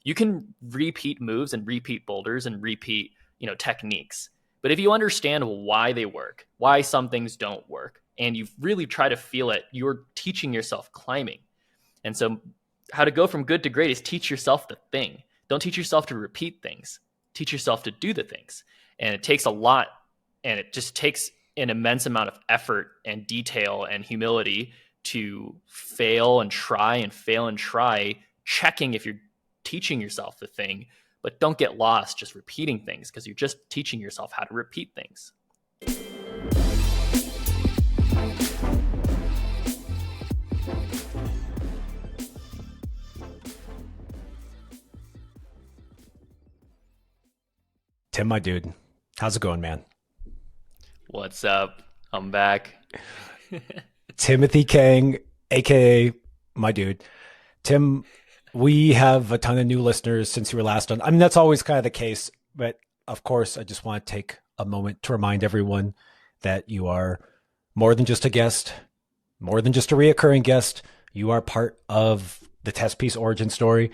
You can repeat moves and repeat boulders and repeat, techniques. But if you understand why they work, why some things don't work, and you really try to feel it, you're teaching yourself climbing. And so how to go from good to great is teach yourself the thing. Don't teach yourself to repeat things. Teach yourself to do the things. And it takes a lot, and it just takes an immense amount of effort and detail and humility to fail and try, checking if you're teaching yourself the thing. But don't get lost just repeating things, because you're just teaching yourself how to repeat things. Tim, my dude, how's it going, man? What's up? I'm back. Timothy Kang, aka my dude. Tim, we have a ton of new listeners since you were last on. I mean, that's always kind of the case, but of course, I just want to take a moment to remind everyone that you are more than just a guest, more than just a reoccurring guest. You are part of the Testpiece origin story.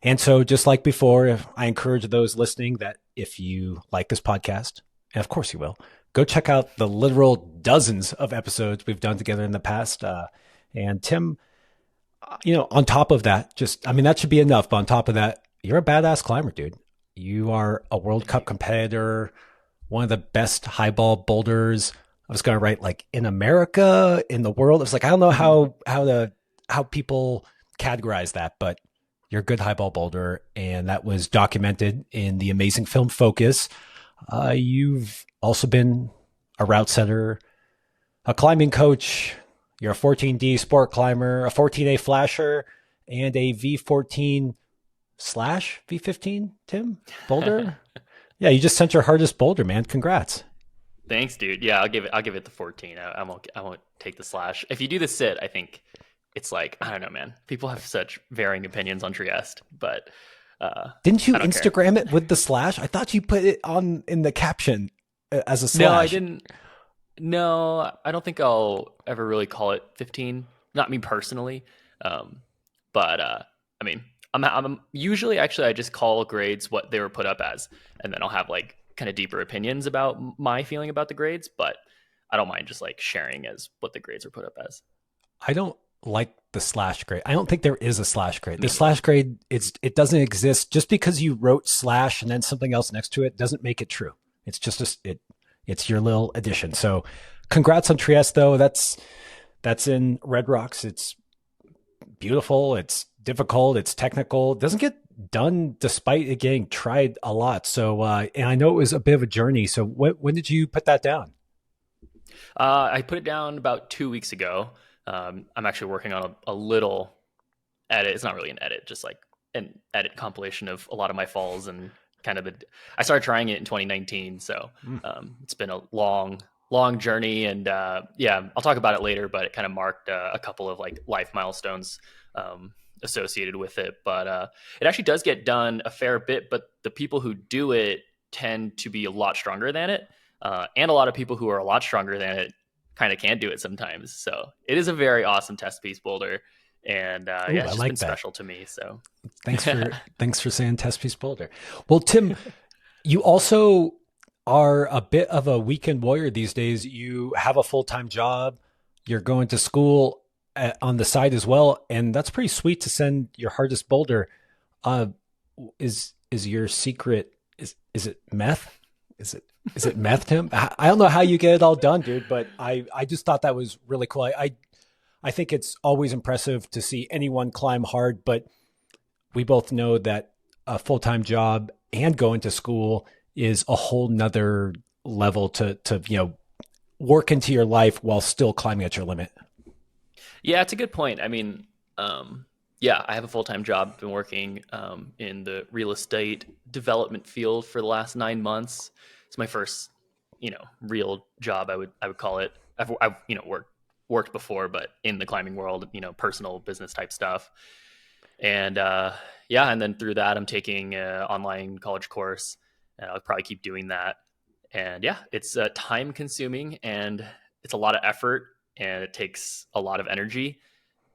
And so just like before, I encourage those listening that if you like this podcast, and of course you will, go check out the literal dozens of episodes we've done together in the past. And Tim, on top of that, that should be enough. But on top of that, you're a badass climber, dude. You are a World Cup competitor, one of the best highball boulders. I was going to write like in America, in the world. It's like, I don't know how people categorize that, but you're a good highball boulder. And that was documented in the amazing film Focus. You've also been a route setter, a climbing coach. You're a 14D sport climber, a 14A flasher, and a V14 / V15, Tim, boulder. Yeah, you just sent your hardest boulder, man. Congrats. Thanks, dude. Yeah, I'll give it the 14. I won't take the slash. If you do the sit, I think it's like, I don't know, man. People have such varying opinions on Trieste, but didn't you Instagram it with the slash? I thought you put it on in the caption as a slash. No, I didn't. No, I don't think I'll ever really call it 15. Not me personally. But I mean, I'm usually actually I just call grades what they were put up as, and then I'll have like kind of deeper opinions about my feeling about the grades, but I don't mind just like sharing as what the grades are put up as. I don't like the slash grade. I don't think there is a slash grade. The slash grade, it doesn't exist. Just because you wrote slash and then something else next to it doesn't make it true. It's just it's your little addition. So congrats on Trieste though. That's in Red Rocks. It's beautiful. It's difficult. It's technical. It doesn't get done despite it getting tried a lot. So, and I know it was a bit of a journey. So when did you put that down? I put it down about 2 weeks ago. I'm actually working on a little edit. It's not really an edit, just like an edit compilation of a lot of my falls and kind of I started trying it in 2019. So it's been a long journey, and yeah, I'll talk about it later, but it kind of marked a couple of like life milestones associated with it. But it actually does get done a fair bit, but the people who do it tend to be a lot stronger than it. And a lot of people who are a lot stronger than it kind of can't do it sometimes. So it is a very awesome Testpiece boulder. And yeah, it's just been special to me. So thanks for saying Testpiece boulder. Well, Tim, you also are a bit of a weekend warrior these days. You have a full-time job. You're going to school on the side as well. And that's pretty sweet to send your hardest boulder. Is your secret, is it meth? Is it meth, Tim? I don't know how you get it all done, dude, but I just thought that was really cool. I think it's always impressive to see anyone climb hard, but we both know that a full-time job and going to school is a whole nother level to work into your life while still climbing at your limit. Yeah, it's a good point. I mean, yeah, I have a full-time job. Been working in the real estate development field for the last 9 months. It's my first, real job. I would call it. I've worked before, but in the climbing world, personal business type stuff. And yeah, and then through that, I'm taking an online college course, and I'll probably keep doing that. And yeah, it's time consuming, and it's a lot of effort, and it takes a lot of energy.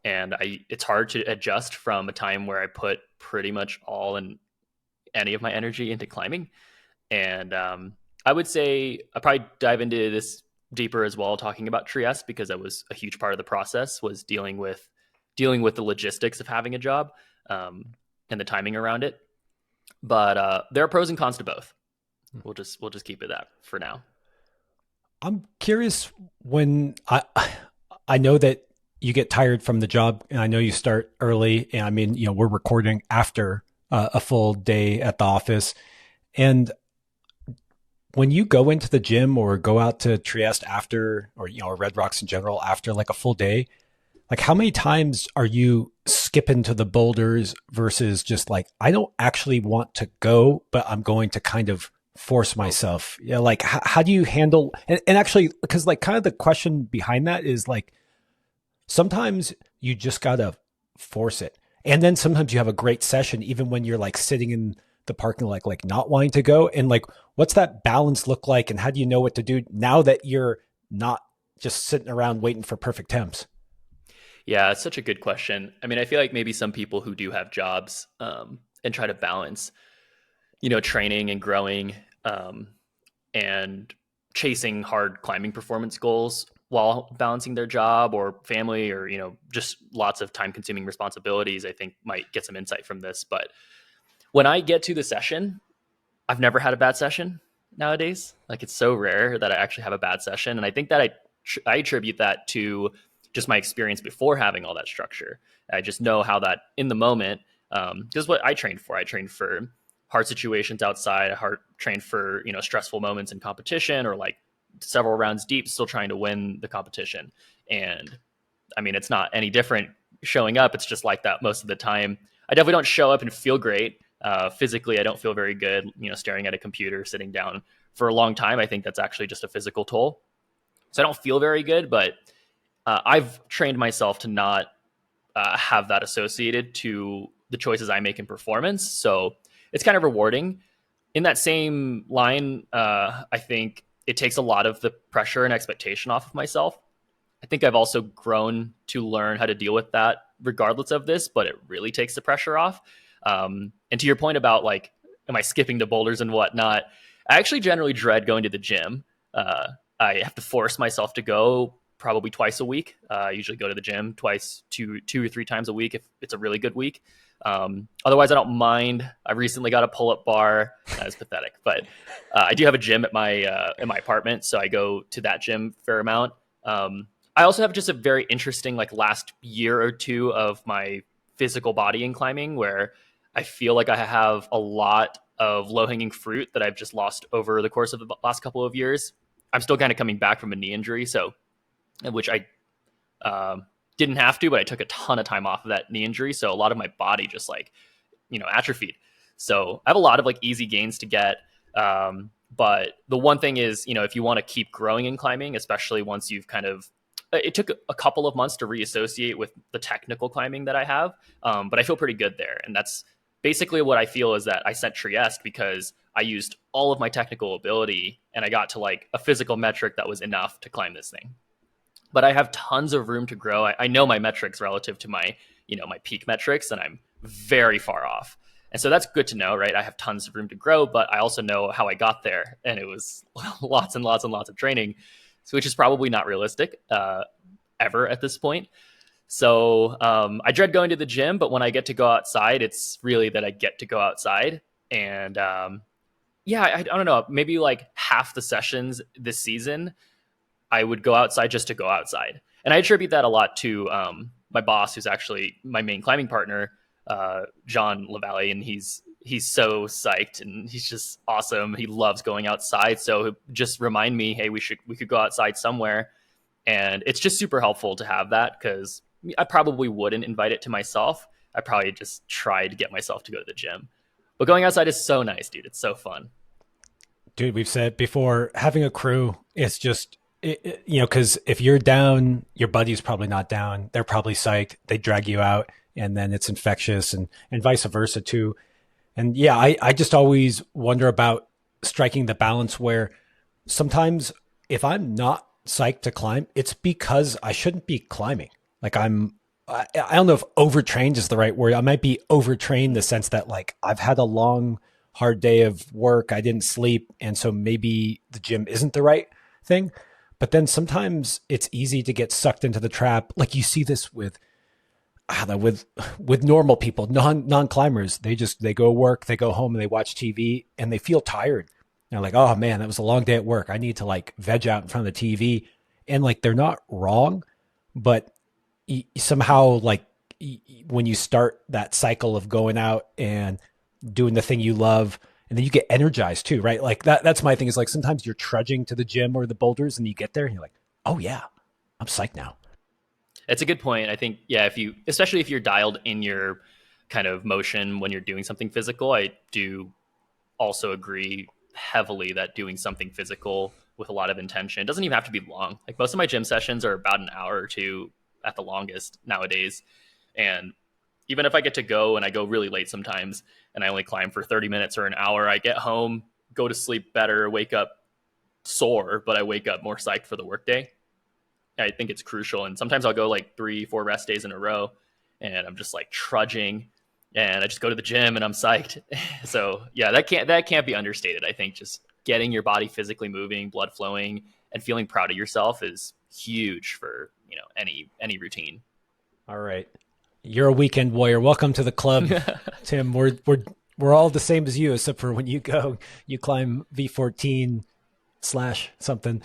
and it's hard to adjust from a time where I put pretty much all and any of my energy into climbing. And I would say I probably dive into this deeper as well, talking about Trieste, because that was a huge part of the process, was dealing with the logistics of having a job, and the timing around it. But there are pros and cons to both. We'll just keep it that for now. I'm curious when I know that you get tired from the job, and I know you start early. And I mean, we're recording after a full day at the office, and when you go into the gym or go out to Trieste after, or Red Rocks in general after like a full day, like how many times are you skipping to the boulders versus just like, I don't actually want to go, but I'm going to kind of force myself? Yeah. Like how do you handle, and actually, because like kind of the question behind that is like, sometimes you just gotta force it. And then sometimes you have a great session, even when you're like sitting in the parking lot, like not wanting to go. And like, what's that balance look like? And how do you know what to do now that you're not just sitting around waiting for perfect temps? Yeah, it's such a good question. I mean, I feel like maybe some people who do have jobs, and try to balance, training and growing, and chasing hard climbing performance goals while balancing their job or family, or just lots of time consuming responsibilities, I think might get some insight from this. But when I get to the session, I've never had a bad session nowadays. Like, it's so rare that I actually have a bad session, and I think that I attribute that to just my experience before having all that structure. I just know how that in the moment, this is what I trained for. I trained for hard situations outside. I trained for stressful moments in competition, or like several rounds deep, still trying to win the competition. And I mean, it's not any different showing up. It's just like that most of the time. I definitely don't show up and feel great. Physically, I don't feel very good, staring at a computer, sitting down for a long time. I think that's actually just a physical toll. So I don't feel very good, but I've trained myself to not have that associated to the choices I make in performance. So it's kind of rewarding. In that same line, I think it takes a lot of the pressure and expectation off of myself. I think I've also grown to learn how to deal with that regardless of this, but it really takes the pressure off. And to your point about like, am I skipping to boulders and whatnot? I actually generally dread going to the gym. I have to force myself to go probably twice a week. I usually go to the gym two or three times a week if it's a really good week. Otherwise, I don't mind. I recently got a pull-up bar. That is pathetic, but I do have a gym at my apartment, so I go to that gym a fair amount. I also have just a very interesting like last year or two of my physical body in climbing, where I feel like I have a lot of low-hanging fruit that I've just lost over the course of the last couple of years. I'm still kind of coming back from a knee injury, which I didn't have to, but I took a ton of time off of that knee injury. So a lot of my body just like, atrophied. So I have a lot of like easy gains to get. But the one thing is, if you want to keep growing in climbing, especially once you've it took a couple of months to reassociate with the technical climbing that I have. But I feel pretty good there. And that's basically what I feel is that I sent Trieste because I used all of my technical ability and I got to like a physical metric that was enough to climb this thing. But I have tons of room to grow. I know my metrics relative to my peak metrics, and I'm very far off. And so that's good to know, right? I have tons of room to grow, but I also know how I got there. And it was lots and lots and lots of training, which is probably not realistic ever at this point. So I dread going to the gym, but when I get to go outside, it's really that I get to go outside. And I don't know, maybe like half the sessions this season, I would go outside just to go outside. And I attribute that a lot to my boss, who's actually my main climbing partner, John LaValle. And he's so psyched and he's just awesome. He loves going outside. So just remind me, hey, we could go outside somewhere. And it's just super helpful to have that, because I probably wouldn't invite it to myself. I probably just try to get myself to go to the gym. But going outside is so nice, dude. It's so fun. Dude, we've said before, having a crew is just, because if you're down, your buddy's probably not down. They're probably psyched. They drag you out, and then it's infectious, and vice versa too. And yeah, I just always wonder about striking the balance where sometimes if I'm not psyched to climb, it's because I shouldn't be climbing. Like I'm I don't know if overtrained is the right word. I might be overtrained in the sense that like I've had a long, hard day of work. I didn't sleep. And so maybe the gym isn't the right thing. But then sometimes it's easy to get sucked into the trap. Like you see this with, I don't know, with normal people, non climbers. They go work, they go home and they watch TV and they feel tired. They're like, oh man, that was a long day at work. I need to like veg out in front of the TV. And like they're not wrong, but somehow like when you start that cycle of going out and doing the thing you love, and then you get energized too, right? Like that's my thing is like sometimes you're trudging to the gym or the boulders and you get there and you're like, oh yeah, I'm psyched now. It's a good point. I think, yeah, especially if you're dialed in your kind of motion when you're doing something physical, I do also agree heavily that doing something physical with a lot of intention, it doesn't even have to be long. Like most of my gym sessions are about an hour or two at the longest nowadays. And even if I get to go and I go really late sometimes and I only climb for 30 minutes or an hour, I get home, go to sleep better, wake up sore, but I wake up more psyched for the workday. I think it's crucial. And sometimes I'll go like 3-4 rest days in a row and I'm just like trudging and I just go to the gym and I'm psyched. So yeah, that can't be understated. I think just getting your body physically moving, blood flowing, and feeling proud of yourself is huge for, any routine. All right. You're a weekend warrior. Welcome to the club, Tim. We're all the same as you, except for when you climb V14 / something.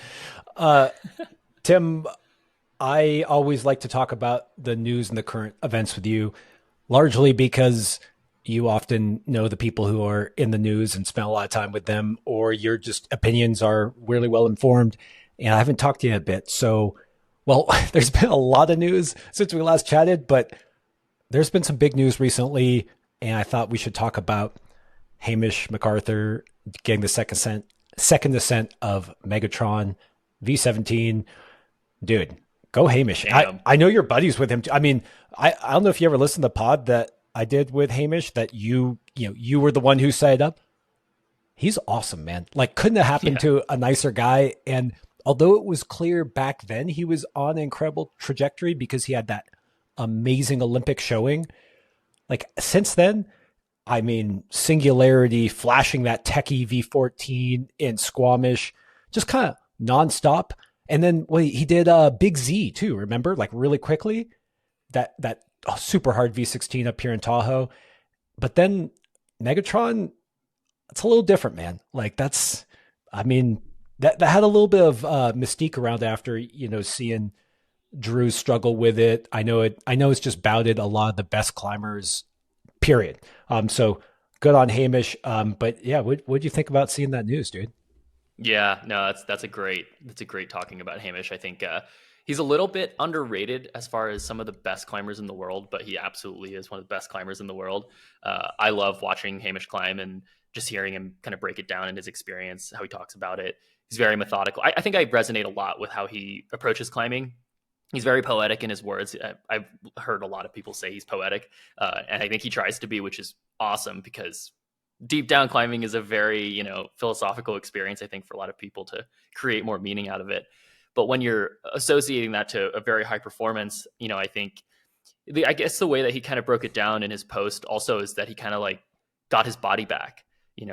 Tim, I always like to talk about the news and the current events with you, largely because you often know the people who are in the news and spend a lot of time with them, or your just opinions are really well informed. And I haven't talked to you in a bit. So, well, there's been a lot of news since we last chatted, but there's been some big news recently. And I thought we should talk about Hamish McArthur getting the second descent of Megatron V17. Dude, go Hamish. I know you're buddies with him too. I mean, I don't know if you ever listened to the pod that I did with Hamish that you were the one who set it up. He's awesome, man. Like couldn't have happened to a nicer guy. And although it was clear back then he was on an incredible trajectory because he had that amazing Olympic showing, like since then, I mean, Singularity, flashing that techie V14 in Squamish, just kind of nonstop. And then he did Big Z too, remember? Like really quickly, that super hard V16 up here in Tahoe. But then Megatron, it's a little different, man. Like that had a little bit of mystique around after, seeing Drew struggle with it. I know it's just bouted a lot of the best climbers, period. So good on Hamish. But yeah, what do you think about seeing that news, dude? Yeah, no, that's a great talking about Hamish. I think he's a little bit underrated as far as some of the best climbers in the world, but he absolutely is one of the best climbers in the world. I love watching Hamish climb and just hearing him kind of break it down in his experience, how he talks about it. He's very methodical. I think I resonate a lot with how he approaches climbing. He's very poetic in his words. I've heard a lot of people say he's poetic, and I think he tries to be, which is awesome because deep down climbing is a very, philosophical experience, I think, for a lot of people to create more meaning out of it. But when you're associating that to a very high performance, I think I guess the way that he kind of broke it down in his post also is that he kind of like got his body back, he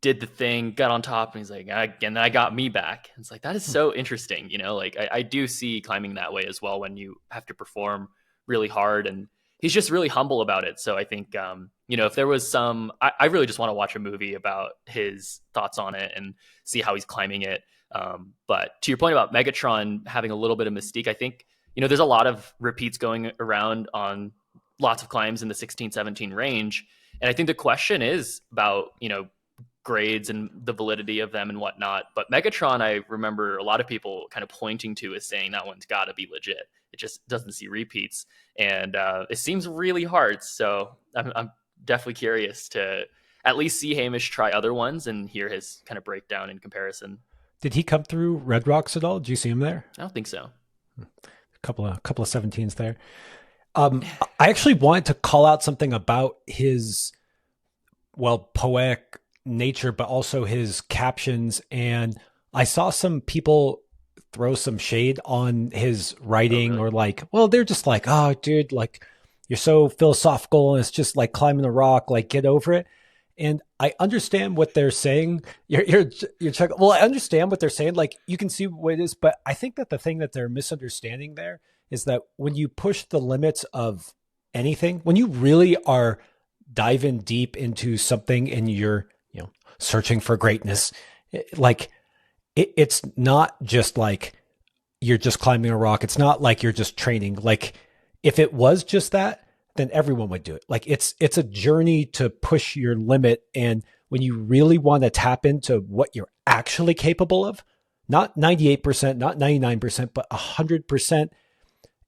did the thing, got on top, and he's like, and then I got me back. And it's like, that is so interesting. Like I do see climbing that way as well, when you have to perform really hard, and he's just really humble about it. So I think, if there was I really just want to watch a movie about his thoughts on it and see how he's climbing it. But to your point about Megatron having a little bit of mystique, I think, there's a lot of repeats going around on lots of climbs in the 16-17 range. And I think the question is about, grades and the validity of them and whatnot. But Megatron, I remember a lot of people kind of pointing to as saying that one's got to be legit. It just doesn't see repeats. And it seems really hard. So I'm definitely curious to at least see Hamish try other ones and hear his kind of breakdown in comparison. Did he come through Red Rocks at all? Did you see him there? I don't think so. A couple of 17s there. I actually wanted to call out something about his, poetic nature, but also his captions. And I saw some people throw some shade on his Oh, writing, really? or like, well, they're just like, oh, dude, like you're so philosophical and it's just like climbing a rock, like get over it. And I understand what they're saying. You're chuckling. Well, I understand what they're saying. Like you can see what it is, but I think that the thing that they're misunderstanding there is that when you push the limits of anything, when you really are diving deep into something and you're, searching for greatness, like it's not just like you're just climbing a rock. It's not like you're just training. Like if it was just that, then everyone would do it. Like it's a journey to push your limit. And when you really want to tap into what you're actually capable of, not 98%, not 99%, but 100%,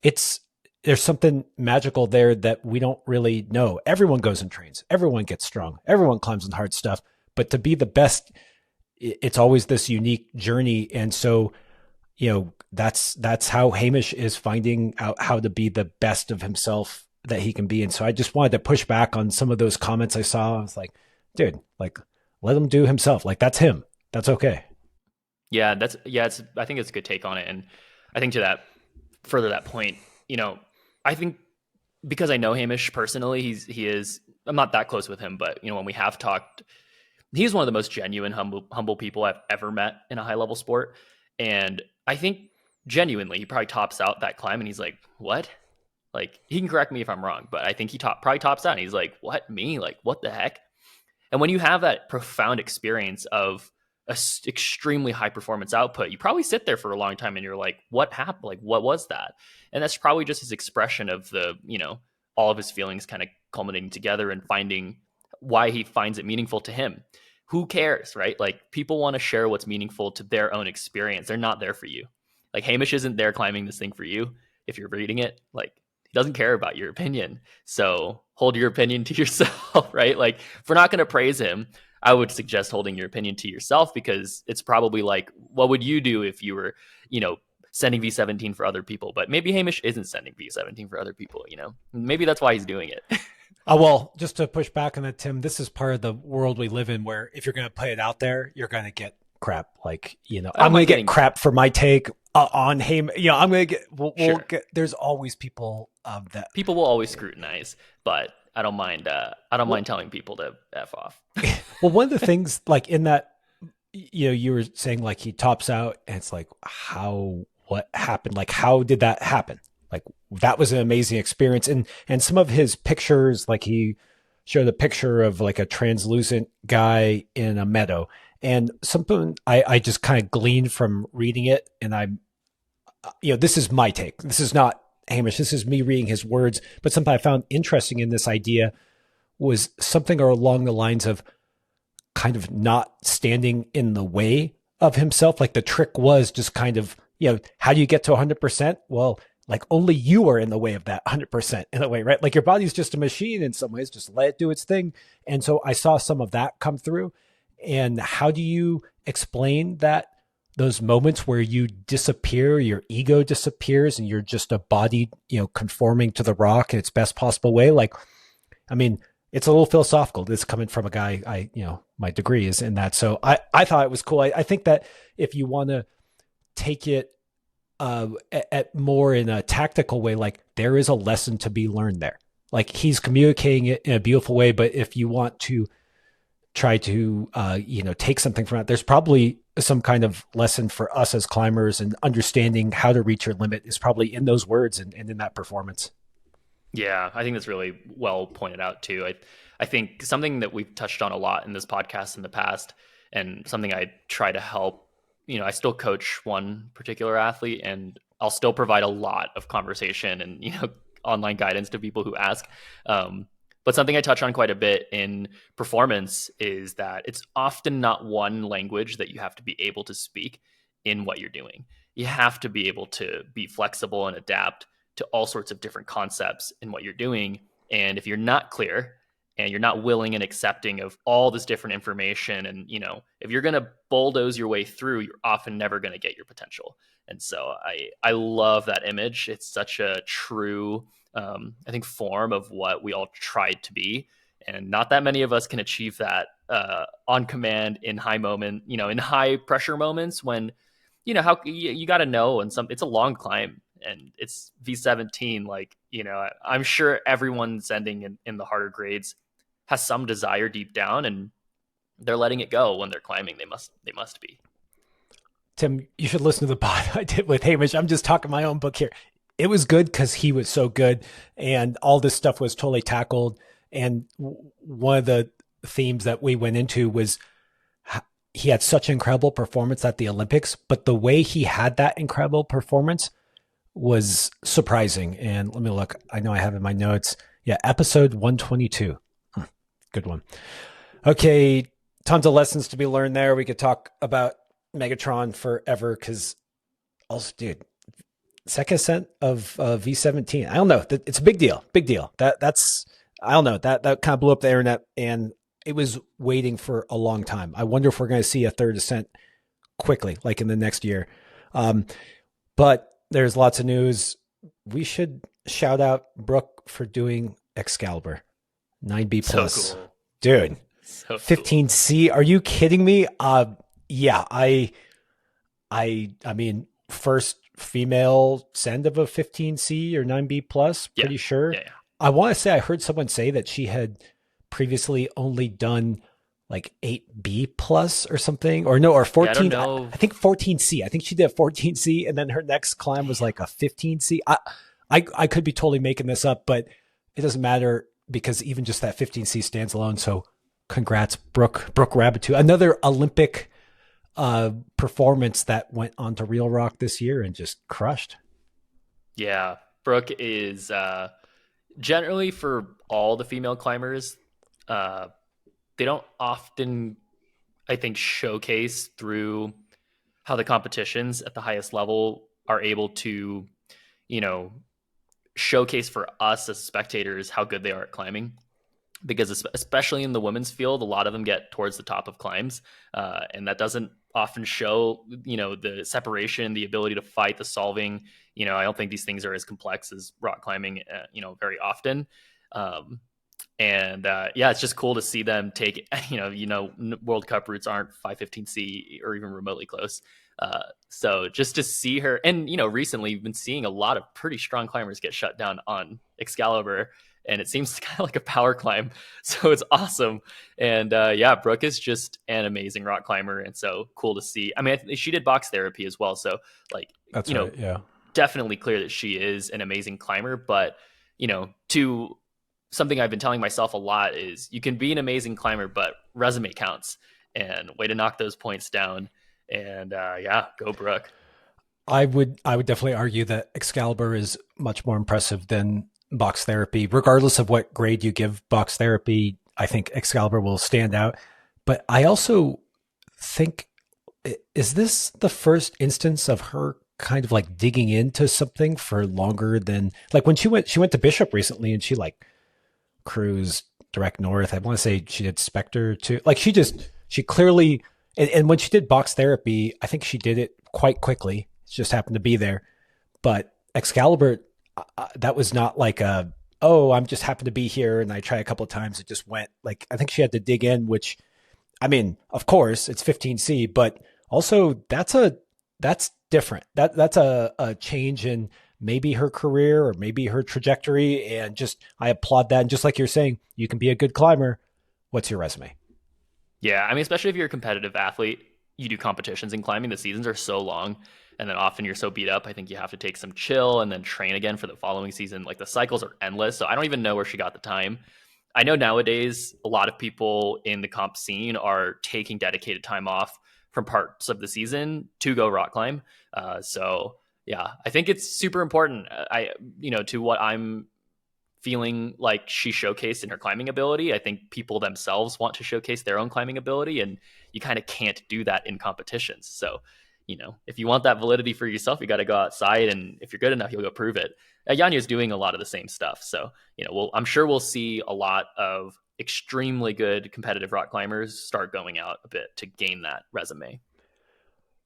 it's there's something magical there that we don't really know. Everyone goes and trains. Everyone gets strong. Everyone climbs on hard stuff. But to be the best, it's always this unique journey. And so, that's how Hamish is finding out how to be the best of himself that he can be. And so I just wanted to push back on some of those comments I saw. I was like, dude, like let him do himself. Like that's him. That's okay. Yeah, it's I think it's a good take on it. And I think to that further that point, I think because I know Hamish personally, he is I'm not that close with him, but when we have talked, he's one of the most genuine, humble people I've ever met in a high level sport. And I think genuinely he probably tops out that climb and he's like, what? Like he can correct me if I'm wrong, but I think he probably tops out and he's like, what, me? Like what the heck? And when you have that profound experience of extremely high performance output, you probably sit there for a long time and you're like, what happened? Like, what was that? And that's probably just his expression of all of his feelings kind of culminating together and finding why he finds it meaningful to him. Who cares, right? Like people want to share what's meaningful to their own experience. They're not there for you. Like Hamish isn't there climbing this thing for you. If you're reading it, like he doesn't care about your opinion. So hold your opinion to yourself, right? Like if we're not going to praise him, I would suggest holding your opinion to yourself, because it's probably like, what would you do if you were, sending V17 for other people? But maybe Hamish isn't sending V17 for other people, Maybe that's why he's doing it. Well, just to push back on that, Tim, this is part of the world we live in where if you're going to play it out there, you're going to get crap. Like, I'm going to get crap for my take on him. I'm going to get, we'll get, there's always people that people will always scrutinize, but I don't mind. I don't mind telling people to F off. Well, one of the things like in that, you were saying like he tops out and it's like, what happened? Like, how did that happen? Like that was an amazing experience. And some of his pictures, like he showed a picture of like a translucent guy in a meadow, and something I just kind of gleaned from reading it. And this is my take. This is not Hamish. This is me reading his words, but something I found interesting in this idea was something along the lines of kind of not standing in the way of himself. Like the trick was just kind of, how do you get to 100%? Well, like only you are in the way of that 100% in a way, right? Like your body's just a machine in some ways, just let it do its thing. And so I saw some of that come through. And how do you explain that, those moments where you disappear, your ego disappears and you're just a body, conforming to the rock in its best possible way? Like, I mean, it's a little philosophical. This coming from a guy, my degree is in that. So I thought it was cool. I think that if you want to take it at more in a tactical way, like there is a lesson to be learned there. Like he's communicating it in a beautiful way, but if you want to try to take something from it, there's probably some kind of lesson for us as climbers, and understanding how to reach your limit is probably in those words and in that performance. Yeah, I think that's really well pointed out too. I think something that we've touched on a lot in this podcast in the past, and something I try to help, I still coach one particular athlete, and I'll still provide a lot of conversation and, online guidance to people who ask. But something I touch on quite a bit in performance is that it's often not one language that you have to be able to speak in what you're doing. You have to be able to be flexible and adapt to all sorts of different concepts in what you're doing. And if you're not clear and you're not willing and accepting of all this different information, and, if you're going to bulldoze your way through, you're often never going to get your potential. And so I love that image. It's such a true, I think, form of what we all tried to be. And not that many of us can achieve that on command in high moment, in high pressure moments when, how you got to know, and it's a long climb, and it's V17. Like, I'm sure everyone sending in the harder grades has some desire deep down, and they're letting it go when they're climbing. They must be. Tim, you should listen to the pod I did with Hamish. I'm just talking my own book here. It was good because he was so good, and all this stuff was totally tackled. And one of the themes that we went into was he had such an incredible performance at the Olympics, but the way he had that incredible performance was surprising. And let me look. I know I have in my notes. Yeah, episode 122. Good one. Okay, tons of lessons to be learned there. We could talk about Megatron forever because also, dude, second ascent of V17. I don't know. It's a big deal. Big deal. That's I don't know. That kind of blew up the internet, and it was waiting for a long time. I wonder if we're going to see a third ascent quickly, like in the next year. But there's lots of news. We should shout out Brook for doing Excalibur 9B plus. So cool. Dude. So 15C. Are you kidding me? Yeah, I mean, first female send of a 15C or 9B plus, pretty sure. Yeah. I want to say I heard someone say that she had previously only done like 8B plus or something, or 14. Yeah, I don't know. I think 14C. I think she did 14C, and then her next climb was like a 15C. I could be totally making this up, but it doesn't matter because even just that 15C stands alone. So congrats, Brook Rabbit, another Olympic performance that went on to Real Rock this year and just crushed. Yeah, Brook is generally, for all the female climbers, they don't often, I think, showcase through how the competitions at the highest level are able to, showcase for us as spectators how good they are at climbing. Because especially in the women's field, a lot of them get towards the top of climbs, and that doesn't often show, the separation, the ability to fight, the solving. I don't think these things are as complex as rock climbing, very often. It's just cool to see them take, World Cup routes aren't 515C or even remotely close. So just to see her, and, recently we've been seeing a lot of pretty strong climbers get shut down on Excalibur, and it seems kind of like a power climb. So it's awesome. And Brook is just an amazing rock climber. And so cool to see. I mean, she did box therapy as well. So that's right. Yeah. Definitely clear that she is an amazing climber. But, to something I've been telling myself a lot is you can be an amazing climber, but resume counts, and way to knock those points down. And go Brook. I would definitely argue that Excalibur is much more impressive than box therapy. Regardless of what grade you give box therapy, I think Excalibur will stand out. But I also think, is this the first instance of her kind of like digging into something for longer than, like, when she went to Bishop recently and she like cruised direct north. I want to say she did Spectre too. Like she clearly, and when she did box therapy, I think she did it quite quickly. It just happened to be there. But Excalibur, that was not like I'm just happen to be here and I try a couple of times. It just went, like, I think she had to dig in, which, I mean, of course it's 15C, but also that's different. That's a change in maybe her career or maybe her trajectory. And just, I applaud that. And just like you're saying, you can be a good climber. What's your resume? Yeah. I mean, especially if you're a competitive athlete, you do competitions in climbing. The seasons are so long. And then often you're so beat up, I think you have to take some chill and then train again for the following season. Like, the cycles are endless. So I don't even know where she got the time. I know nowadays a lot of people in the comp scene are taking dedicated time off from parts of the season to go rock climb. I think it's super important. To what I'm feeling like she showcased in her climbing ability. I think people themselves want to showcase their own climbing ability, and you kind of can't do that in competitions. So, if you want that validity for yourself, you got to go outside, and if you're good enough, you'll go prove it. Yanya's doing a lot of the same stuff. So, I'm sure we'll see a lot of extremely good competitive rock climbers start going out a bit to gain that resume.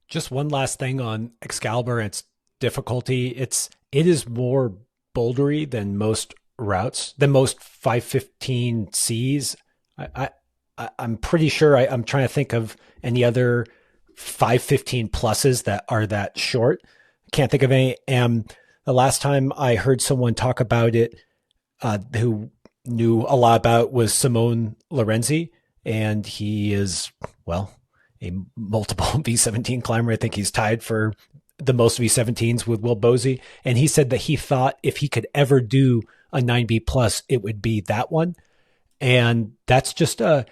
Just one last thing on Excalibur and its difficulty. It is more bouldery than most routes, than most 515Cs. I'm pretty sure I'm trying to think of any other 515 pluses that are that short. Can't think of any. And the last time I heard someone talk about it, who knew a lot about, was Simone Lorenzi, and he is, well, a multiple V17 climber. I think he's tied for the most V17s with Will Bosey. And he said that he thought if he could ever do a 9B plus, it would be that one. And that's just a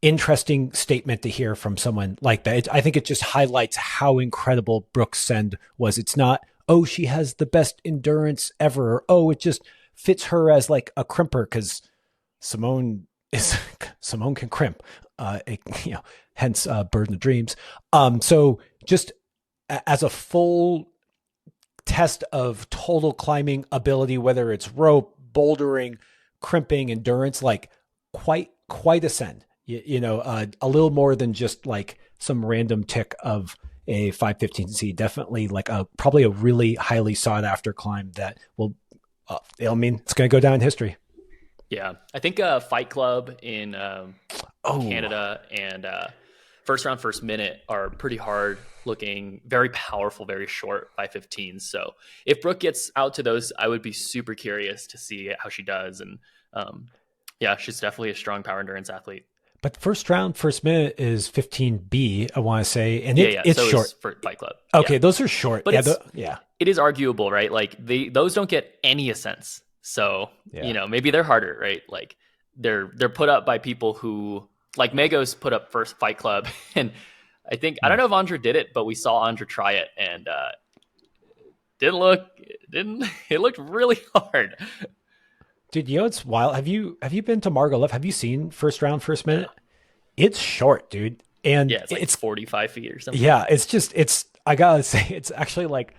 interesting statement to hear from someone like that. I think it just highlights how incredible Brooke's send was. It's not, oh, she has the best endurance ever. Or, oh, it just fits her as like a crimper, because Simone can crimp. Hence Burden of Dreams. So just as a full test of total climbing ability, whether it's rope, bouldering, crimping, endurance, like quite a send. A little more than just like some random tick of a 515C. Definitely like probably a really highly sought after climb that will, it's going to go down in history. Yeah, I think Fight Club in Canada and First Round First Minute are pretty hard looking, very powerful, very short 515s. So if Brooke gets out to those, I would be super curious to see how she does. And she's definitely a strong power endurance athlete. But First Round First Minute is 15B, I want to say, and it's so short. For Fight Club. Okay, those are short. But it is arguable, right? Like those don't get any ascents. So maybe they're harder, right? Like they're put up by people who, like Mego's put up first Fight Club, and I don't know if Andra did it, but we saw Andra try it, and it looked really hard. Dude, it's wild. Have you been to Margolef? Have you seen First Round First Minute? Yeah. It's short, dude. And it's like 45 feet or something. Yeah, I gotta say, it's actually like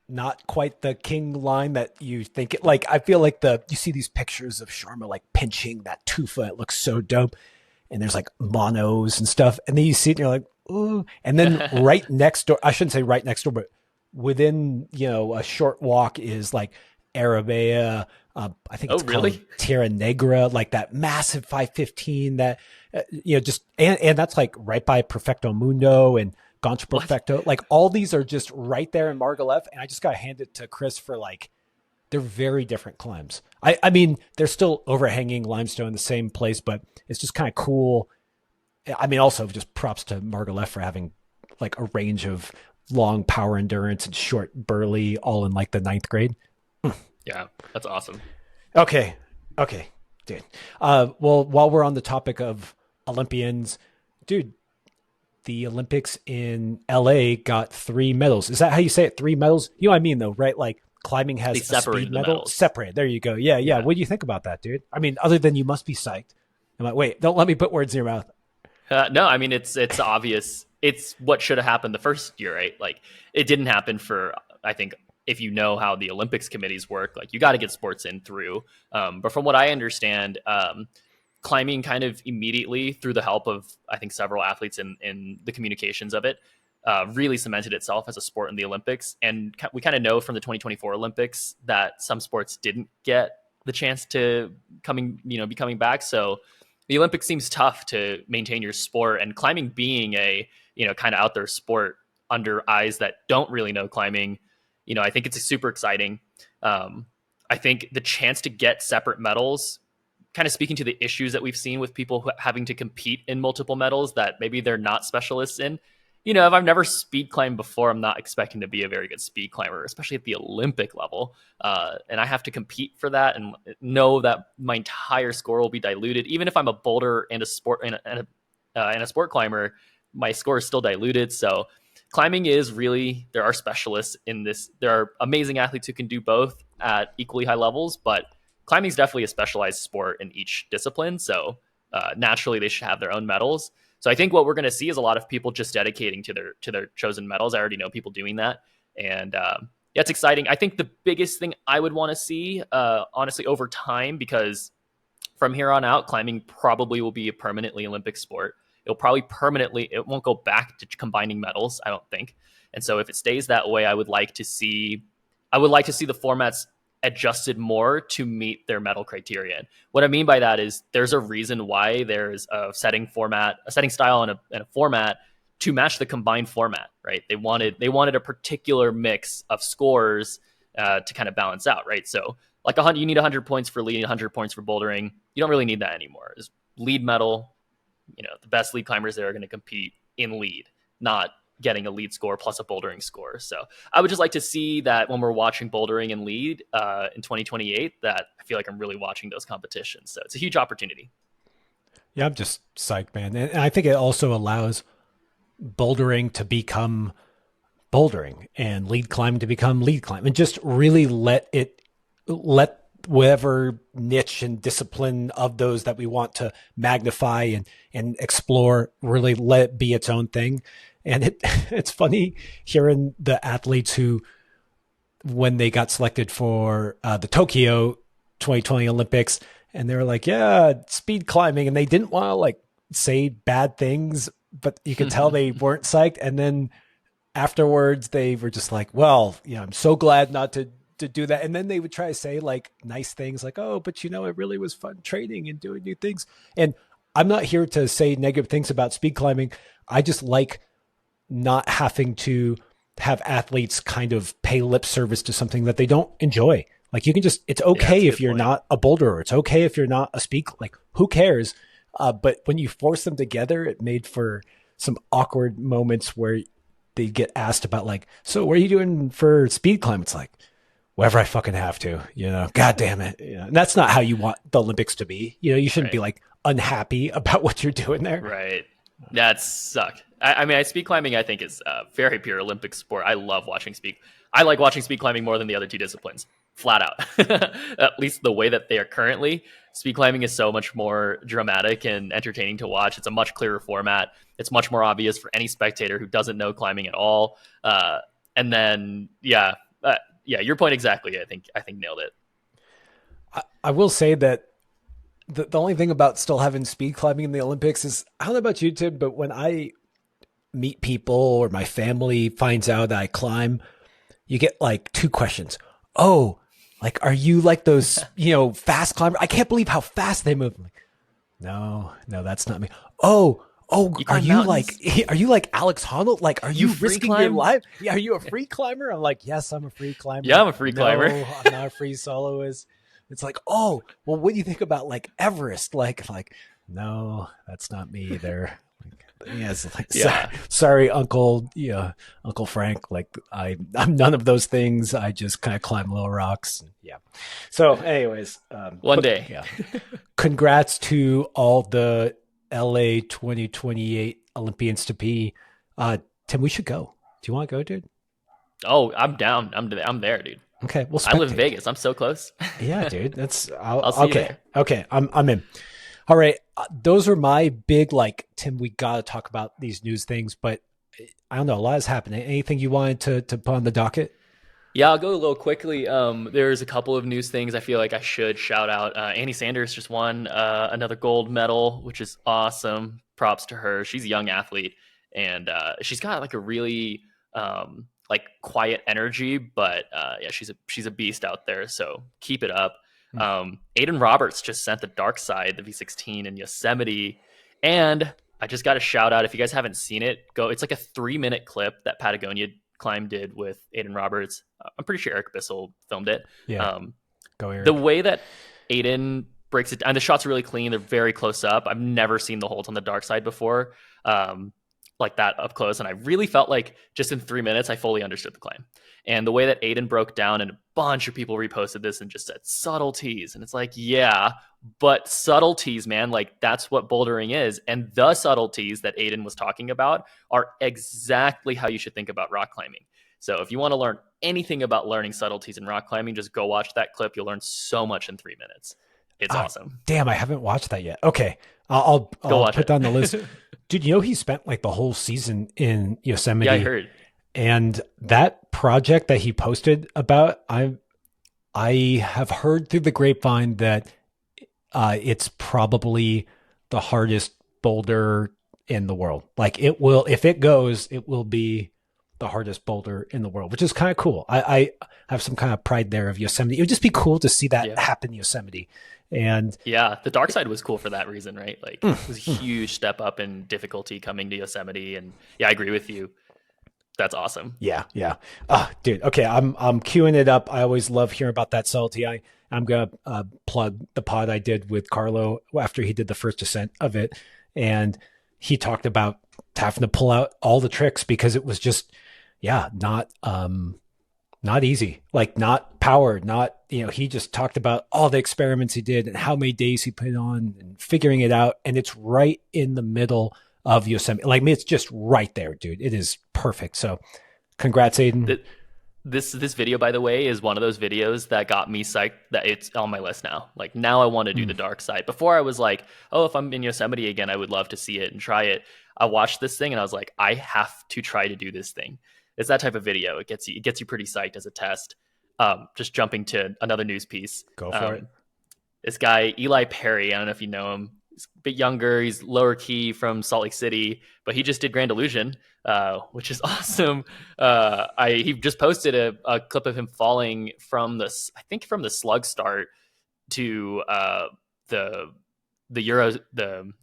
not quite the king line that you think it. Like, I feel like you see these pictures of Sharma like pinching that tufa. It looks so dope. And there's like monos and stuff. And then you see it and you're like, ooh. And then right next door, I shouldn't say right next door, but within, a short walk is like Arabea. I think it's called Tierra Negra, like that massive 515 that, and that's like right by Perfecto Mundo and Gancho Perfecto. Like all these are just right there in Margolef. And I just got to hand it to Chris for like, they're very different climbs. I mean, they're still overhanging limestone in the same place, but it's just kind of cool. I mean, also just props to Margolef for having like a range of long power endurance and short burly all in like the 9th grade. Yeah, that's awesome. Okay, dude. Well, while we're on the topic of Olympians, dude, the Olympics in LA got 3 medals. Is that how you say it? 3 medals? You know what I mean, though, right? Like climbing has a speed medal. Separate. There you go. Yeah. What do you think about that, dude? I mean, other than you must be psyched. I'm like, wait, don't let me put words in your mouth. No, I mean, it's obvious. It's what should have happened the first year, right? Like it didn't happen for, I think, if you know how the Olympics committees work, like you got to get sports in through. But from what I understand, climbing kind of immediately through the help of, I think, several athletes in the communications of it, really cemented itself as a sport in the Olympics. And we kind of know from the 2024 Olympics that some sports didn't get the chance to be coming back. So the Olympics seems tough to maintain your sport, and climbing being a, kind of out there sport under eyes that don't really know climbing, I think it's super exciting. I think the chance to get separate medals, kind of speaking to the issues that we've seen with people having to compete in multiple medals that maybe they're not specialists in. If I've never speed climbed before, I'm not expecting to be a very good speed climber, especially at the Olympic level. And I have to compete for that and know that my entire score will be diluted. Even if I'm a boulder and a sport and a sport climber, my score is still diluted. So climbing is really, there are specialists in this. There are amazing athletes who can do both at equally high levels, but climbing is definitely a specialized sport in each discipline. So naturally, they should have their own medals. So I think what we're going to see is a lot of people just dedicating to their chosen medals. I already know people doing that. And it's exciting. I think the biggest thing I would want to see, honestly, over time, because from here on out, climbing probably will be a permanently Olympic sport. It won't go back to combining medals, I don't think. And so if it stays that way, I would like to see the formats adjusted more to meet their medal criterion. What I mean by that is there's a reason why there's a setting style and a format to match the combined format, right? They wanted a particular mix of scores to kind of balance out, right? So like you need 100 points for lead, 100 points for bouldering. You don't really need that anymore. It's lead medal, the best lead climbers there are going to compete in lead, not getting a lead score plus a bouldering score. So I would just like to see that when we're watching bouldering and lead in 2028, that I feel like I'm really watching those competitions. So it's a huge opportunity. Yeah, I'm just psyched, man. And I think it also allows bouldering to become bouldering and lead climbing to become lead climbing, and just really let whatever niche and discipline of those that we want to magnify and explore, really let it be its own thing. And it's funny hearing the athletes who, when they got selected for the Tokyo 2020 Olympics, and they were like, yeah, speed climbing, and they didn't want to like say bad things, but you could tell they weren't psyched. And then afterwards they were just like, well, I'm so glad not to do that. And then they would try to say like nice things like, oh, but it really was fun training and doing new things. And I'm not here to say negative things about speed climbing. I just like not having to have athletes kind of pay lip service to something that they don't enjoy. Like you can just, it's okay if you're not a boulderer. It's okay if you're not a speed, like who cares? But when you force them together, it made for some awkward moments where they get asked about like, so what are you doing for speed climb? It's like, wherever I fucking have to, God damn it. And that's not how you want the Olympics to be. You shouldn't be like unhappy about what you're doing there. Right. That sucked. I mean, speed climbing, I think, is a very pure Olympic sport. I love watching speed. I like watching speed climbing more than the other two disciplines, flat out. At least the way that they are currently. Speed climbing is so much more dramatic and entertaining to watch. It's a much clearer format. It's much more obvious for any spectator who doesn't know climbing at all. And then, yeah, your point exactly. I think nailed it. I will say that the only thing about still having speed climbing in the Olympics is, I don't know about you, Tim, but when I meet people or my family finds out that I climb, you get like two questions. Oh, like, are you like those, fast climbers? I can't believe how fast they move. I'm like, no, that's not me. Oh, are you like Alex Honnold? Like, are you risking your life? Yeah, are you a free climber? I'm like, yes, I'm a free climber. Yeah, I'm a free climber. No, I'm not a free soloist. It's like, oh, well, what do you think about like Everest? Like, no, that's not me either. Yes, like, sorry, Uncle Frank. Like, I'm none of those things. I just kind of climb little rocks. Yeah. So, anyways, one day. Yeah. Congrats to all the LA 2028 Olympians to be. Tim, we should go. Do you want to go, dude? Oh, I'm down. I'm there, dude. Okay. Well, I live in Vegas. I'm so close. Yeah, dude. I'll see you there. Okay. I'm in. All right. Those are my big, like, Tim, we got to talk about these news things, but I don't know. A lot is happening. Anything you wanted to put on the docket? Yeah, I'll go a little quickly. There's a couple of news things I feel like I should shout out. Annie Sanders just won another gold medal, which is awesome. Props to her. She's a young athlete, and she's got like a really like quiet energy, but yeah, she's a beast out there. So keep it up. Aidan Roberts just sent the Darkside, the V16 in Yosemite, and I just got a shout out. If you guys haven't seen it, go. It's like a 3-minute clip that Patagonia Climb did with Aidan Roberts. I'm pretty sure Eric Bissell filmed it. Yeah. Go Eric. The way that Aidan breaks it down, the shots are really clean. They're very close up. I've never seen the holds on the Darkside before, like that up close. And I really felt like just in 3 minutes, I fully understood the climb. And the way that Aidan broke down, and a bunch of people reposted this and just said subtleties. And it's like, yeah, but subtleties, man, like that's what bouldering is. And the subtleties that Aidan was talking about are exactly how you should think about rock climbing. So if you want to learn anything about learning subtleties in rock climbing, just go watch that clip. You'll learn so much in 3 minutes. It's awesome. Damn, I haven't watched that yet. Okay. I'll put it on the list. Dude, he spent like the whole season in Yosemite. Yeah, I heard. And that project that he posted about, I have heard through the grapevine that it's probably the hardest boulder in the world. Like it will, if it goes, it will be the hardest boulder in the world, which is kind of cool. I have some kind of pride there of Yosemite. It would just be cool to see that Yeah. happen in Yosemite. And Yeah, the Darkside was cool for that reason, right? Like mm, it was a mm, huge step up in difficulty coming to Yosemite, and yeah, I agree with you. That's awesome. yeah, yeah. Dude. Okay, I'm queuing it up. I always love hearing about that salty. I'm gonna plug the pod I did with Carlo after he did the first ascent of it, and he talked about having to pull out all the tricks because it was just, yeah, not easy, like not powered, not, he just talked about all the experiments he did and how many days he put on and figuring it out. And it's right in the middle of Yosemite. Like, I mean, it's just right there, dude. It is perfect. So congrats, Aidan. This video, by the way, is one of those videos that got me psyched that it's on my list now. Like now I want to do the dark side. Before I was like, oh, if I'm in Yosemite again, I would love to see it and try it. I watched this thing and I was like, I have to try to do this thing. It's that type of video. It gets you pretty psyched as a test. Just jumping to another news piece. Go for it. This guy, Eli Perry, I don't know if you know him. He's a bit younger. He's lower key from Salt Lake City, but he just did Grand Illusion, which is awesome. He just posted a clip of him falling from from the slug start to the the Euro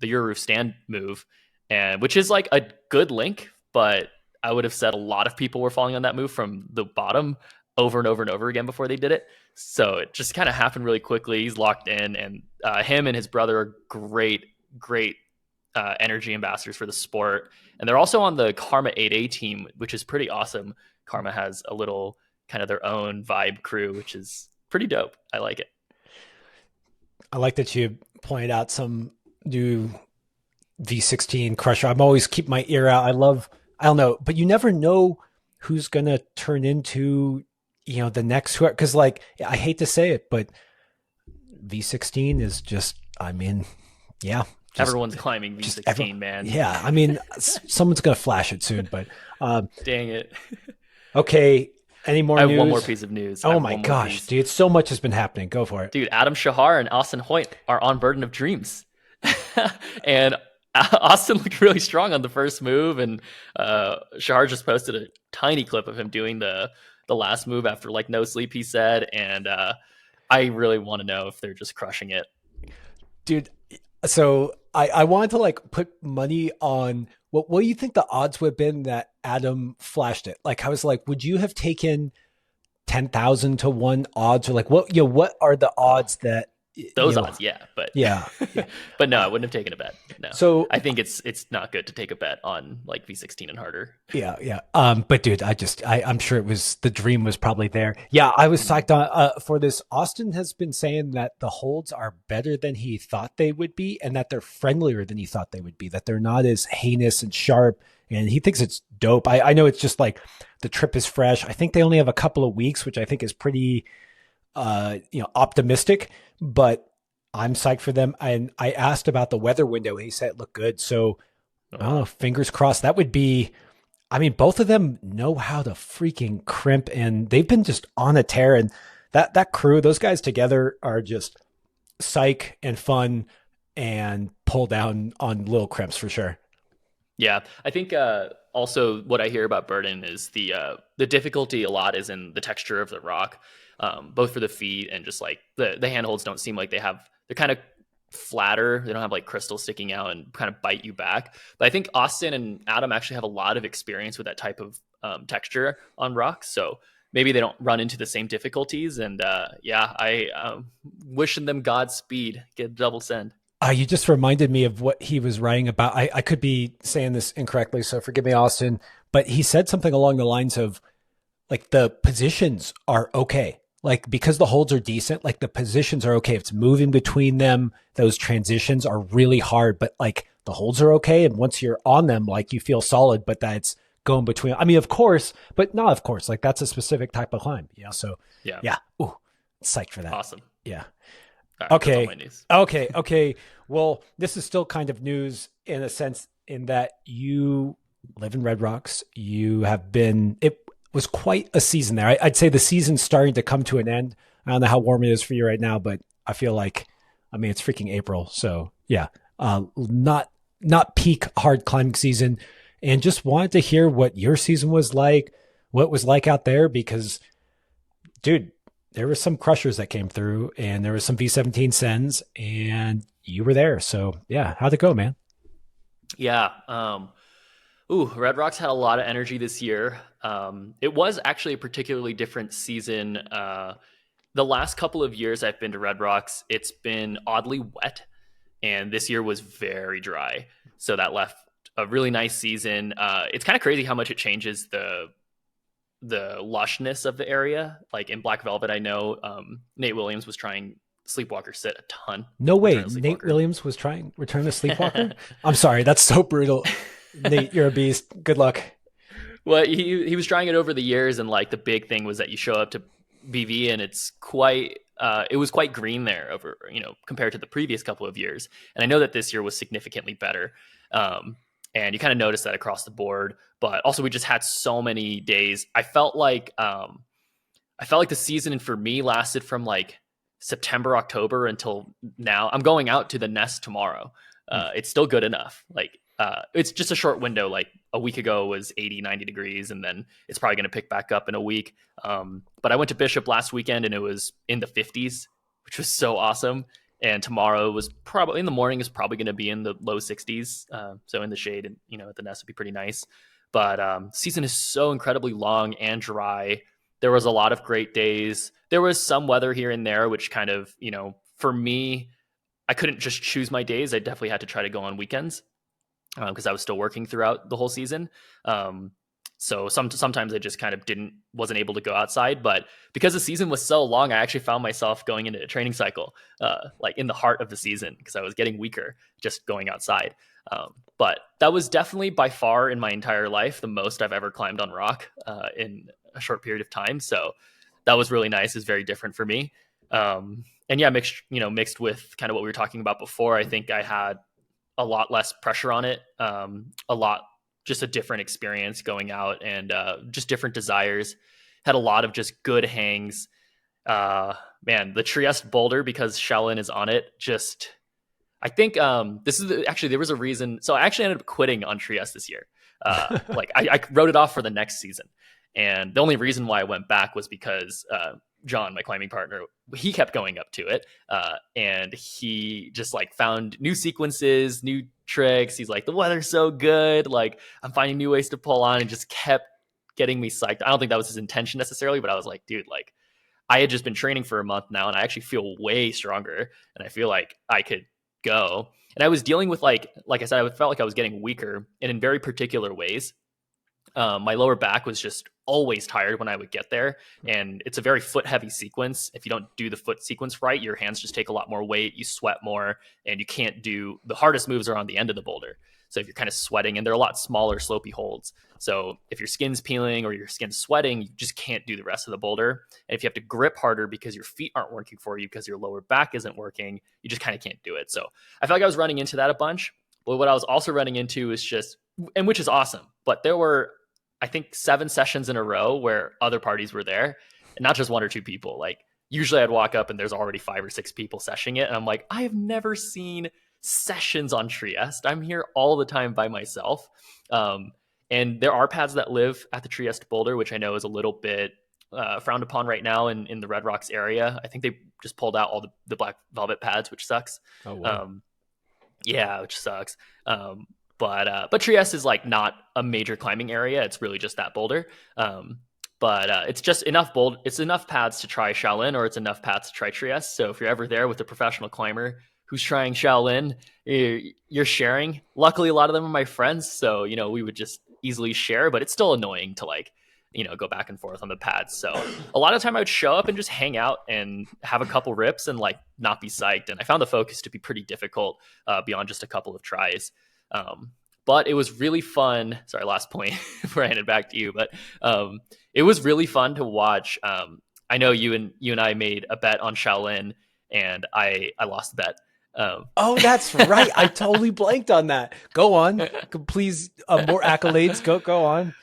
roof stand move, and which is like a good link, but I would have said a lot of people were falling on that move from the bottom over and over and over again before they did it. So it just kind of happened really quickly. He's locked in, and him and his brother are great energy ambassadors for the sport. And they're also on the Karma 8A team, which is pretty awesome. Karma has a little kind of their own vibe crew, which is pretty dope. I like it. I like that you pointed out some new V16 crusher. I'm always keep my ear out. I don't know, but you never know who's going to turn into, the next, because like, I hate to say it, but V16 is just, I mean, yeah. Everyone's climbing V16, man. Yeah. I mean, someone's going to flash it soon, but dang it. Okay. Any more news? I have one more piece of news. Oh my gosh, dude. So much has been happening. Go for it. Dude, Adam Shahar and Austin Hoyt are on Burden of Dreams. And Austin looked really strong on the first move, and Shahar just posted a tiny clip of him doing the last move after like no sleep, he said, and I really want to know if they're just crushing it. Dude, so I wanted to like put money on what do you think the odds would have been that Adam flashed it? Like I was like, would you have taken 10,000 to 1 odds, or like what are the odds that those odds, yeah, but yeah. But no, I wouldn't have taken a bet. No, so I think it's not good to take a bet on like V16 and harder. Yeah. But dude, I'm sure the dream was probably there. Yeah, I was psyched on for this. Austin has been saying that the holds are better than he thought they would be, and that they're friendlier than he thought they would be. That they're not as heinous and sharp, and he thinks it's dope. I know it's just like the trip is fresh. I think they only have a couple of weeks, which I think is pretty optimistic, but I'm psyched for them. And I asked about the weather window. He said it looked good. So I don't know, fingers crossed. That would be, I mean, both of them know how to freaking crimp, and they've been just on a tear. And that crew, those guys together are just psych and fun and pull down on little crimps for sure. Yeah. I think also what I hear about Burden is the difficulty a lot is in the texture of the rock. Both for the feet and just like the handholds don't seem like they're kind of flatter. They don't have like crystals sticking out and kind of bite you back. But I think Austin and Adam actually have a lot of experience with that type of texture on rocks. So maybe they don't run into the same difficulties. And I wishing them Godspeed. Get a double send. You just reminded me of what he was writing about. I could be saying this incorrectly, so forgive me, Austin. But he said something along the lines of like the positions are okay. Like, because the holds are decent, like the positions are okay. If it's moving between them, those transitions are really hard, but like the holds are okay. And once you're on them, like you feel solid, but that's going between, I mean, of course, but not of course, like that's a specific type of climb, So yeah. Ooh, psyched for that. Awesome. Yeah. Right, okay. Okay. Well, this is still kind of news in a sense in that you live in Red Rocks. You have been, it was quite a season there. I'd say the season's starting to come to an end. I don't know how warm it is for you right now, but I feel like, I mean, it's freaking April. So yeah, not peak hard climbing season. and just wanted to hear what your season was like, what it was like out there, because, dude, there were some crushers that came through, and there was some V17 sends, and you were there. So yeah, how'd it go, man? Yeah. Red Rocks had a lot of energy this year. It was actually a particularly different season. The last couple of years I've been to Red Rocks, it's been oddly wet, and this year was very dry. So that left a really nice season. It's kind of crazy how much it changes the lushness of the area. Like in Black Velvet, I know Nate Williams was trying Sleepwalker sit a ton. No way. Return of Nate Sleepwalker. Williams was trying Return to Sleepwalker. I'm sorry, that's so brutal. Nate, you're a beast. Good luck. Well, he was trying it over the years, and like the big thing was that you show up to BV and it's quite it was quite green there over compared to the previous couple of years. And I know that this year was significantly better. And you kind of notice that across the board. But also we just had so many days. I felt like the season for me lasted from like September, October until now. I'm going out to the Nest tomorrow. It's still good enough. Like it's just a short window. Like a week ago was 80, 90 degrees, and then it's probably going to pick back up in a week. But I went to Bishop last weekend and it was in the 50s, which was so awesome. And tomorrow was probably in the morning is probably going to be in the low 60s. So in the shade and, at the Nest would be pretty nice. But season is so incredibly long and dry. There was a lot of great days. There was some weather here and there, which kind of, for me, I couldn't just choose my days. I definitely had to try to go on weekends because I was still working throughout the whole season. So sometimes I just kind of wasn't able to go outside. But because the season was so long, I actually found myself going into a training cycle, like in the heart of the season, because I was getting weaker just going outside. But that was definitely by far in my entire life the most I've ever climbed on rock in a short period of time. So that was really nice. It's very different for me. And yeah, mixed with kind of what we were talking about before. I think I had a lot less pressure on it, just a different experience going out, and just different desires. Had a lot of just good hangs. Man, the Trieste boulder, because Shaolin is on it, I think actually there was a reason. So I actually ended up quitting on Trieste this year. Like I wrote it off for the next season. And the only reason why I went back was because John, my climbing partner, he kept going up to it. And he just like found new sequences, new tricks. He's like, the weather's so good. Like I'm finding new ways to pull on, and just kept getting me psyched. I don't think that was his intention necessarily, but I was like, dude, like I had just been training for a month now, and I actually feel way stronger, and I feel like I could go. And I was dealing with like I said, I felt like I was getting weaker, and in very particular ways. My lower back was just always tired when I would get there. And it's a very foot heavy sequence. If you don't do the foot sequence right, your hands just take a lot more weight, you sweat more, and you can't do the hardest moves are on the end of the boulder. So if you're kind of sweating, and they're a lot smaller slopey holds. So if your skin's peeling or your skin's sweating, you just can't do the rest of the boulder. And if you have to grip harder because your feet aren't working for you, because your lower back isn't working, you just kind of can't do it. So I felt like I was running into that a bunch. But what I was also running into is just, and which is awesome, but there were, I think, 7 sessions in a row where other parties were there, and not just 1 or 2 people. Like usually I'd walk up and there's already 5 or 6 people sessioning it. And I'm like, I have never seen sessions on Trieste. I'm here all the time by myself. And there are pads that live at the Trieste boulder, which I know is a little bit frowned upon right now in the Red Rocks area. I think they just pulled out all the Black Velvet pads, which sucks. Oh, wow. Yeah, which sucks. But Trieste is like not a major climbing area. It's really just that boulder. But it's just it's enough pads to try Shaolin, or it's enough pads to try Trieste. So if you're ever there with a professional climber who's trying Shaolin, you're sharing. Luckily, a lot of them are my friends, so we would just easily share. But it's still annoying to go back and forth on the pads. So a lot of the time I would show up and just hang out and have a couple rips and like not be psyched. And I found the focus to be pretty difficult beyond just a couple of tries. But it was really fun. Sorry, last point before I hand it back to you. But it was really fun to watch. I know you and I made a bet on Shaolin, and I lost the bet. Oh, that's right. I totally blanked on that. Go on. Please, more accolades. Go on.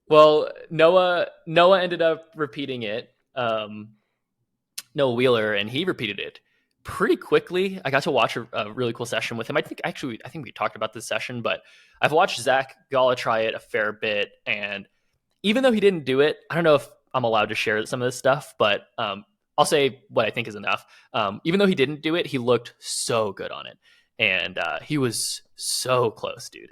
Well, Noah ended up repeating it. Noah Wheeler, and he repeated it pretty quickly. I got to watch a really cool session with him. I think we talked about this session, but I've watched Zach Gala try it a fair bit, and even though he didn't do it, I don't know if I'm allowed to share some of this stuff, but I'll say what I think is enough. Even though he didn't do it, he looked so good on it, and he was so close, dude,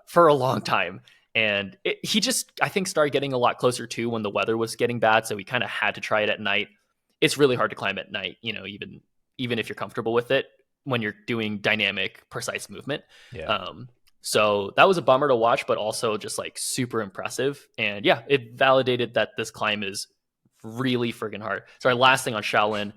for a long time. And he just, I think, started getting a lot closer too when the weather was getting bad, so he kind of had to try it at night. It's really hard to climb at night, even if you're comfortable with it when you're doing dynamic, precise movement. Yeah. So that was a bummer to watch, but also just like super impressive. And yeah, it validated that this climb is really friggin' hard. Sorry, last thing on Shaolin,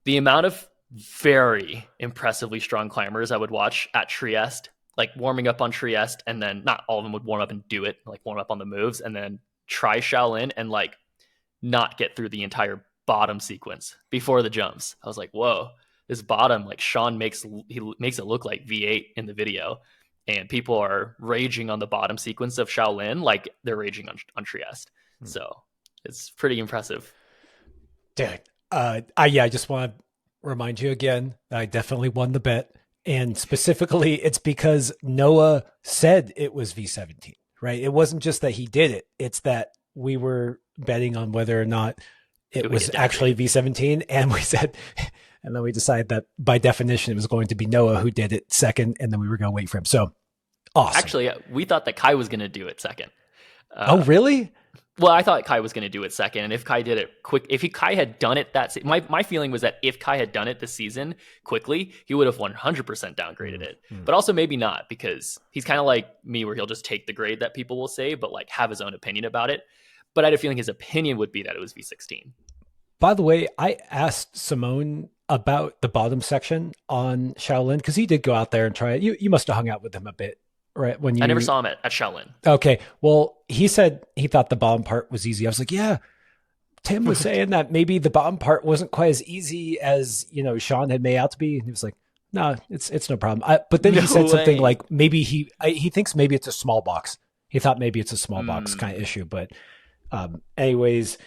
the amount of very impressively strong climbers I would watch at Trieste, like warming up on Trieste, and then not all of them would warm up and do it, like warm up on the moves, and then try Shaolin and like not get through the entire bottom sequence before the jumps. I was like, whoa, this bottom, like Sean makes it look like V8 in the video. And people are raging on the bottom sequence of Shaolin like they're raging on Trieste. So it's pretty impressive. Dude, I just want to remind you again, I definitely won the bet. And specifically, it's because Noah said it was V17, right? It wasn't just that he did it. It's that we were betting on whether or not it was actually V17. And we said, and then we decided that by definition, it was going to be Noah who did it second. And then we were going to wait for him. So awesome. Actually, we thought that Kai was going to do it second. Oh, really? Well, I thought Kai was going to do it second, and if Kai did it quick, Kai had done it my feeling was that if Kai had done it this season quickly, he would have 100% downgraded it. But also maybe not, because he's kind of like me, where he'll just take the grade that people will say, but like have his own opinion about it. But I had a feeling his opinion would be that it was V16. By the way, I asked Simone about the bottom section on Shaolin because he did go out there and try it. You must have hung out with him a bit. Right, I never saw him at Shaolin. Okay. Well, he said he thought the bottom part was easy. I was like, yeah, Tim was saying that maybe the bottom part wasn't quite as easy as, Sean had made out to be. And he was like, no, it's no problem. But then he said something like maybe he thinks maybe it's a small box. He thought maybe it's a small box kind of issue. But anyways,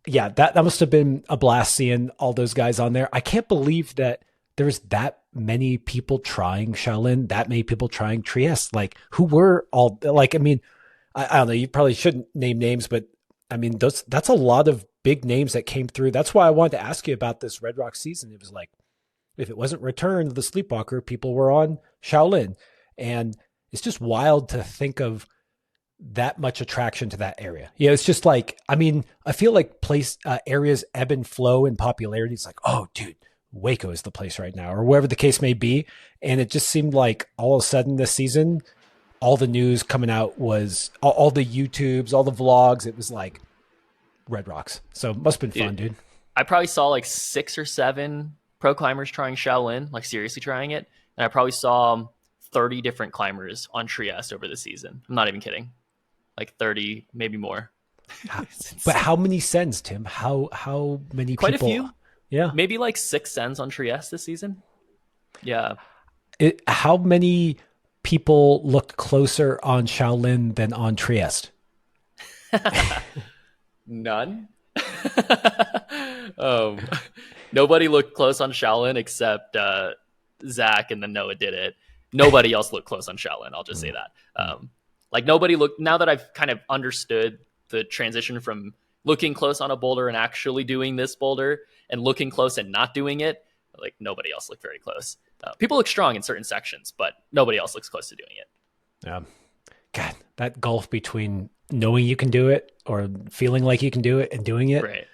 yeah, that must have been a blast seeing all those guys on there. I can't believe that there's that many people trying Shaolin, that many people trying Trieste, like who were all like, I mean, I don't know, you probably shouldn't name names, but I mean, that's a lot of big names that came through. That's why I wanted to ask you about this Red Rocks season. It was like, if it wasn't Return of the Sleepwalker, people were on Shaolin. And it's just wild to think of that much attraction to that area. Yeah, it's just like, I mean, I feel like areas ebb and flow in popularity. It's like, oh, dude, Waco is the place right now, or wherever the case may be. And it just seemed like all of a sudden this season, all the news coming out was all the YouTubes, all the vlogs. It was like Red Rocks. So it must have been fun, dude. I probably saw like 6 or 7 pro climbers trying Shaolin, like seriously trying it. And I probably saw 30 different climbers on Trieste over the season. I'm not even kidding. Like 30, maybe more. But how many sends, Tim? How many Quite people? a few. Yeah. Maybe like 6 sends on Trieste this season. Yeah. How many people looked closer on Shaolin than on Trieste? None. Nobody looked close on Shaolin except Zach, and then Noah did it. Nobody else looked close on Shaolin. I'll just say that. Like nobody looked. Now that I've kind of understood the transition from looking close on a boulder and actually doing this boulder, and looking close and not doing it, like nobody else looked very close. People look strong in certain sections, but nobody else looks close to doing it. Yeah. God, that gulf between knowing you can do it or feeling like you can do it and doing it, right,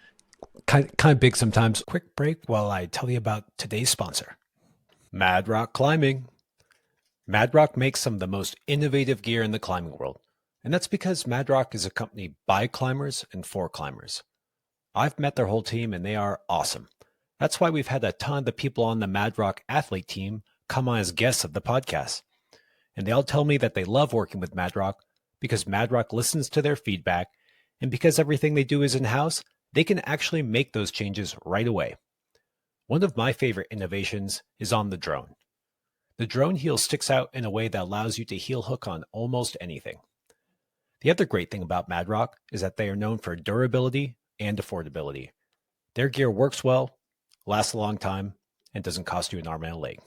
kind of big sometimes. Quick break while I tell you about today's sponsor, Mad Rock Climbing. Mad Rock makes some of the most innovative gear in the climbing world, and that's because Mad Rock is a company by climbers and for climbers. I've met their whole team, and they are awesome. That's why we've had a ton of the people on the Mad Rock athlete team come on as guests of the podcast. And they all tell me that they love working with Mad Rock because Mad Rock listens to their feedback, and because everything they do is in-house, they can actually make those changes right away. One of my favorite innovations is on the drone. The drone heel sticks out in a way that allows you to heel hook on almost anything. The other great thing about Mad Rock is that they are known for durability and affordability. Their gear works well, lasts a long time, and doesn't cost you an arm and a leg.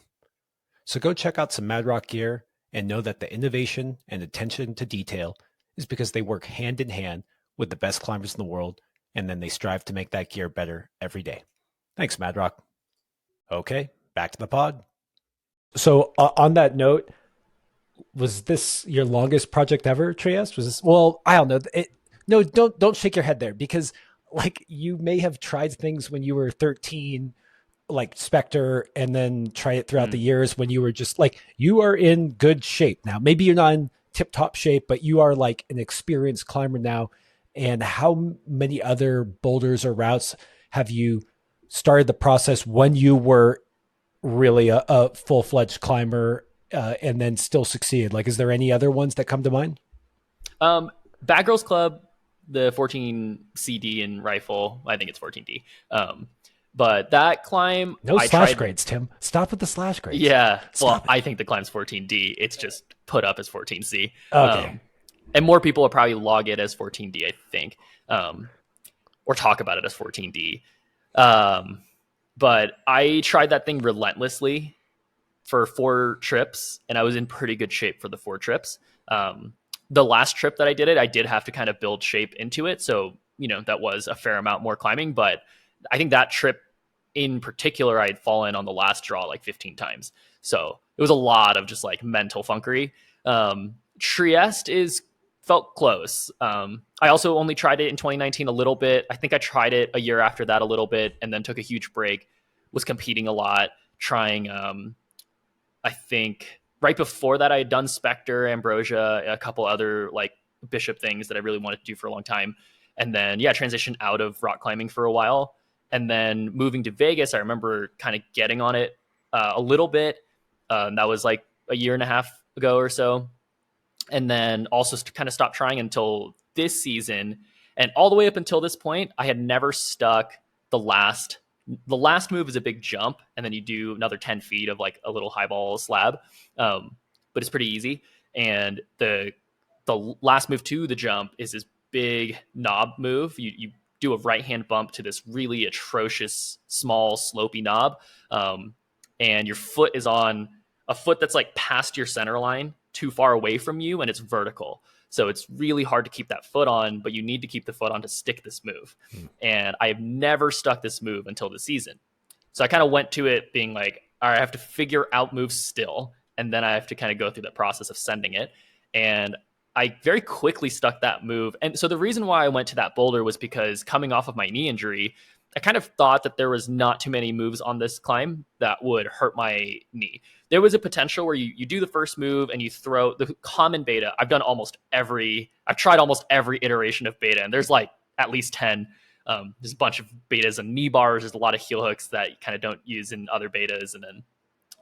So go check out some Mad Rock gear and know that the innovation and attention to detail is because they work hand in hand with the best climbers in the world, and then they strive to make that gear better every day. Thanks, Mad Rock. Okay, back to the pod. So on that note, was this your longest project ever, Trieste? Was this, well, I don't know. No, don't shake your head there, because like you may have tried things when you were 13, like Spectre, and then try it throughout the Mm. years when you were just like, you are in good shape now. Maybe you're not in tip top shape, but you are like an experienced climber now. And how many other boulders or routes have you started the process when you were really a full fledged climber, and then still succeeded? Like, is there any other ones that come to mind? Um, Bad Girls Club, the 14 CD and rifle. I think it's 14D. But that climb, No I slash tried. grades, Tim. Stop with the slash grades. Yeah, well, Stop it. I think the climb's 14D. It's just put up as 14C. Okay. Um, and more people will probably log it as 14D, I think, or talk about it as 14D. Um, but I tried that thing relentlessly for 4 trips, and I was in pretty good shape for the 4 trips. The last trip that I did it, I did have to kind of build shape into it. So, that was a fair amount more climbing, but I think that trip in particular, I had fallen on the last draw like 15 times. So it was a lot of just like mental funkery. Trieste is felt close. I also only tried it in 2019 a little bit. I think I tried it a year after that a little bit, and then took a huge break, was competing a lot, trying, I think right before that I had done Spectre, Ambrosia, a couple other like Bishop things that I really wanted to do for a long time. And then, yeah, transitioned out of rock climbing for a while. And then moving to Vegas, I remember kind of getting on it a little bit. That was like a year and a half ago or so. And then also kind of stopped trying until this season. And all the way up until this point, I had never stuck the last. The last move is a big jump, and then you do another 10 feet of like a little highball slab. But it's pretty easy. And the last move to the jump is this big knob move. You do a right hand bump to this really atrocious small slopey knob, and your foot is on a foot that's like past your center line, too far away from you, and it's vertical. So it's really hard to keep that foot on, but you need to keep the foot on to stick this move. And I have never stuck this move until the season. So I kind of went to it being like, all right, I have to figure out moves still, and then I have to kind of go through the process of sending it. And I very quickly stuck that move. And so the reason why I went to that boulder was because coming off of my knee injury, I kind of thought that there was not too many moves on this climb that would hurt my knee. There was a potential where you do the first move and you throw the common beta. I've tried almost every iteration of beta, and there's like at least 10. There's a bunch of betas and knee bars. There's a lot of heel hooks that you kind of don't use in other betas.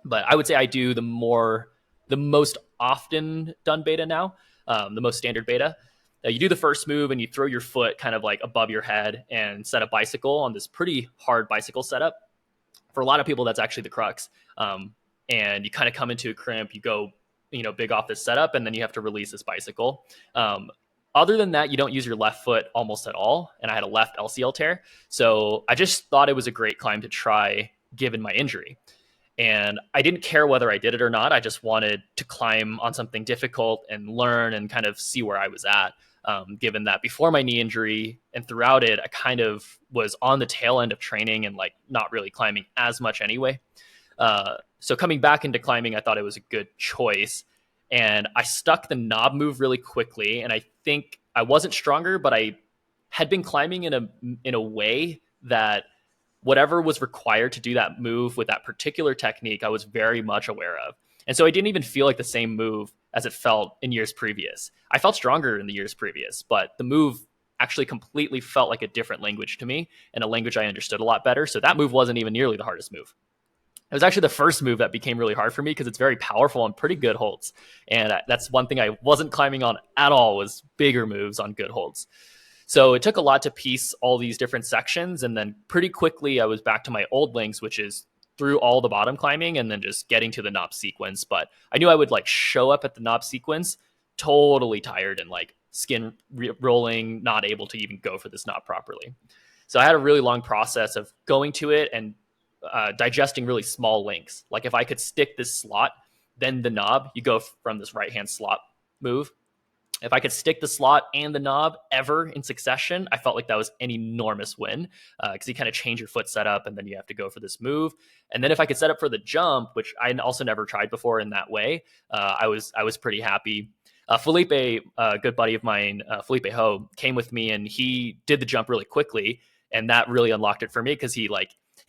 But I would say I do the most often done beta now, the most standard beta. You do the first move and you throw your foot kind of like above your head and set a bicycle on this pretty hard bicycle setup. For a lot of people, that's actually the crux. And you kind of come into a crimp, you go, big off this setup, and then you have to release this bicycle. Other than that, you don't use your left foot almost at all. And I had a left LCL tear. So I just thought it was a great climb to try given my injury. And I didn't care whether I did it or not. I just wanted to climb on something difficult and learn and kind of see where I was at. Given that before my knee injury and throughout it, I kind of was on the tail end of training and like not really climbing as much anyway. So coming back into climbing, I thought it was a good choice. And I stuck the knob move really quickly. And I think I wasn't stronger, but I had been climbing in a way that whatever was required to do that move with that particular technique, I was very much aware of. And so I didn't even feel like the same move as it felt in years previous. I felt stronger in the years previous, but the move actually completely felt like a different language to me and a language I understood a lot better. So that move wasn't even nearly the hardest move. It was actually the first move that became really hard for me because it's very powerful on pretty good holds. And that's one thing I wasn't climbing on at all, was bigger moves on good holds. So it took a lot to piece all these different sections. And then pretty quickly I was back to my old links, which is through all the bottom climbing and then just getting to the knob sequence. But I knew I would like show up at the knob sequence totally tired and like skin rolling, not able to even go for this knob properly. So I had a really long process of going to it and digesting really small links. Like if I could stick this slot, then the knob, you go from this right hand slot move. If I could stick the slot and the knob ever in succession, I felt like that was an enormous win, because you kind of change your foot setup and then you have to go for this move. And then if I could set up for the jump, which I also never tried before in that way, I was pretty happy. Felipe, a good buddy of mine, Felipe Ho, came with me and he did the jump really quickly, and that really unlocked it for me because he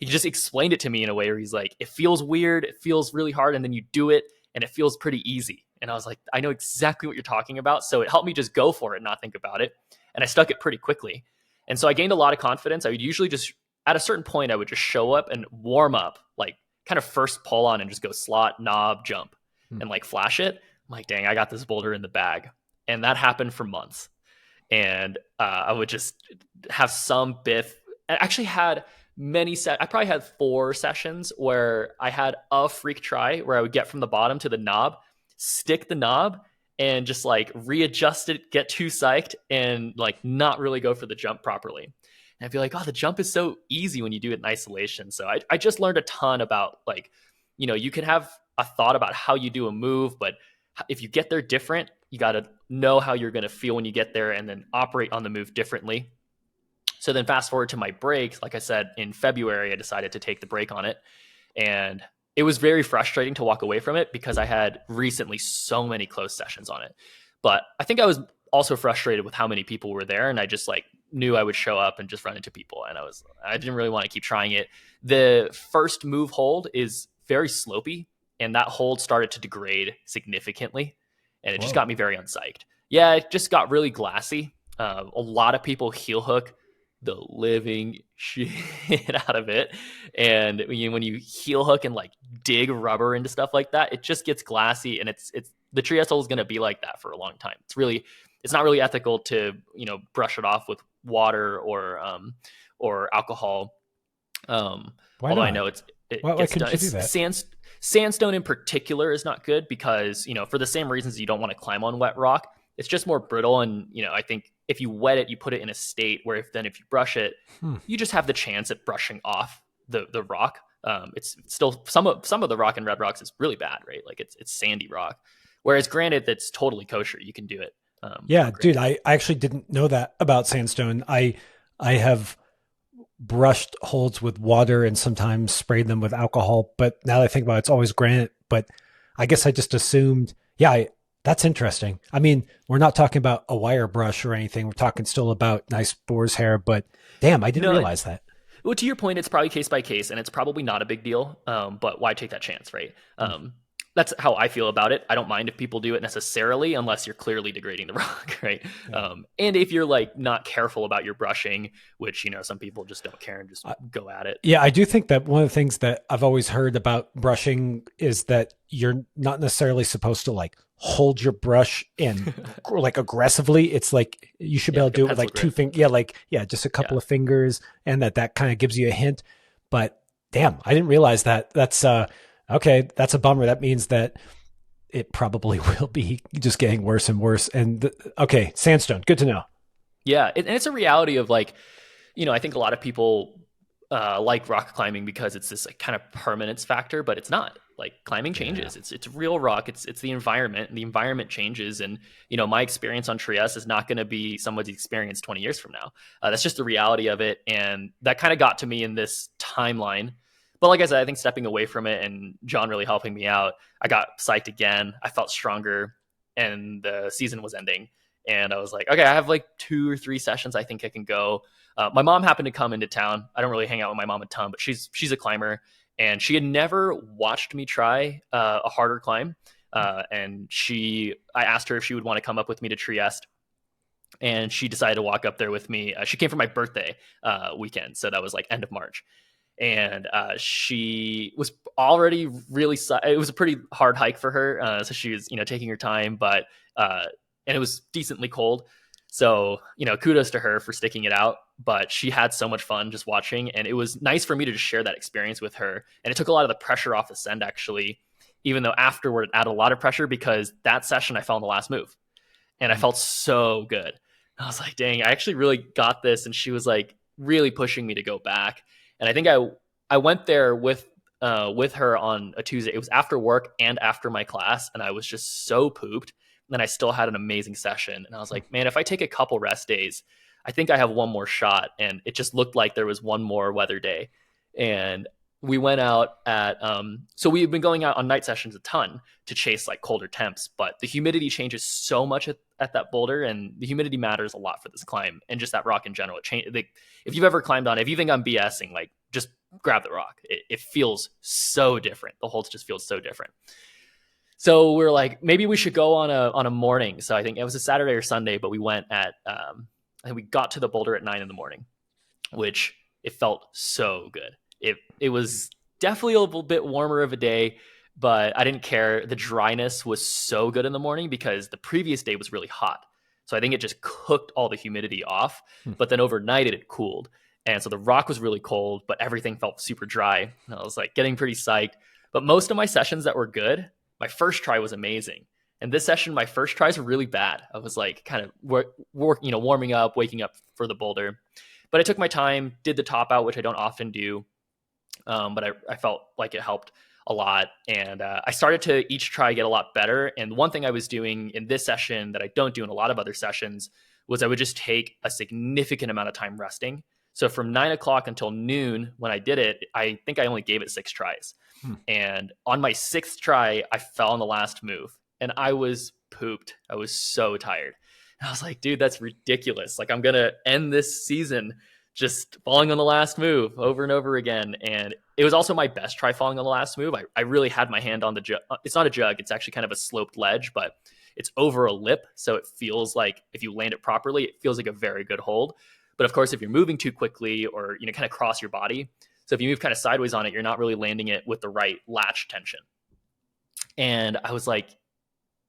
just explained it to me in a way where he's like, it feels weird, it feels really hard, and then you do it and it feels pretty easy. And I was like, I know exactly what you're talking about. So it helped me just go for it, not think about it. And I stuck it pretty quickly. And so I gained a lot of confidence. I would usually just, at a certain point, I would just show up and warm up, like kind of first pull on and just go slot, knob, jump, and like flash it. I'm like, dang, I got this boulder in the bag. And that happened for months. And I would just have some biff. I actually had I probably had 4 sessions where I had a freak try where I would get from the bottom to the knob, stick the knob, and just like readjust it, get too psyched, and like not really go for the jump properly. And I'd be like, oh, the jump is so easy when you do it in isolation. So I just learned a ton about, like, you can have a thought about how you do a move, but if you get there different, you got to know how you're going to feel when you get there and then operate on the move differently. So then fast forward to my break, like I said, in February, I decided to take the break on it. And it was very frustrating to walk away from it because I had recently so many close sessions on it. But I think I was also frustrated with how many people were there. And I just like knew I would show up and just run into people. And I didn't really want to keep trying it. The first move hold is very slopey, and that hold started to degrade significantly. And it just got me very unpsyched. Yeah, it just got really glassy. A lot of people heel hook the living shit out of it. And when you heel hook and like dig rubber into stuff like that, it just gets glassy, and it's the Trieste hole is going to be like that for a long time. It's not really ethical to, brush it off with water or alcohol. Why although not? I know Why couldn't you do that? Sandstone in particular is not good because, for the same reasons you don't want to climb on wet rock. It's just more brittle, and I think if you wet it, you put it in a state where if you brush it, you just have the chance at brushing off the rock. It's still some of the rock in Red Rocks is really bad, right? Like it's sandy rock. Whereas granted, that's totally kosher. You can do it. Yeah, dude, I actually didn't know that about sandstone. I have brushed holes with water and sometimes sprayed them with alcohol, but now that I think about it, it's always granite. But I guess I just assumed, that's interesting. I mean, we're not talking about a wire brush or anything. We're talking still about nice boar's hair, but damn, I didn't realize that. Well, to your point, it's probably case by case, and it's probably not a big deal. But why take that chance, right? That's how I feel about it. I don't mind if people do it necessarily, unless you're clearly degrading the rock, right? Yeah. And if you're like not careful about your brushing, which some people just don't care and just go at it. Yeah, I do think that one of the things that I've always heard about brushing is that you're not necessarily supposed to like hold your brush in like aggressively. It's like you should be able to do it with like 2 fingers. Yeah, just a couple of fingers, and that kind of gives you a hint. But damn, I didn't realize that. That's okay, that's a bummer. That means that it probably will be just getting worse and worse. And okay, sandstone, good to know. Yeah, and it's a reality of like, I think a lot of people like rock climbing because it's this like kind of permanence factor, but it's not. Like climbing changes. Yeah. It's real rock. It's the environment, and the environment changes. And my experience on Trieste is not going to be someone's experience 20 years from now. That's just the reality of it, and that kind of got to me in this timeline. But like I said, I think stepping away from it and John really helping me out, I got psyched again. I felt stronger, and the season was ending. And I was like, okay, I have like 2 or 3 sessions I think I can go. My mom happened to come into town. I don't really hang out with my mom a ton, but she's a climber, and she had never watched me try a harder climb. And I asked her if she would want to come up with me to Trieste, and she decided to walk up there with me. She came for my birthday weekend, so that was like end of March. And she was already really, it was a pretty hard hike for her. So she was, taking her time, but, and it was decently cold. So, kudos to her for sticking it out, but she had so much fun just watching. And it was nice for me to just share that experience with her. And it took a lot of the pressure off the send, actually, even though afterward it added a lot of pressure because that session I fell in the last move and I felt so good. I was like, dang, I actually really got this. And she was like really pushing me to go back. And I think I went there with her on a Tuesday. It was after work and after my class, and I was just so pooped. And then I still had an amazing session, and I was like, man, if I take a couple rest days, I think I have one more shot. And it just looked like there was one more weather day, and we went out at so we've been going out on night sessions a ton to chase like colder temps, but the humidity changes so much at that boulder, and the humidity matters a lot for this climb and just that rock in general. If you've ever climbed on, if you think I'm BSing, like just grab the rock. It feels so different. The holds just feel so different. So we're like, maybe we should go on a morning. So I think it was a Saturday or Sunday, but we went at and we got to the boulder at 9 a.m, which it felt so good. It was definitely a little bit warmer of a day, but I didn't care. The dryness was so good in the morning because the previous day was really hot. So I think it just cooked all the humidity off, but then overnight it had cooled. And so the rock was really cold, but everything felt super dry. And I was like getting pretty psyched. But most of my sessions that were good, my first try was amazing. And this session, my first tries were really bad. I was like kind of warming up, waking up for the boulder. But I took my time, did the top out, which I don't often do. But I felt like it helped a lot. And I started to each try get a lot better. And one thing I was doing in this session that I don't do in a lot of other sessions was I would just take a significant amount of time resting. So from 9 o'clock until noon, when I did it, I think I only gave it 6 tries. And on my 6th try, I fell on the last move and I was pooped. I was so tired. And I was like, dude, that's ridiculous. Like I'm going to end this season just falling on the last move over and over again. And it was also my best try falling on the last move. I really had my hand on the jug. It's not a jug. It's actually kind of a sloped ledge, but it's over a lip. So it feels like if you land it properly, it feels like a very good hold. But of course, if you're moving too quickly or, kind of cross your body. So if you move kind of sideways on it, you're not really landing it with the right latch tension. And I was like,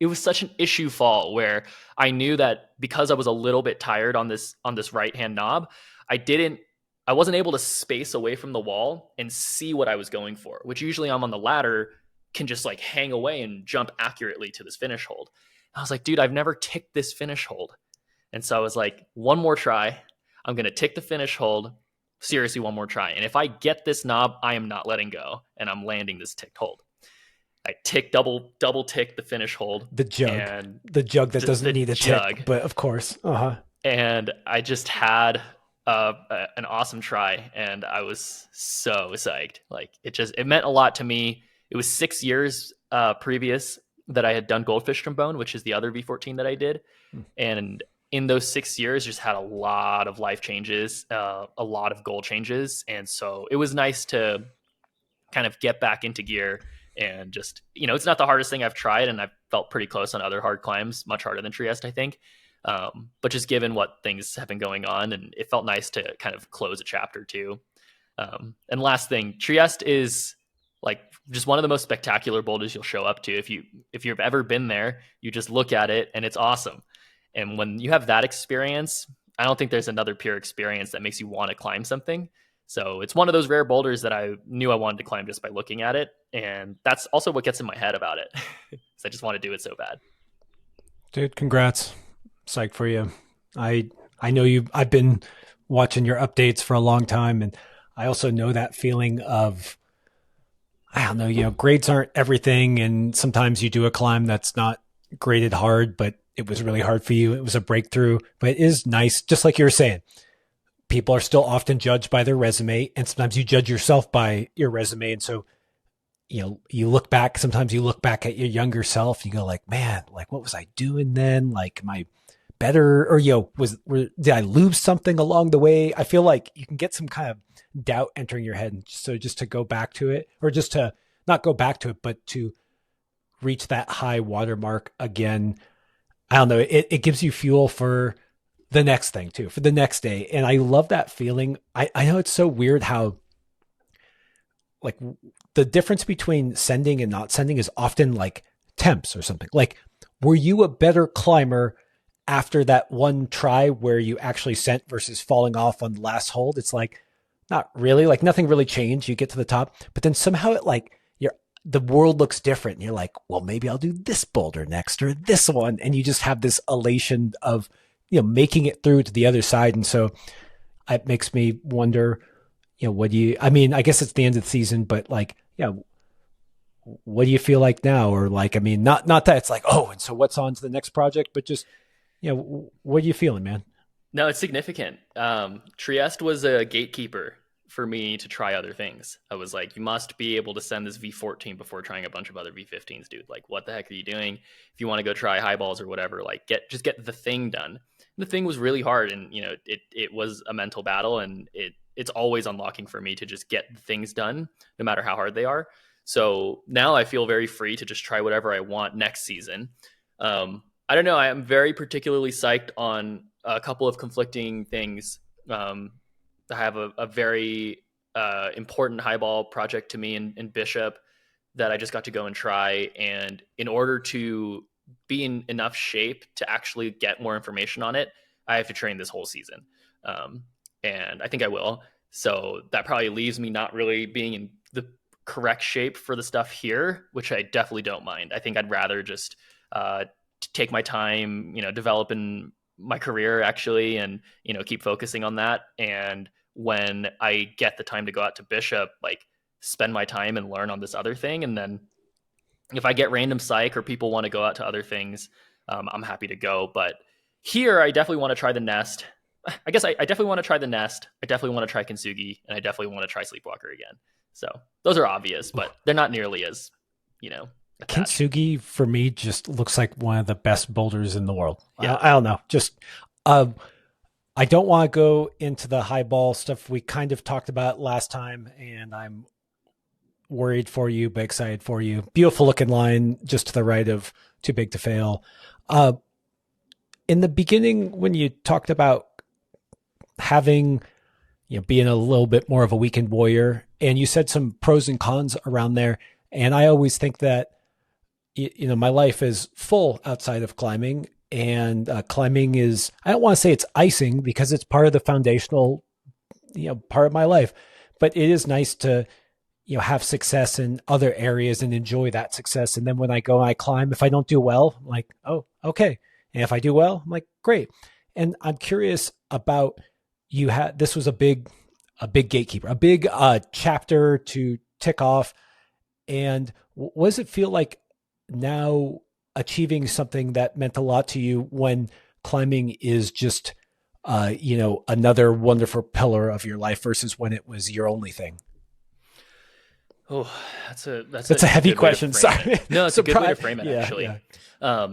it was such an issue fall where I knew that because I was a little bit tired on this right-hand knob, I wasn't able to space away from the wall and see what I was going for, which usually I'm on the ladder can just like hang away and jump accurately to this finish hold. And I was like, dude, I've never ticked this finish hold. And so I was like, one more try. I'm going to tick the finish hold. Seriously, one more try. And if I get this knob, I am not letting go. And I'm landing this ticked hold. I double tick the finish hold. The jug that doesn't need a tick, but of course. And I just had an awesome try. And I was so psyched. Like it meant a lot to me. It was 6 years previous that I had done Goldfish Trombone, which is the other V14 that I did. And in those 6 years, just had a lot of life changes, a lot of goal changes. And so it was nice to kind of get back into gear and just, it's not the hardest thing I've tried. And I've felt pretty close on other hard climbs, much harder than Trieste, I think. But just given what things have been going on, and it felt nice to kind of close a chapter too. And last thing, Trieste is like just one of the most spectacular boulders you'll show up to. If you've ever been there, you just look at it and it's awesome. And when you have that experience, I don't think there's another pure experience that makes you want to climb something. So it's one of those rare boulders that I knew I wanted to climb just by looking at it. And that's also what gets in my head about it. I just want to do it so bad. Dude, congrats. Psyched for you. I know I've been watching your updates for a long time. And I also know that feeling of, I don't know, grades aren't everything. And sometimes you do a climb that's not graded hard, but it was really hard for you. It was a breakthrough, but it is nice. Just like you were saying, people are still often judged by their resume, and sometimes you judge yourself by your resume. And so, sometimes you look back at your younger self, you go like, man, like, what was I doing then? Like, am I better? Or, did I lose something along the way? I feel like you can get some kind of doubt entering your head. And so just to go back to it, or just to not go back to it, but to reach that high watermark again, I don't know, it gives you fuel for the next thing too, for the next day. And I love that feeling. I know it's so weird how like the difference between sending and not sending is often like temps or something. Like, were you a better climber after that one try where you actually sent versus falling off on the last hold? It's like, not really, like nothing really changed. You get to the top, but then somehow it like, the world looks different. And you're like, well, maybe I'll do this boulder next or this one. And you just have this elation of, making it through to the other side. And so it makes me wonder, what do you, I mean, I guess it's the end of the season, but like, what do you feel like now? Or like, I mean, not that it's like, oh, and so what's on to the next project, but just, what are you feeling, man? No, it's significant. Trieste was a gatekeeper for me to try other things. I was like, you must be able to send this V14 before trying a bunch of other V15s, dude. Like, what the heck are you doing? If you want to go try highballs or whatever, like, get the thing done. And the thing was really hard, and it was a mental battle, and it's always unlocking for me to just get things done, no matter how hard they are. So now I feel very free to just try whatever I want next season. I don't know. I am very particularly psyched on a couple of conflicting things. I have a very important highball project to me in Bishop that I just got to go and try. And in order to be in enough shape to actually get more information on it, I have to train this whole season. And I think I will. So that probably leaves me not really being in the correct shape for the stuff here, which I definitely don't mind. I think I'd rather just take my time, developing my career actually, and keep focusing on that. And when I get the time to go out to Bishop, like spend my time and learn on this other thing. And then if I get random psych or people want to go out to other things, I'm happy to go. But here, I definitely want to try the nest. I guess I definitely want to try the nest. I definitely want to try Kintsugi, and I definitely want to try Sleepwalker again. So those are obvious, but they're not nearly as, attached. Kintsugi for me just looks like one of the best boulders in the world. Yeah. I don't know. Just, um, I don't want to go into the high ball stuff we kind of talked about last time, and I'm worried for you, but excited for you. Beautiful looking line just to the right of Too Big to Fail. Uh, in the beginning, when you talked about having, being a little bit more of a weekend warrior, and you said some pros and cons around there, and I always think that, my life is full outside of climbing, and climbing is, I don't want to say it's icing because it's part of the foundational, part of my life, but it is nice to, have success in other areas and enjoy that success. And then when I go and I climb, if I don't do well, I'm like, oh, okay. And if I do well, I'm like, great. And I'm curious about, this was a big gatekeeper, a big chapter to tick off. And what does it feel like now achieving something that meant a lot to you when climbing is just, another wonderful pillar of your life versus when it was your only thing? Oh, that's a heavy good way to question. frame Sorry. it. No, it's a good way to frame it, Yeah, actually. yeah.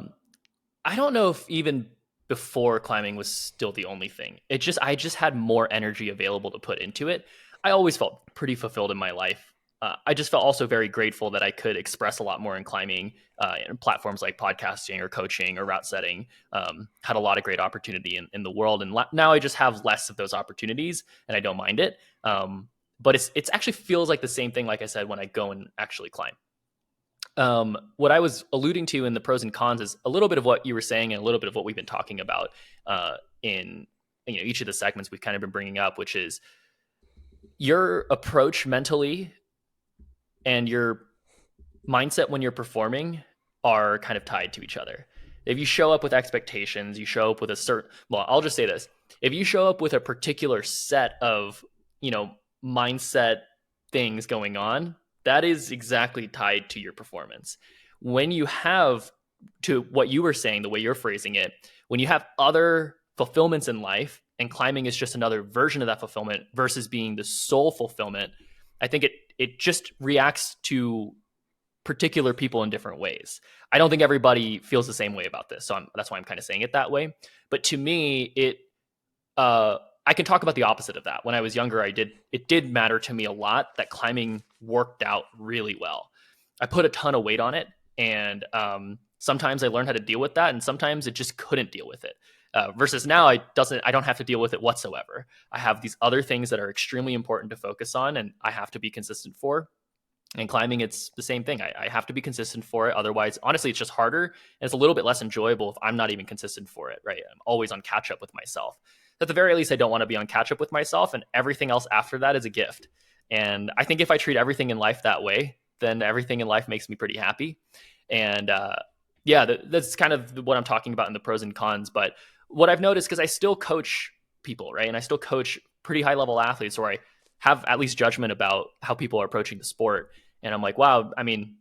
I don't know if even before climbing was still the only thing. I just had more energy available to put into it. I always felt pretty fulfilled in my life. I just felt also very grateful that I could express a lot more in climbing, in platforms like podcasting or coaching or route setting. Had a lot of great opportunity in the world. And now I just have less of those opportunities, and I don't mind it. But it's actually feels like the same thing, like I said, when I go and actually climb. What I was alluding to in the pros and cons is a little bit of what you were saying and a little bit of what we've been talking about in each of the segments we've kind of been bringing up, which is your approach mentally and your mindset when you're performing are kind of tied to each other. If you show up with expectations, you show up with I'll just say this. If you show up with a particular set of, mindset things going on, that is exactly tied to your performance. When you have, to what you were saying, the way you're phrasing it, when you have other fulfillments in life and climbing is just another version of that fulfillment versus being the sole fulfillment, I think it just reacts to particular people in different ways. I don't think everybody feels the same way about this. So that's why I'm kind of saying it that way. But to me, I can talk about the opposite of that. When I was younger, it did matter to me a lot that climbing worked out really well. I put a ton of weight on it, and sometimes I learned how to deal with that, and sometimes it just couldn't deal with it. Versus now, I don't have to deal with it whatsoever. I have these other things that are extremely important to focus on, and I have to be consistent for. And climbing, it's the same thing. I have to be consistent for it. Otherwise, honestly, it's just harder, and it's a little bit less enjoyable if I'm not even consistent for it, right? I'm always on catch up with myself. At the very least, I don't want to be on catch up with myself, and everything else after that is a gift. And I think if I treat everything in life that way, then everything in life makes me pretty happy. And that's kind of what I'm talking about in the pros and cons. But what I've noticed, because I still coach people, right? And I still coach pretty high level athletes, or I have at least judgment about how people are approaching the sport. And I'm like, wow, I mean,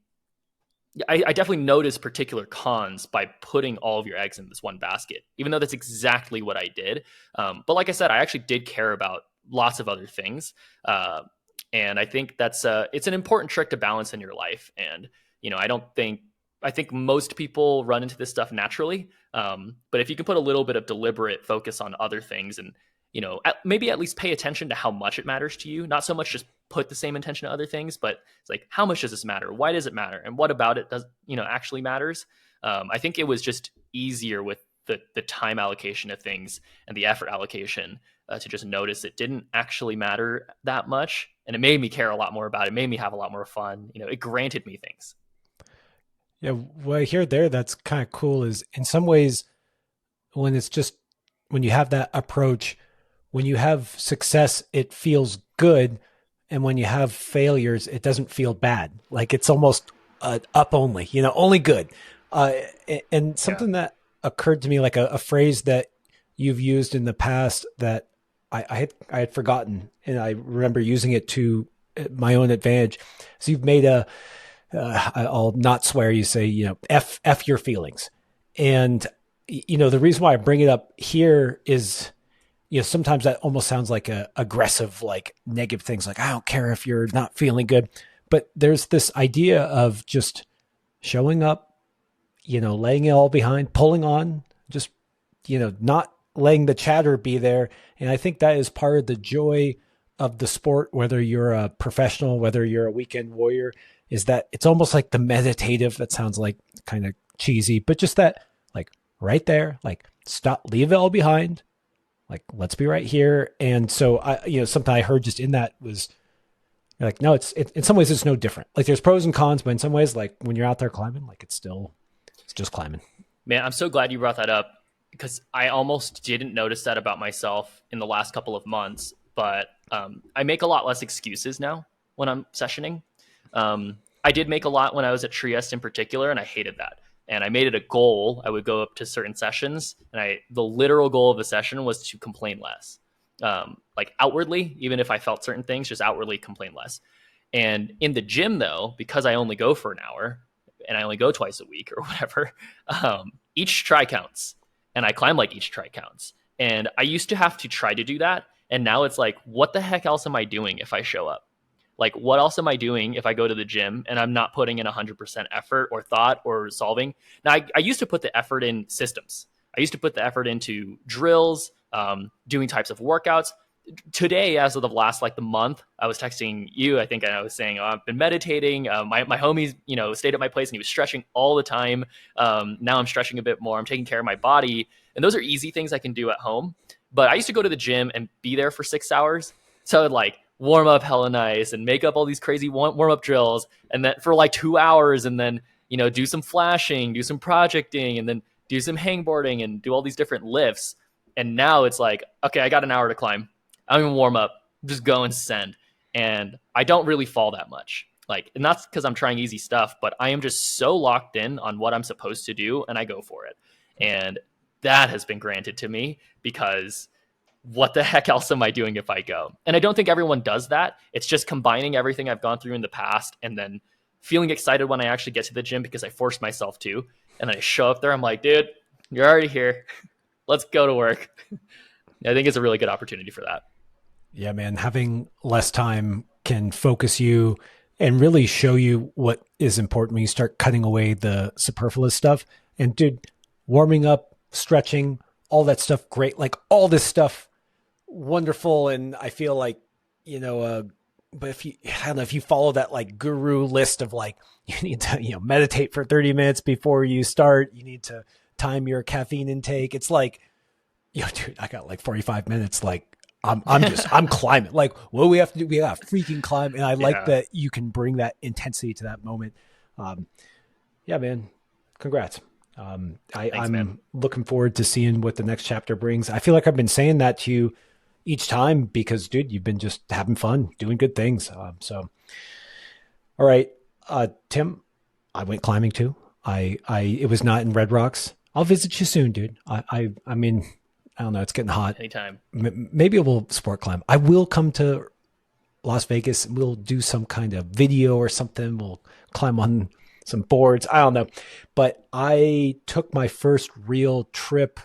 I definitely notice particular cons by putting all of your eggs in this one basket, even though that's exactly what I did. But like I said, I actually did care about lots of other things. And I think that's it's an important trick to balance in your life. And, I think most people run into this stuff naturally. But if you can put a little bit of deliberate focus on other things and, maybe at least pay attention to how much it matters to you, not so much just put the same intention to other things, but it's like, how much does this matter? Why does it matter? And what about it does, actually matters? I think it was just easier with the time allocation of things and the effort allocation to just notice it didn't actually matter that much. And it made me care a lot more about it. It made me have a lot more fun. It granted me things. Yeah, what I hear there that's kind of cool is in some ways when it's just when you have that approach, when you have success, it feels good. And when you have failures, it doesn't feel bad. Like it's almost up only, only good. And something that occurred to me, like a phrase that you've used in the past that I had forgotten, and I remember using it to my own advantage. So you've made I'll not swear, you say, F your feelings. And, the reason why I bring it up here is, sometimes that almost sounds like a aggressive, like negative things, like, I don't care if you're not feeling good. But there's this idea of just showing up, laying it all behind, pulling on, just, not letting the chatter be there. And I think that is part of the joy of the sport, whether you're a professional, whether you're a weekend warrior, is that it's almost like the meditative, that sounds like kind of cheesy, but just that, like right there, like stop, leave it all behind. Like, let's be right here. And so something I heard just in that was like, no, it's in some ways it's no different. Like there's pros and cons, but in some ways, like when you're out there climbing, like it's just climbing. Man, I'm so glad you brought that up because I almost didn't notice that about myself in the last couple of months, but I make a lot less excuses now when I'm sessioning. I did make a lot when I was at Trieste in particular, and I hated that. And I made it a goal. I would go up to certain sessions, and the literal goal of the session was to complain less. Like outwardly, even if I felt certain things, just outwardly complain less. And in the gym, though, because I only go for an hour and I only go twice a week or whatever, each try counts, and I climb like each try counts. And I used to have to try to do that, and now it's like, what the heck else am I doing if I show up? Like, what else am I doing if I go to the gym and I'm not putting in 100% effort or thought or solving? Now, I used to put the effort in systems. I used to put the effort into drills, doing types of workouts. Today, as of the last the month, I was texting you, I think, and I was saying, I've been meditating. My homies, stayed at my place and he was stretching all the time. Now I'm stretching a bit more. I'm taking care of my body. And those are easy things I can do at home. But I used to go to the gym and be there for 6 hours. So I'd warm up hella nice and make up all these crazy warm up drills. And then for 2 hours and then, do some flashing, do some projecting, and then do some hangboarding and do all these different lifts. And now it's like, okay, I got an hour to climb. I don't even warm up, just go and send. And I don't really fall that much. And that's because I'm trying easy stuff, but I am just so locked in on what I'm supposed to do and I go for it. And that has been granted to me because what the heck else am I doing if I go? And I don't think everyone does that. It's just combining everything I've gone through in the past and then feeling excited when I actually get to the gym because I forced myself to. And then I show up there, I'm like, dude, you're already here. Let's go to work. I think it's a really good opportunity for that. Yeah, man, having less time can focus you and really show you what is important when you start cutting away the superfluous stuff. And dude, warming up, stretching, all that stuff, great. All this stuff, wonderful. And I feel but if you follow that guru list of you need to, meditate for 30 minutes before you start, you need to time your caffeine intake. It's dude, I got 45 minutes. I'm climbing. What do we have to do? We got to freaking climb. And I like that you can bring that intensity to that moment. Yeah, man, congrats. Thanks, I'm man. looking forward to seeing what the next chapter brings. I feel like I've been saying that to you each time because, dude, you've been just having fun, doing good things. All right, Tim, I went climbing too. It was not in Red Rocks. I'll visit you soon, dude. I mean, I don't know. It's getting hot. Anytime. Maybe we'll sport climb. I will come to Las Vegas. We'll do some kind of video or something. We'll climb on some boards. I don't know. But I took my first real trip.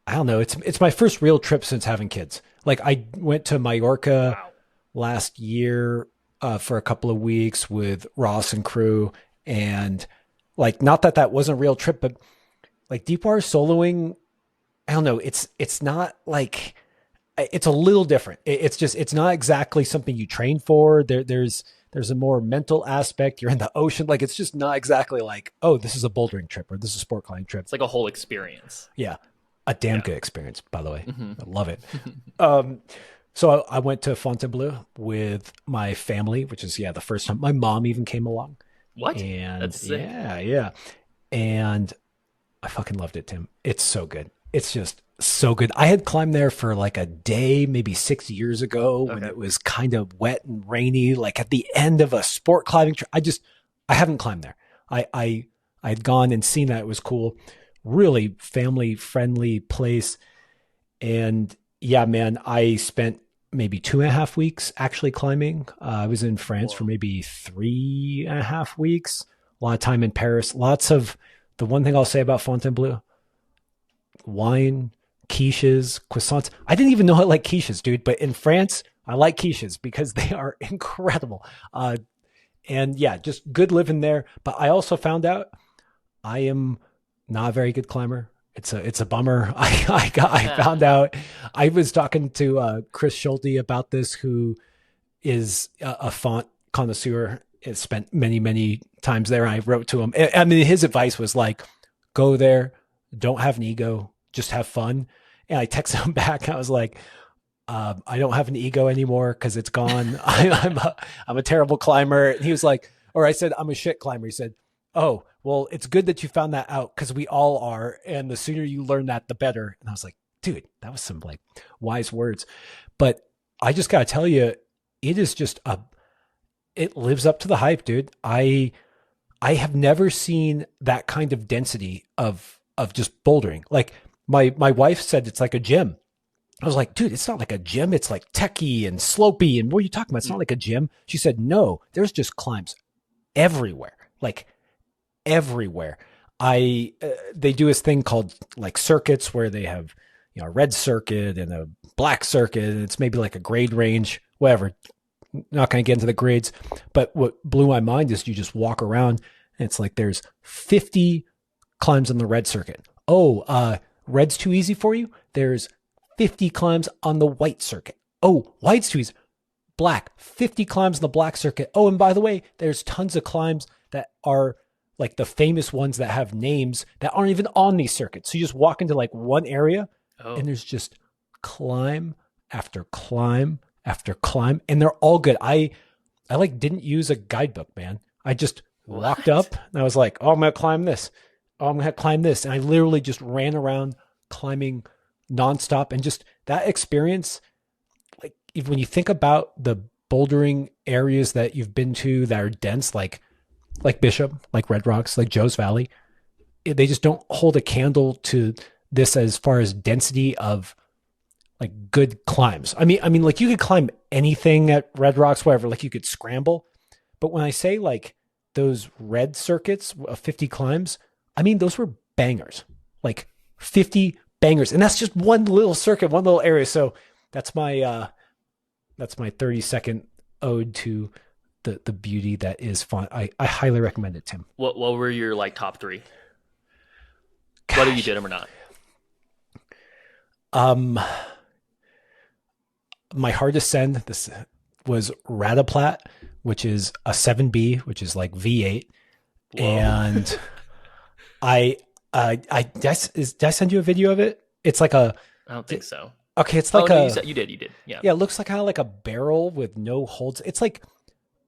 I don't know. It's my first real trip since having kids. Like I went to Mallorca Wow. last year for a couple of weeks with Ross and crew, and like not that that wasn't a real trip, but like deep water soloing, I don't know. It's not like it's a little different. It's just it's not exactly something you train for. There's a more mental aspect. You're in the ocean. Like it's just not exactly like, oh, this is a bouldering trip or this is a sport climbing trip. It's like a whole experience. Yeah. A damn Yeah. good experience, by the way. Hmm. I love it. Um, so I went to Fontainebleau with my family, which is, yeah, the first time. My mom even came along. What? And That's sick. yeah, yeah. And I fucking loved it, Tim. It's so good. It's just so good. I had climbed there for like a day, maybe 6 years ago when Okay. it was kind of wet and rainy, like at the end of a sport climbing trip. I haven't climbed there. I'd gone and seen that it was cool, really family friendly place. And yeah, man, I spent maybe 2.5 weeks actually climbing. I was in France for Whoa. maybe 3.5 weeks. A lot of time in Paris. Lots of the one thing I'll say about Fontainebleau: wine, quiches, croissants. I didn't even know I like quiches, dude. But in France, I like quiches because they are incredible. And yeah, just good living there. But I also found out I am not a very good climber. It's a bummer. I found out. I was talking to Chris Schulte about this, who is a font connoisseur. Has spent many times there. I wrote to him. I mean, his advice was like, go there, don't have an ego, just have fun. And I texted him back. I was like, I don't have an ego anymore because it's gone. I'm a terrible climber. And he was like, or I said, I'm a shit climber. He said, oh, well, it's good that you found that out because we all are. And the sooner you learn that, the better. And I was like, dude, that was some like wise words. But I just got to tell you, it is just it lives up to the hype, dude. I have never seen that kind of density of just bouldering. Like my wife said, it's like a gym. I was like, dude, it's not like a gym. It's like techie and slopey. And what are you talking about? It's not like a gym. She said, no, there's just climbs everywhere, like everywhere. They do this thing called like circuits where they have, a red circuit and a black circuit, and it's maybe like a grade range, whatever. Not going to get into the grades, but what blew my mind is you just walk around and it's like there's 50 climbs on the red circuit. Oh, red's too easy for you? There's 50 climbs on the white circuit. Oh, white's too easy. Black, 50 climbs on the black circuit. Oh, and by the way, there's tons of climbs that are like the famous ones that have names that aren't even on these circuits. So you just walk into like one area Oh, and there's just climb after climb after climb, and they're all good. I like didn't use a guidebook, man. I just walked what? up and I was like, oh, I'm gonna climb this. Oh, I'm gonna climb this. And I literally just ran around climbing nonstop. And just that experience, like when you think about the bouldering areas that you've been to that are dense, like Bishop, like Red Rocks, like Joe's Valley, they just don't hold a candle to this as far as density of like good climbs. I mean, like you could climb anything at Red Rocks, whatever. Like you could scramble, but when I say like those red circuits of 50 climbs, I mean those were bangers, like 50 bangers, and that's just one little circuit, one little area. So that's my 30-second ode to the beauty that is fun. I highly recommend it, Tim. What were your like top three? Whether you Gosh. did them or not. Um, my hardest send this was Radaplat, which is a 7B, which is like V8, Whoa. and did I send you a video of it? It's like a I don't think so. okay, it's Oh like no, a you did. Yeah. yeah, it looks like kind of like a barrel with no holds. It's like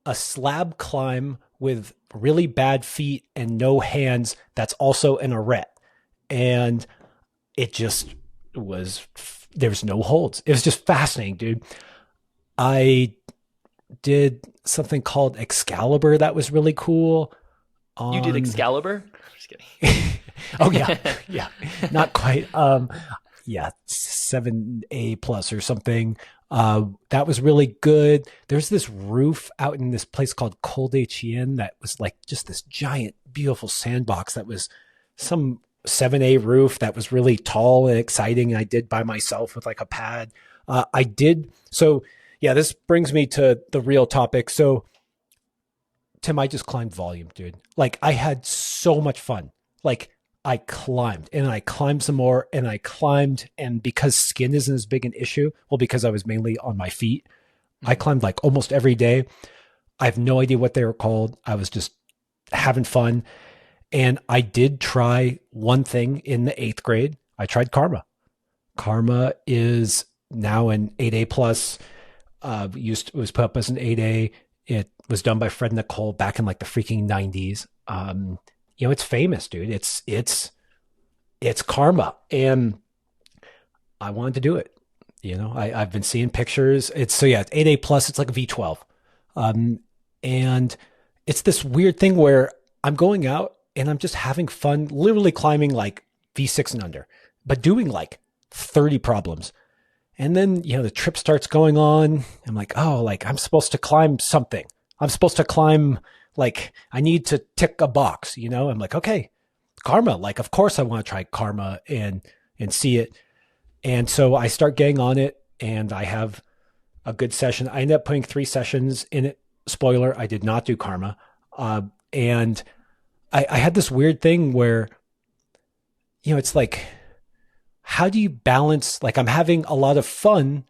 a slab climb with really bad feet and no hands. That's also an arete, and it just was. There's no holds. It was just fascinating, dude. I did something called Excalibur that was really cool. You did On Excalibur? Just kidding. oh yeah, yeah, not quite. Yeah, 7A plus or something. That was really good. There's this roof out in this place called Col de Chien that was like just this giant, beautiful sandbox that was some 7A roof that was really tall and exciting. And I did by myself with like a pad. I did. So yeah, this brings me to the real topic. So Tim, I just climbed volume, dude. Like I had so much fun. Like I climbed and I climbed some more and I climbed. And because skin isn't as big an issue, well, because I was mainly on my feet, I climbed like almost every day. I have no idea what they were called. I was just having fun. And I did try one thing in the 8th grade. I tried Karma. Karma is now an 8A plus. It was put up as an 8A. It was done by Fred Nicole back in like the freaking 90s. It's famous, dude. It's Karma. And I wanted to do it. I've been seeing pictures. It's 8A plus. It's like a V12. And it's this weird thing where I'm going out and I'm just having fun, literally climbing like V6 and under, but doing like 30 problems. And then, the trip starts going on. I'm like, oh, like I'm supposed to climb something. I'm supposed to climb, like I need to tick a box, I'm like, okay, Karma. Like, of course I want to try Karma and see it. And so I start getting on it and I have a good session. I ended up putting 3 sessions in it. Spoiler, I did not do Karma. And I had this weird thing where, it's like, how do you balance, like I'm having a lot of fun,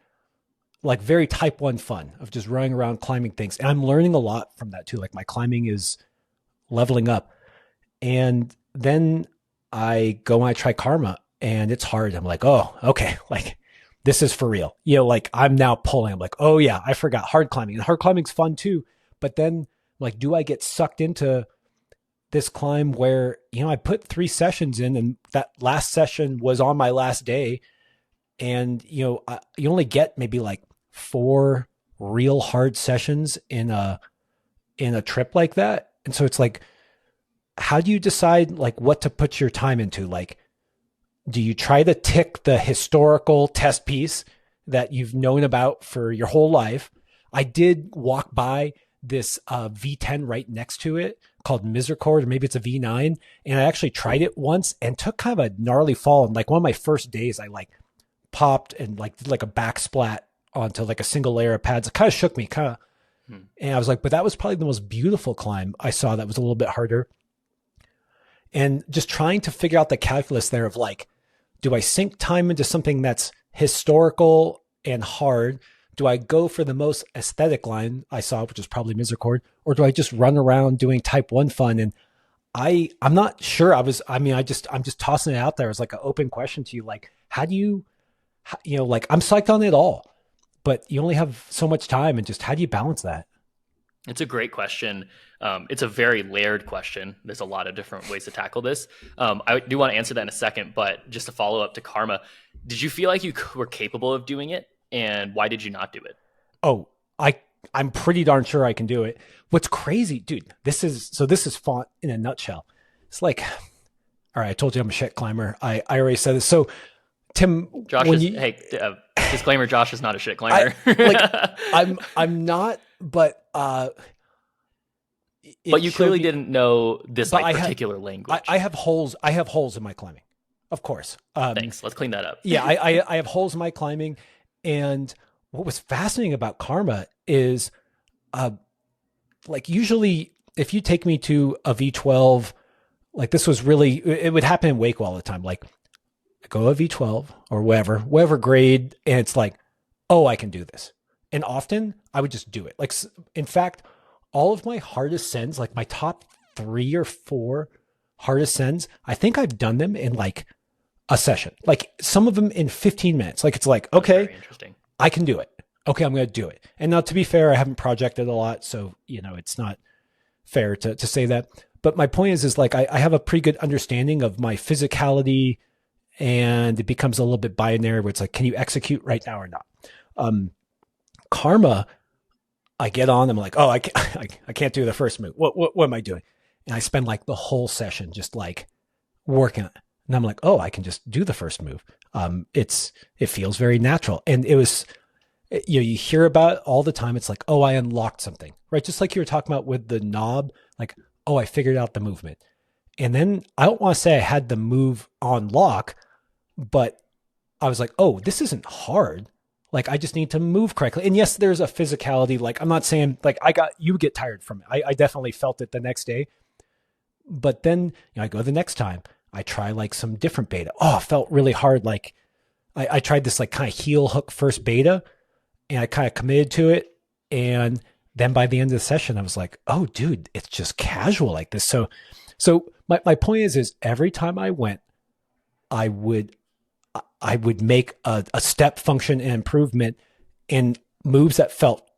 like very type 1 fun of just running around climbing things. And I'm learning a lot from that too. Like my climbing is leveling up. And then I go and I try Karma and it's hard. I'm like, oh, okay. Like this is for real. Like I'm now pulling. I'm like, oh yeah, I forgot hard climbing. And hard climbing's fun too. But then like, do I get sucked into this climb where, I put 3 sessions in and that last session was on my last day. And, you only get maybe like 4 real hard sessions in a trip like that. And so it's like, how do you decide like what to put your time into? Like, do you try to tick the historical test piece that you've known about for your whole life? I did walk by this V10 right next to it called Misericord, or maybe it's a V9. And I actually tried it once and took kind of a gnarly fall. And like one of my first days, I like popped and like did like a back splat onto like a single layer of pads. It kind of shook me, and I was like, but that was probably the most beautiful climb I saw that was a little bit harder. And just trying to figure out the calculus there of like, do I sink time into something that's historical and hard? Do I go for the most aesthetic line I saw, which is probably Misericord, or do I just run around doing type 1 fun? And I'm not sure. I'm just tossing it out there as like an open question to you. Like, how do you, like I'm psyched on it all, but you only have so much time, and just how do you balance that? It's a great question. It's a very layered question. There's a lot of different ways to tackle this. I do want to answer that in a second, but just to follow up to Karma, did you feel like you were capable of doing it? And why did you not do it? Oh, I'm pretty darn sure I can do it. What's crazy, dude, this is Font in a nutshell. It's like, all right, I told you I'm a shit climber. I already said this. So Tim, disclaimer, Josh is not a shit climber. I'm not, but you clearly didn't know this particular language. I have holes in my climbing, of course. Thanks. Let's clean that up. Yeah, I have holes in my climbing. And what was fascinating about Karma is, like usually if you take me to a V12, like this was really, it would happen in Waco all the time. Like I go to a V12 or whatever grade. And it's like, oh, I can do this. And often I would just do it. Like, in fact, all of my hardest sends, like my top 3 or 4 hardest sends, I think I've done them in like a session, like some of them in 15 minutes. Like it's like, okay, I can do it. Okay, I'm going to do it. And now, to be fair, I haven't projected a lot, so it's not fair to say that. But my point is like I have a pretty good understanding of my physicality, and it becomes a little bit binary where it's like, can you execute right now or not? Karma, I get on, I'm like, oh, I can't do the first move. What am I doing? And I spend like the whole session just like working on it. And I'm like, oh, I can just do the first move. It feels very natural. And it was You hear about it all the time. It's like, oh, I unlocked something, right? Just like you were talking about with the knob, like, oh, I figured out the movement. And then I don't want to say I had the move on lock, but I was like, oh, this isn't hard. Like, I just need to move correctly. And yes, there's a physicality. Like, I'm not saying like you get tired from it. I definitely felt it the next day. But then I go the next time. I try like some different beta. Oh, it felt really hard. Like, I tried this like kind of heel hook first beta, and I kind of committed to it. And then by the end of the session, I was like, oh, dude, it's just casual like this. So my point is every time I went, I would make a step function and improvement in moves that felt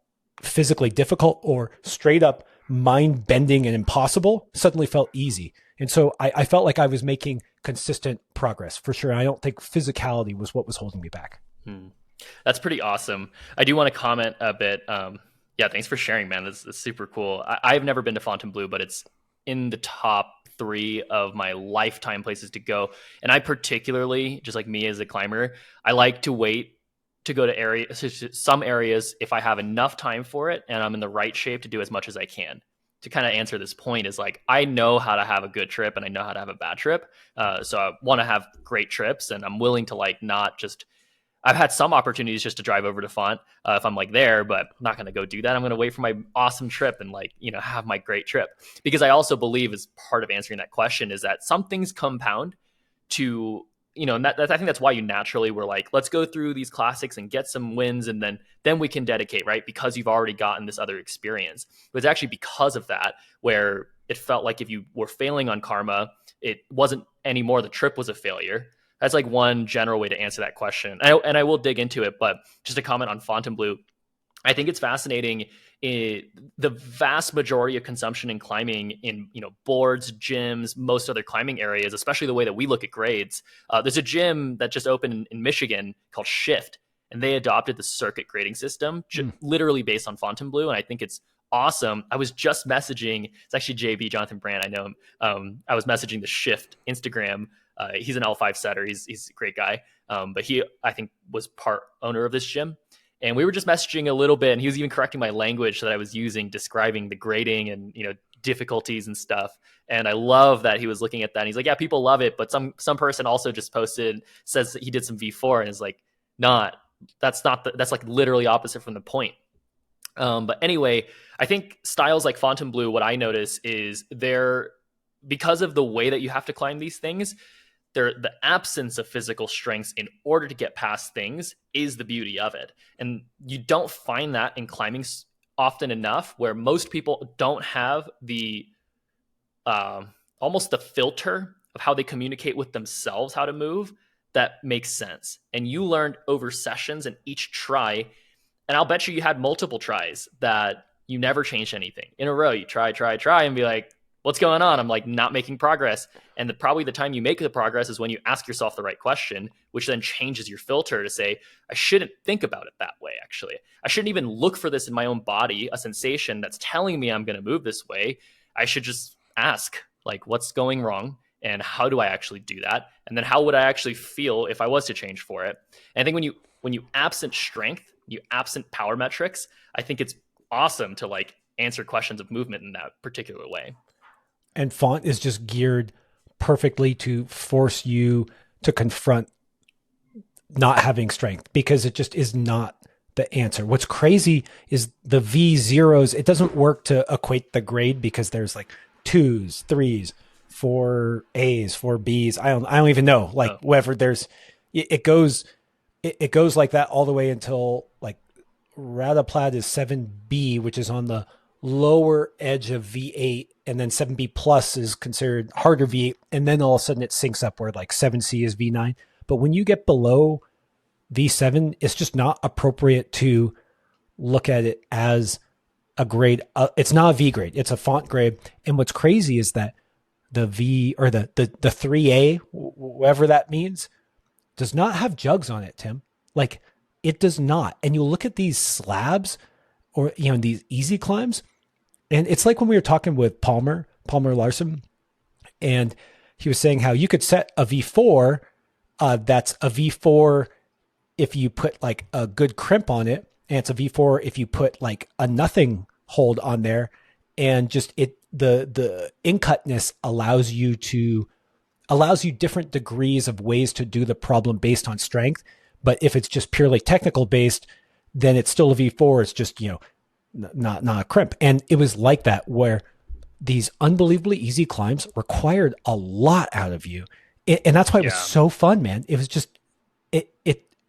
physically difficult or straight up mind bending and impossible suddenly felt easy. And so I felt like I was making consistent progress for sure. I don't think physicality was what was holding me back. That's pretty awesome. I do want to comment a bit. Yeah, thanks for sharing, man. That's super cool. I've never been to Fontainebleau, but it's in the top 3 of my lifetime places to go. And I particularly, just like me as a climber, I like to wait to go to some areas if I have enough time for it and I'm in the right shape to do as much as I can. To kind of answer this point is like, I know how to have a good trip and I know how to have a bad trip. So I want to have great trips, and I'm willing to like not just, I've had some opportunities just to drive over to Font if I'm like there, but I'm not going to go do that. I'm going to wait for my awesome trip and like, have my great trip. Because I also believe, as part of answering that question, is that some things compound to, and I think that's why you naturally were like, let's go through these classics and get some wins, and then we can dedicate, right? Because you've already gotten this other experience. It was actually because of that where it felt like if you were failing on karma, it wasn't anymore the trip was a failure. That's like one general way to answer that question. And I will dig into it, but just to comment on Fontainebleau, I think it's fascinating. The vast majority of consumption in climbing in boards, gyms, most other climbing areas, especially the way that we look at grades. There's a gym that just opened in Michigan called Shift, and they adopted the circuit grading system literally based on Fontainebleau, and I think it's awesome. I was just messaging, it's actually JB, Jonathan Brand, I know him. I was messaging the Shift Instagram. He's an L5 setter. He's a great guy. But he, I think, was part owner of this gym. And we were just messaging a little bit, and he was even correcting my language that I was using, describing the grading and, difficulties and stuff. And I love that he was looking at that. And he's like, yeah, people love it. But some person also just posted, says that he did some V4 and is like, that's like literally opposite from the point. But anyway, I think styles like Fontainebleau, what I notice is because of the way that you have to climb these things, the absence of physical strengths in order to get past things is the beauty of it. And you don't find that in climbing often enough, where most people don't have the almost the filter of how they communicate with themselves, how to move, that makes sense. And you learned over sessions and each try, and I'll bet you had multiple tries that you never changed anything in a row. You try and be like, what's going on? I'm like not making progress. And probably the time you make the progress is when you ask yourself the right question, which then changes your filter to say, I shouldn't think about it that way. Actually, I shouldn't even look for this in my own body, a sensation that's telling me I'm going to move this way. I should just ask, like, what's going wrong and how do I actually do that? And then how would I actually feel if I was to change for it? And I think when you absent strength, you absent power metrics, I think it's awesome to like answer questions of movement in that particular way. And Font is just geared perfectly to force you to confront not having strength, because it just is not the answer. What's crazy is the V0s. It doesn't work to equate the grade because there's like 2s, 3s, 4As, 4Bs. I don't even know. Like whatever it goes like that all the way until like Radaplat is 7B, which is on the lower edge of V8, and then 7B plus is considered harder V8, and then all of a sudden it syncs up where like 7C is V9. But when you get below V7, it's just not appropriate to look at it as a grade. It's not a V grade, it's a Font grade. And what's crazy is that the V or the 3A, whatever that means, does not have jugs on it, Tim. Like, it does not. And you look at these slabs or these easy climbs, and it's like when we were talking with Palmer Larson, and he was saying how you could set a V4 that's a V4 if you put like a good crimp on it, and it's a V4 if you put like a nothing hold on there, and just the in-cutness allows you different degrees of ways to do the problem based on strength. But if it's just purely technical based, then it's still a V4. It's just, not a crimp. And it was like that, where these unbelievably easy climbs required a lot out of you. And that's why it was so fun, man. It was just,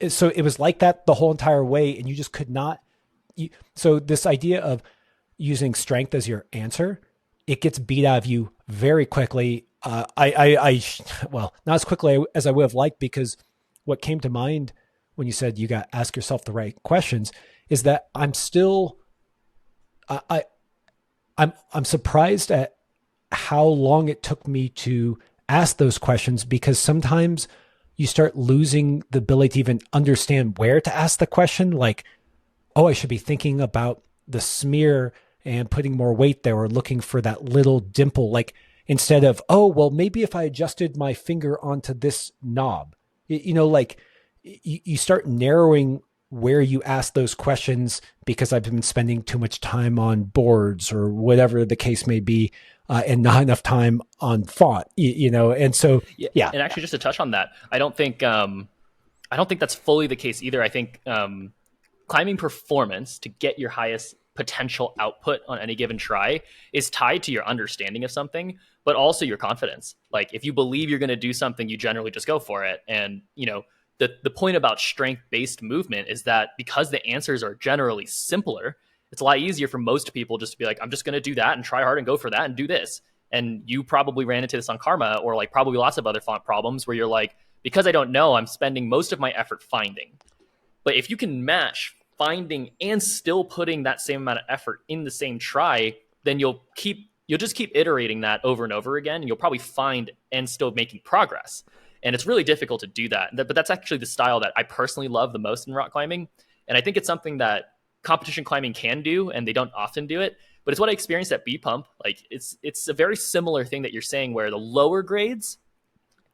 so it was like that the whole entire way. And you just could not, so this idea of using strength as your answer, it gets beat out of you very quickly. Well, not as quickly as I would have liked, because what came to mind when you said you got to ask yourself the right questions is that I'm still, I'm surprised at how long it took me to ask those questions, because sometimes you start losing the ability to even understand where to ask the question. Like, oh, I should be thinking about the smear and putting more weight there, or looking for that little dimple. Like, instead of, oh, well, maybe if I adjusted my finger onto this knob, like you start narrowing where you ask those questions, because I've been spending too much time on boards or whatever the case may be, and not enough time on font, And so, yeah. And actually, just to touch on that, I don't think that's fully the case either. I think climbing performance to get your highest potential output on any given try is tied to your understanding of something, but also your confidence. Like, if you believe you're going to do something, you generally just go for it. And, the point about strength-based movement is that because the answers are generally simpler, it's a lot easier for most people just to be like, I'm just going to do that and try hard and go for that and do this. And you probably ran into this on Karma, or like probably lots of other font problems, where you're like, because I don't know, I'm spending most of my effort finding. But if you can match finding and still putting that same amount of effort in the same try, then you'll just keep iterating that over and over again, and you'll probably find and still making progress. And it's really difficult to do that. But that's actually the style that I personally love the most in rock climbing. And I think it's something that competition climbing can do, and they don't often do it. But it's what I experienced at B Pump. Like, it's a very similar thing that you're saying, where the lower grades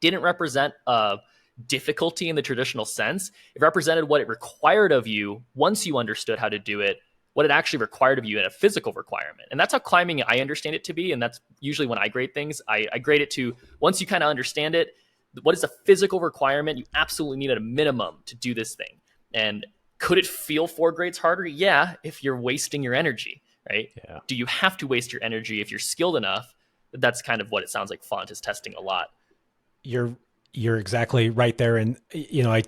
didn't represent difficulty in the traditional sense. It represented what it required of you once you understood how to do it, what it actually required of you in a physical requirement. And that's how climbing I understand it to be. And that's usually when I grade things. I grade it to, once you kind of understand it, what is a physical requirement you absolutely need at a minimum to do this thing? And could it feel 4 grades harder? Yeah, if you're wasting your energy, right? Yeah. Do you have to waste your energy if you're skilled enough? That's kind of what it sounds like Font is testing a lot. You're exactly right there. And, I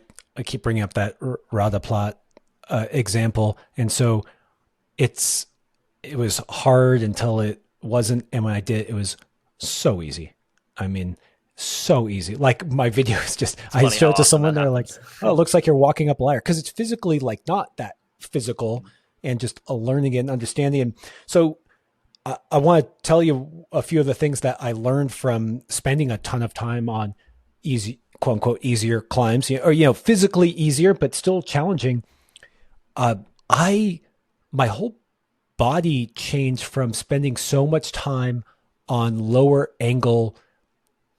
keep bringing up that Rada plot example. And so it was hard until it wasn't. And when I did, it was so easy. I mean, so easy. Like, my video is just, I showed it to someone, they're like, oh, it looks like you're walking up a ladder. Cause it's physically like not that physical, and just a learning and understanding. And so I want to tell you a few of the things that I learned from spending a ton of time on easy, quote unquote, easier climbs, or, physically easier, but still challenging. My whole body changed from spending so much time on lower angle,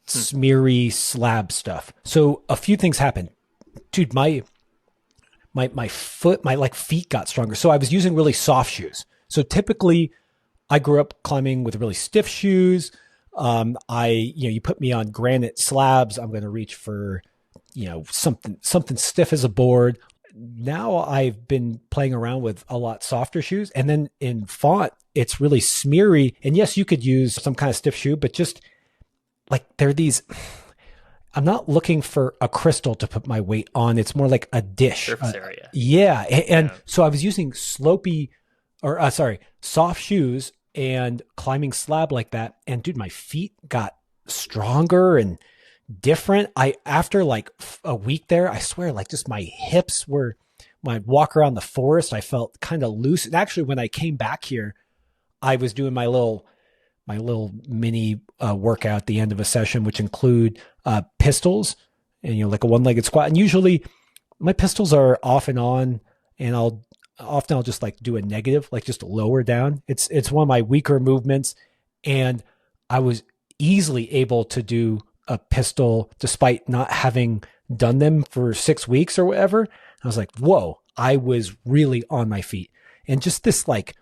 smeary slab stuff. So a few things happened, dude. My foot, my feet got stronger. So I was using really soft shoes. So typically I grew up climbing with really stiff shoes. You put me on granite slabs, I'm going to reach for, something stiff as a board. Now I've been playing around with a lot softer shoes. And then in Font, it's really smeary. And yes, you could use some kind of stiff shoe, but just like, I'm not looking for a crystal to put my weight on. It's more like a dish. Surface area. Yeah. And so I was using soft shoes and climbing slab like that. And dude, my feet got stronger and different. After like a week there, I swear, like, just my hips were, when I walk around the forest, I felt kind of loose. And actually, when I came back here, I was doing my little mini workout at the end of a session, which include pistols and, like a one-legged squat. And usually my pistols are off and on, and I'll just like do a negative, like just lower down. It's one of my weaker movements. And I was easily able to do a pistol despite not having done them for 6 weeks or whatever. I was like, whoa, I was really on my feet. And just this like,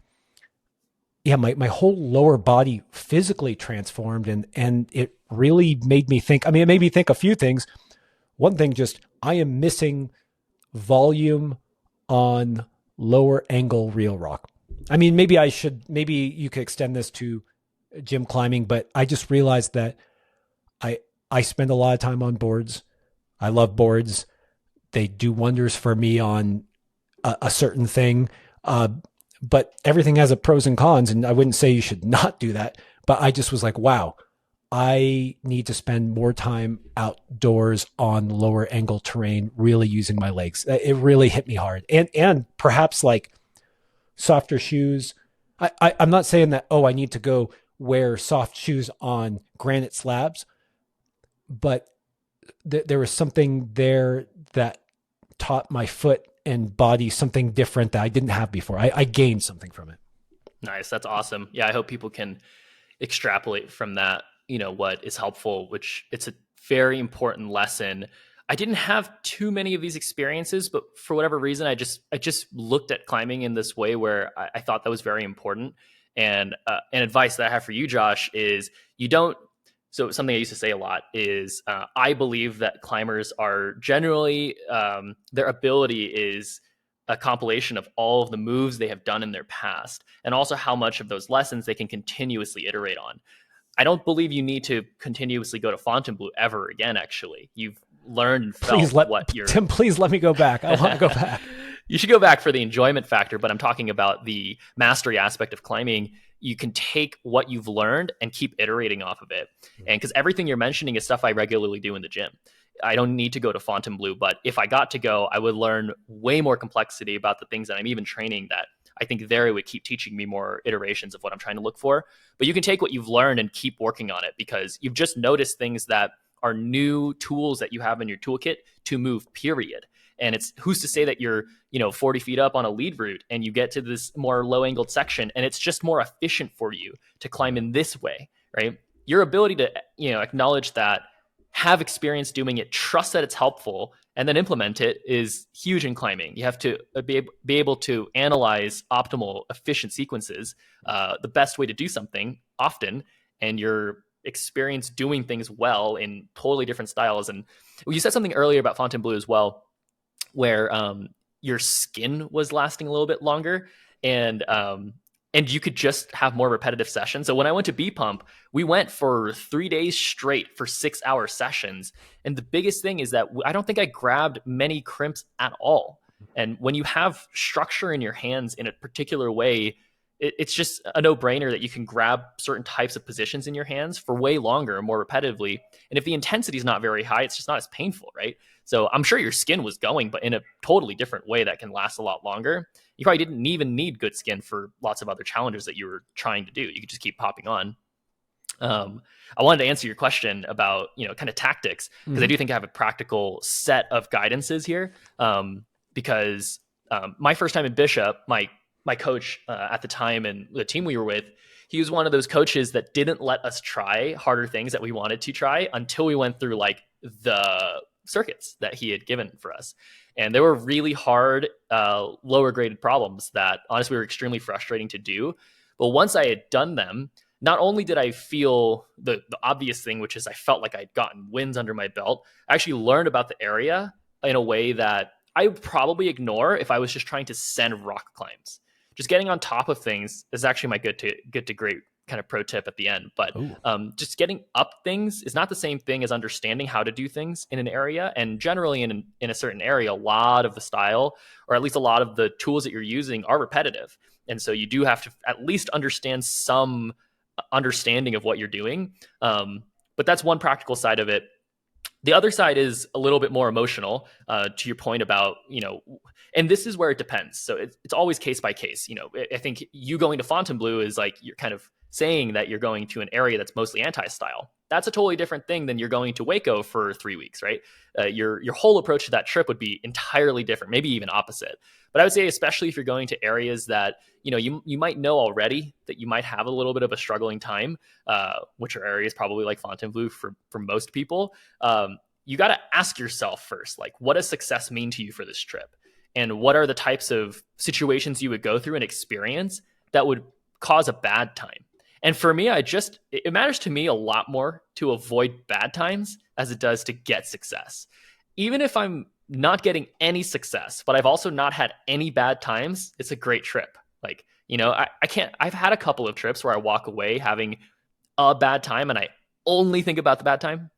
yeah, my whole lower body physically transformed, and it really made me think. I mean, it made me think a few things. One thing, just I am missing volume on lower angle real rock. I mean, maybe you could extend this to gym climbing, but I just realized that I I spend a lot of time on boards. I love boards. They do wonders for me on a certain thing. But everything has a pros and cons, and I wouldn't say you should not do that. But I just was like, wow, I need to spend more time outdoors on lower angle terrain, really using my legs. It really hit me hard, and perhaps like softer shoes. I'm not saying that, oh, I need to go wear soft shoes on granite slabs, but there was something there that taught my foot and body something different that I didn't have before. I gained something from it. Nice. That's awesome. Yeah, I hope people can extrapolate from that, what is helpful, which it's a very important lesson. I didn't have too many of these experiences, but for whatever reason, I just looked at climbing in this way where I thought that was very important. And advice that I have for you, Josh, is you don't. So something I used to say a lot is I believe that climbers are generally their ability is a compilation of all of the moves they have done in their past, and also how much of those lessons they can continuously iterate on. I don't believe you need to continuously go to Fontainebleau ever again. Actually, you've learned and felt what you're. Tim, please let me go back. I want to go back. You should go back for the enjoyment factor, but I'm talking about the mastery aspect of climbing. You can take what you've learned and keep iterating off of it. And because everything you're mentioning is stuff I regularly do in the gym. I don't need to go to Fontainebleau, but if I got to go, I would learn way more complexity about the things that I'm even training that I think there it would keep teaching me more iterations of what I'm trying to look for. But you can take what you've learned and keep working on it because you've just noticed things that are new tools that you have in your toolkit to move, period. And it's who's to say that you're, 40 feet up on a lead route and you get to this more low angled section and it's just more efficient for you to climb in this way, right? Your ability to, acknowledge that, have experience doing it, trust that it's helpful, and then implement it is huge in climbing. You have to be able to analyze optimal, efficient sequences, the best way to do something often, and your experience doing things well in totally different styles. And you said something earlier about Fontainebleau as well, where your skin was lasting a little bit longer, and you could just have more repetitive sessions. So when I went to B Pump, we went for 3 days straight for 6-hour sessions. And the biggest thing is that I don't think I grabbed many crimps at all. And when you have structure in your hands in a particular way, it's just a no-brainer that you can grab certain types of positions in your hands for way longer, more repetitively. And if the intensity is not very high, it's just not as painful, right? So I'm sure your skin was going, but in a totally different way that can last a lot longer. You probably didn't even need good skin for lots of other challenges that you were trying to do. You could just keep popping on. I wanted to answer your question about, kind of tactics, because I do think I have a practical set of guidances here. Because my first time in Bishop, my coach at the time and the team we were with, he was one of those coaches that didn't let us try harder things that we wanted to try until we went through like the circuits that he had given for us. And they were really hard, lower graded problems that honestly were extremely frustrating to do. But once I had done them, not only did I feel the obvious thing, which is I felt like I'd gotten wins under my belt, I actually learned about the area in a way that I would probably ignore if I was just trying to send rock climbs. Just getting on top of things is actually my good to great kind of pro tip at the end. But just getting up things is not the same thing as understanding how to do things in an area. And generally in a certain area, a lot of the style, or at least a lot of the tools that you're using, are repetitive. And so you do have to at least understand some understanding of what you're doing. But that's one practical side of it. The other side is a little bit more emotional, to your point about, and this is where it depends. So it's always case by case. I think you going to Fontainebleau is like you're kind of saying that you're going to an area that's mostly anti-style. That's a totally different thing than you're going to Waco for 3 weeks, right? Your whole approach to that trip would be entirely different, maybe even opposite. But I would say, especially if you're going to areas that you might know already that you might have a little bit of a struggling time, which are areas probably like Fontainebleau for most people. You got to ask yourself first, like, what does success mean to you for this trip? and what are the types of situations you would go through and experience that would cause a bad time. And for me, it matters to me a lot more to avoid bad times as it does to get success. Even if I'm not getting any success, but I've also not had any bad times, it's a great trip. Like, I've had a couple of trips where I walk away having a bad time and I only think about the bad time.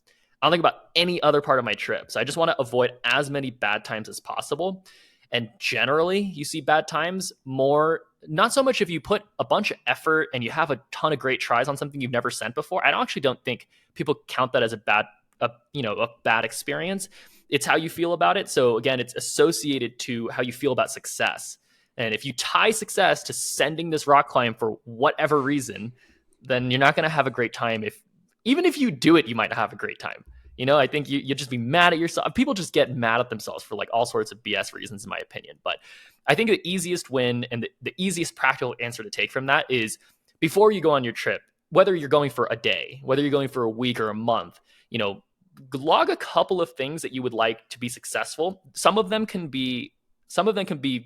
I don't think about any other part of my trip. So I just want to avoid as many bad times as possible. And generally, you see bad times more, not so much if you put a bunch of effort and you have a ton of great tries on something you've never sent before. I actually don't think people count that as a bad experience. It's how you feel about it. So again, it's associated to how you feel about success. And if you tie success to sending this rock climb for whatever reason, then you're not going to have a great time. Even if you do it, you might not have a great time. I think you just be mad at yourself. People just get mad at themselves for like all sorts of BS reasons, in my opinion. But I think the easiest win and the easiest practical answer to take from that is before you go on your trip, whether you're going for a day, whether you're going for a week or a month, log a couple of things that you would like to be successful. Some of them can be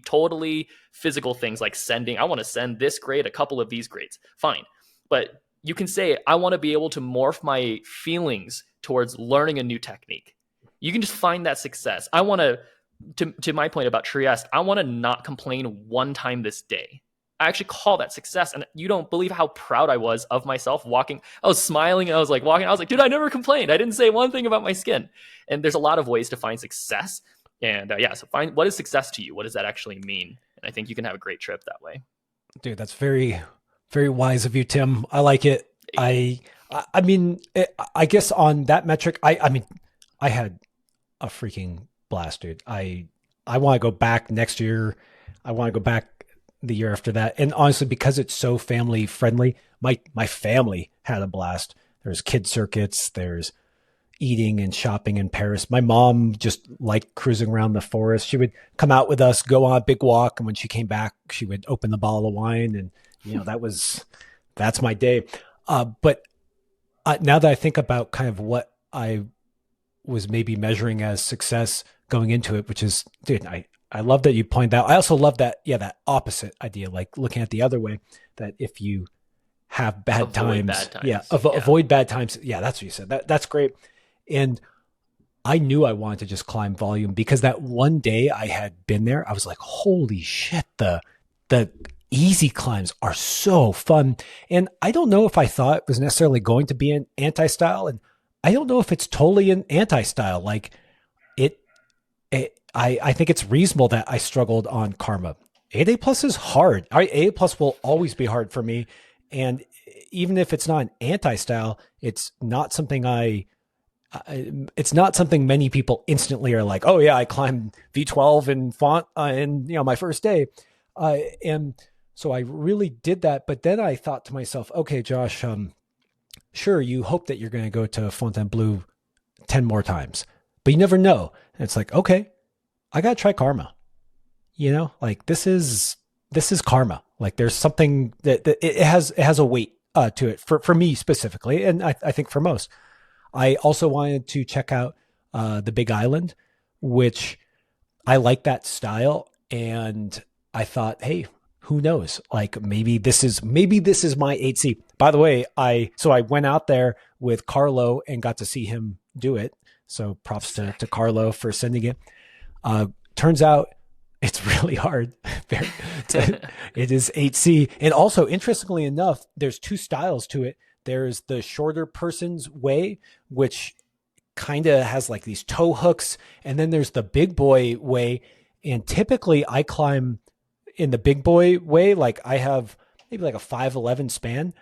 totally physical things like I want to send this grade, a couple of these grades. Fine. But you can say, I want to be able to morph my feelings towards learning a new technique. You can just find that success. I want to my point about Trieste, I want to not complain one time this day. I actually call that success. And you don't believe how proud I was of myself walking. I was smiling. I was like walking. I was like, dude, I never complained. I didn't say one thing about my skin. And there's a lot of ways to find success. And so find what is success to you? What does that actually mean? And I think you can have a great trip that way. Dude, that's very, very wise of you, Tim. I like it. I mean, I guess on that metric, I mean, I had a freaking blast, dude. I want to go back next year. I want to go back the year after that. And honestly, because it's so family friendly, my family had a blast. There's kid circuits, there's eating and shopping in Paris. My mom just liked cruising around the forest. She would come out with us, go on a big walk. And when she came back, she would open the bottle of wine. And, that's my day. But now that I think about kind of what I was maybe measuring as success going into it, which is, dude, I love that you pointed out. I also love that, that opposite idea, like looking at the other way, that if you have avoid bad times. Avoid bad times. Yeah, that's what you said. That's great. And I knew I wanted to just climb volume because that one day I had been there, I was like, holy shit, the easy climbs are so fun. And I don't know if I thought it was necessarily going to be an anti-style. And I don't know if it's totally an anti-style. Like I think it's reasonable that I struggled on Karma. 8A plus is hard. 8A plus will always be hard for me. And even if it's not an anti-style, it's not something many people instantly are like, oh yeah, I climbed V12 in font in my first day. And so I really did that. But then I thought to myself, okay, Josh, sure, you hope that you're going to go to Fontainebleau 10 more times, but you never know. And it's like, okay, I got to try Karma. Like this is Karma. Like there's something that it has a weight to it for me specifically. And I think for most. I also wanted to check out the Big Island, which I like that style. And I thought, hey, who knows? Like maybe this is my 8C. By the way, I went out there with Carlo and got to see him do it. So props to Carlo for sending it. Turns out it's really hard. It is 8C. And also, interestingly enough, there's two styles to it. There's the shorter person's way, which kind of has like these toe hooks. And then there's the big boy way. And typically I climb in the big boy way. Like I have maybe like a 5'11" span.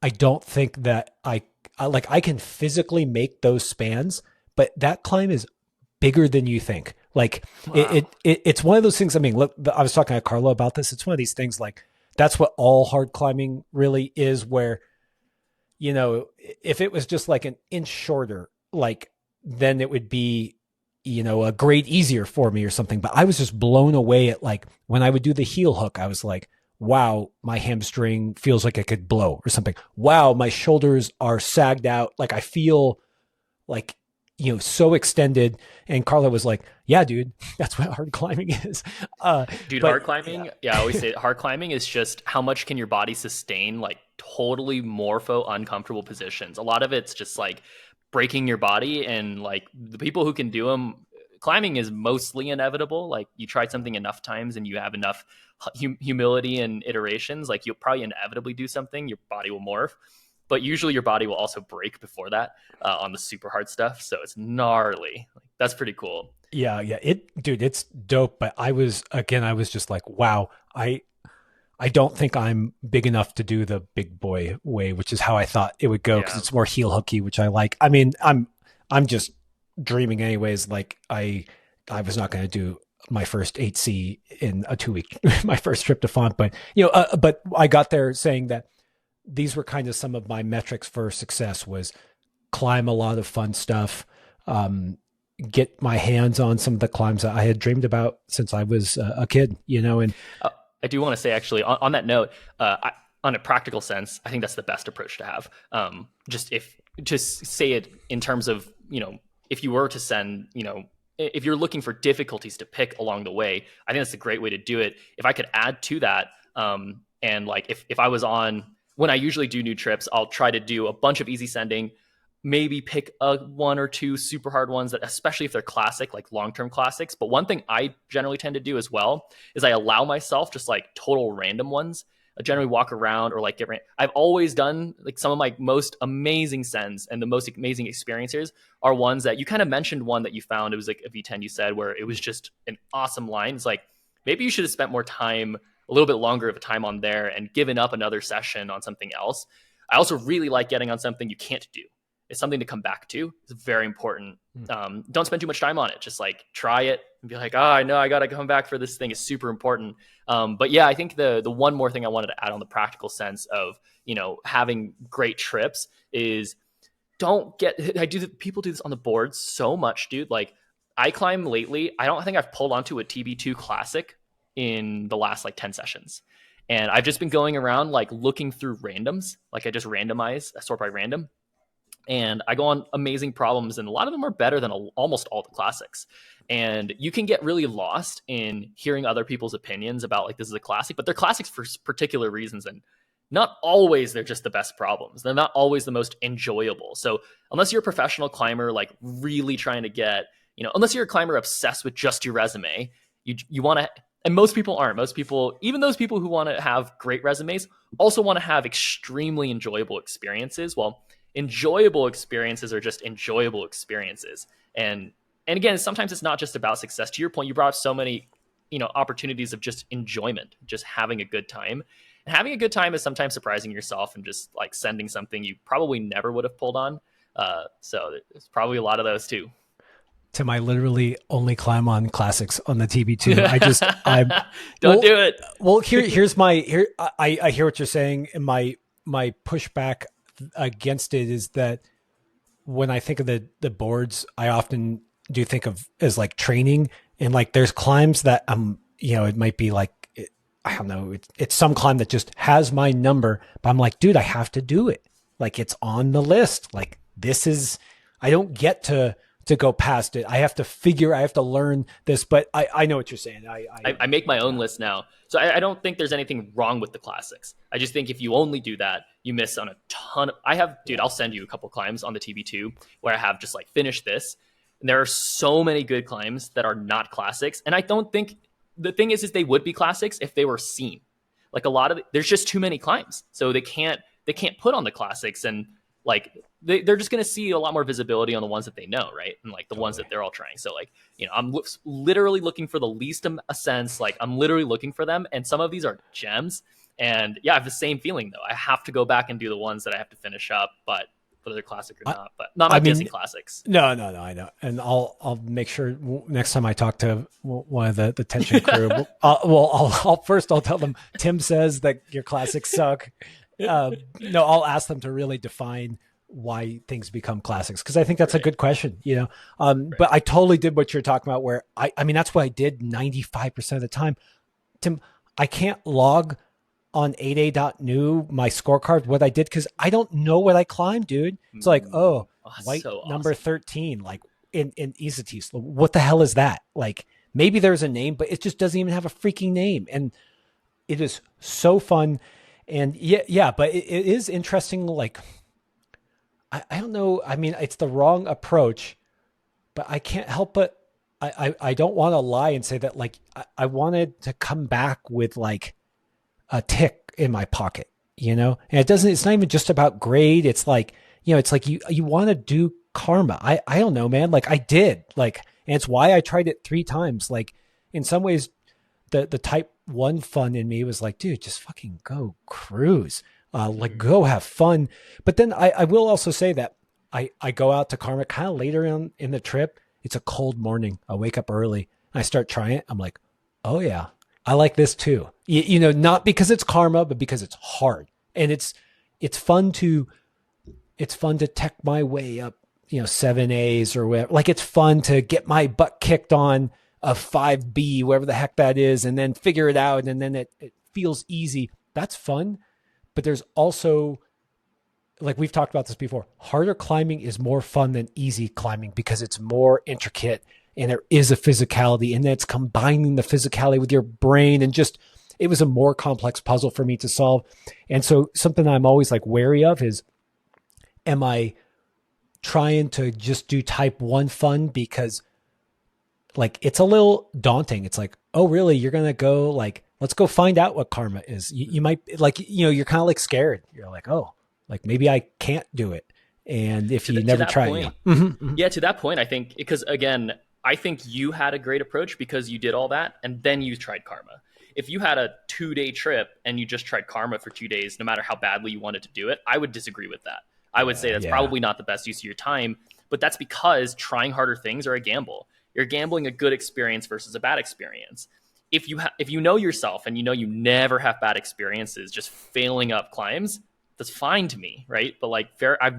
I don't think that I can physically make those spans, but that climb is bigger than you think. Like wow. It's one of those things. I mean, look, I was talking to Carlo about this. It's one of these things like that's what all hard climbing really is, where, if it was just like an inch shorter, like then it would be, a grade easier for me or something. But I was just blown away at like when I would do the heel hook, I was like, wow, my hamstring feels like it could blow or something. Wow, my shoulders are sagged out. Like I feel like, so extended. And Carla was like, yeah, dude, that's what hard climbing is. Dude, But hard climbing, yeah, I always say hard climbing is just how much can your body sustain like totally morpho uncomfortable positions. A lot of it's just like breaking your body, and like the people who can do them, climbing is mostly inevitable. Like you tried something enough times and you have enough humility and iterations, like you'll probably inevitably do something, your body will morph. But usually your body will also break before that on the super hard stuff. So it's gnarly. Like, that's pretty cool. yeah, dude, it's dope. But I was just like, wow, I don't think I'm big enough to do the big boy way, which is how I thought it would go because Yeah. it's more heel hooky, which I like. I mean, I'm just dreaming anyways. Like I was not going to do my first 8C in a 2 week, my first trip to Font, but but I got there saying that these were kind of some of my metrics for success was climb a lot of fun stuff, get my hands on some of the climbs that I had dreamed about since I was a kid, and Uh, I do want to say, actually, on that note, on a practical sense, I think that's the best approach to have. Just say it in terms of, if you were to send, if you're looking for difficulties to pick along the way, I think that's a great way to do it. If I could add to that, and like if I was on, when I usually do new trips, I'll try to do a bunch of easy sending, maybe pick one or two super hard ones that, especially if they're classic, like long-term classics. But one thing I generally tend to do as well is I allow myself just like total random ones. I generally walk around or like I've always done like some of my most amazing sends and the most amazing experiences are ones that you kind of mentioned. One that you found, it was like a V10 you said, where it was just an awesome line. It's like, maybe you should have spent more time, a little bit longer of a time on there and given up another session on something else. I also really like getting on something you can't do. It's something to come back to. It's very important. Don't spend too much time on it. Just like try it and be like, I know I got to come back for this thing is super important. But yeah, I think the one more thing I wanted to add on the practical sense of, having great trips is people do this on the boards so much, dude. Like I climb lately. I don't think I've pulled onto a TB2 classic in the last like 10 sessions. And I've just been going around like looking through randoms. Like I just randomize, I sort by random, and I go on amazing problems, and a lot of them are better than almost all the classics. And you can get really lost in hearing other people's opinions about like, this is a classic, but they're classics for particular reasons. And not always they're just the best problems. They're not always the most enjoyable. So unless you're a professional climber, like really trying to get, unless you're a climber obsessed with just your resume, you want to, and most people aren't. Most people, even those people who want to have great resumes, also want to have extremely enjoyable experiences. Well, enjoyable experiences are just enjoyable experiences. And again, sometimes it's not just about success. To your point, you brought up so many, opportunities of just enjoyment, just having a good time. And having a good time is sometimes surprising yourself and just like sending something you probably never would have pulled on. So there's probably a lot of those too. Tim, I literally only climb on classics on the TB2. I'm Don't do it. Well, here's my I hear what you're saying, and my pushback against it is that when I think of the boards, I often do think of as like training, and like there's climbs that it might be like I don't know, it's some climb that just has my number, but I'm like, dude, I have to do it. Like it's on the list. Like this is, I don't get to go past it. I have to learn this, but I know what you're saying. I make my own list now. So I don't think there's anything wrong with the classics. I just think if you only do that, you miss on a ton of, I'll send you a couple climbs on the TB2 where I have just like finished this. And there are so many good climbs that are not classics. And I don't think, the thing is they would be classics if they were seen. Like a lot of there's just too many climbs. So they can't put on the classics, and like they're just going to see a lot more visibility on the ones that they know, right? And like the ones that they're all trying. So like, I'm literally looking for the least ascents. Like I'm literally looking for them. And some of these are gems. And yeah, I have the same feeling though. I have to go back and do the ones that I have to finish up, but whether they're classic or not, but not guessing classics. No, I know. And I'll make sure next time I talk to one of the tension crew, I'll tell them, Tim says that your classics suck. No, I'll ask them to really define why things become classics, because I think that's a good question, But I totally did what you're talking about, where I mean that's what I did 95% of the time. Tim, I can't log on 8a.new my scorecard what I did because I don't know what I climbed, dude. It's like, white so number 13. Like, in Isatis. What the hell is that? Like, maybe there's a name, but it just doesn't even have a freaking name. And it is so fun. And yeah, but it is interesting. Like, I don't know. I mean, it's the wrong approach, but I can't help but I don't want to lie and say that, like, I wanted to come back with like a tick in my pocket, and it's not even just about grade. It's like, it's like you want to do karma. I don't know, man. Like, I did, like, and it's why I tried it 3 times. Like, in some ways, the type 1 fun in me was like, dude, just fucking go cruise. Like, go have fun. But then I will also say that I go out to karma kind of later in the trip. It's a cold morning. I wake up early. I start trying it. I'm like, oh yeah, I like this too. Not because it's karma, but because it's hard. And it's fun to tech my way up, 7 A's or whatever. Like, it's fun to get my butt kicked on a 5B, whatever the heck that is, and then figure it out. And then it feels easy. That's fun. But there's also, like we've talked about this before, harder climbing is more fun than easy climbing because it's more intricate and there is a physicality, and it's combining the physicality with your brain, and just, it was a more complex puzzle for me to solve. And so something I'm always like wary of is, am I trying to just do type 1 fun because, like, it's a little daunting. It's like, oh really, you're going to go, like, let's go find out what karma is. You might, like, you're kind of like scared. You're like, oh, like, maybe I can't do it. And if you never try it. Yeah, to that point, I think, because again, I think you had a great approach because you did all that and then you tried karma. If you had a 2-day trip and you just tried karma for 2 days, no matter how badly you wanted to do it, I would disagree with that. I would say that's probably not the best use of your time, but that's because trying harder things are a gamble. You're gambling a good experience versus a bad experience. If you know yourself and you never have bad experiences just failing up climbs, that's fine to me, right? But like, I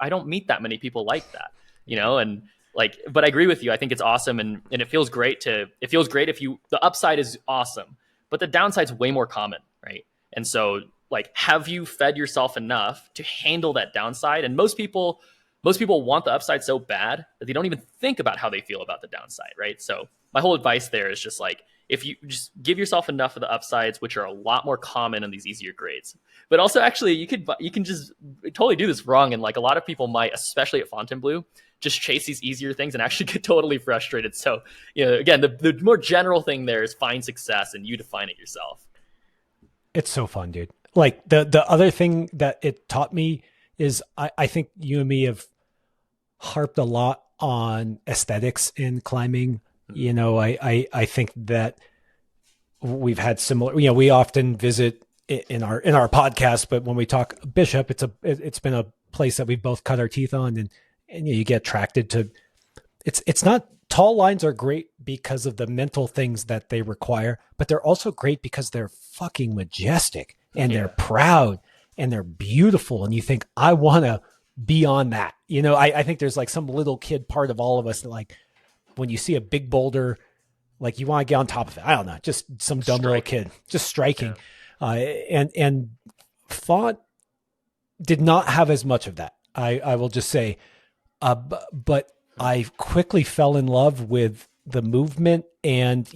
don't meet that many people like that, and like, but I agree with you. I think it's awesome, and it feels great if the upside is awesome, but the downside's way more common, right? And so, like, have you fed yourself enough to handle that downside? And most people want the upside so bad that they don't even think about how they feel about the downside, right? So my whole advice there is just like, if you just give yourself enough of the upsides, which are a lot more common in these easier grades. But also, actually, you can just totally do this wrong, and like, a lot of people might, especially at Fontainebleau, just chase these easier things and actually get totally frustrated. So, again, the more general thing there is find success and you define it yourself. It's so fun, dude. Like, the other thing that it taught me is I think you and me have harped a lot on aesthetics in climbing. I think that we've had similar, we often visit in our podcast, but when we talk Bishop, it's been a place that we've both cut our teeth on, and you get attracted to, it's not, tall lines are great because of the mental things that they require, but they're also great because they're fucking majestic and they're proud and they're beautiful. And you think, I want to be on that. I think there's like some little kid part of all of us that, like, when you see a big boulder, like, you want to get on top of it. I don't know, just some dumb little kid, just striking. And Font did not have as much of that. I will just say, but I quickly fell in love with the movement, and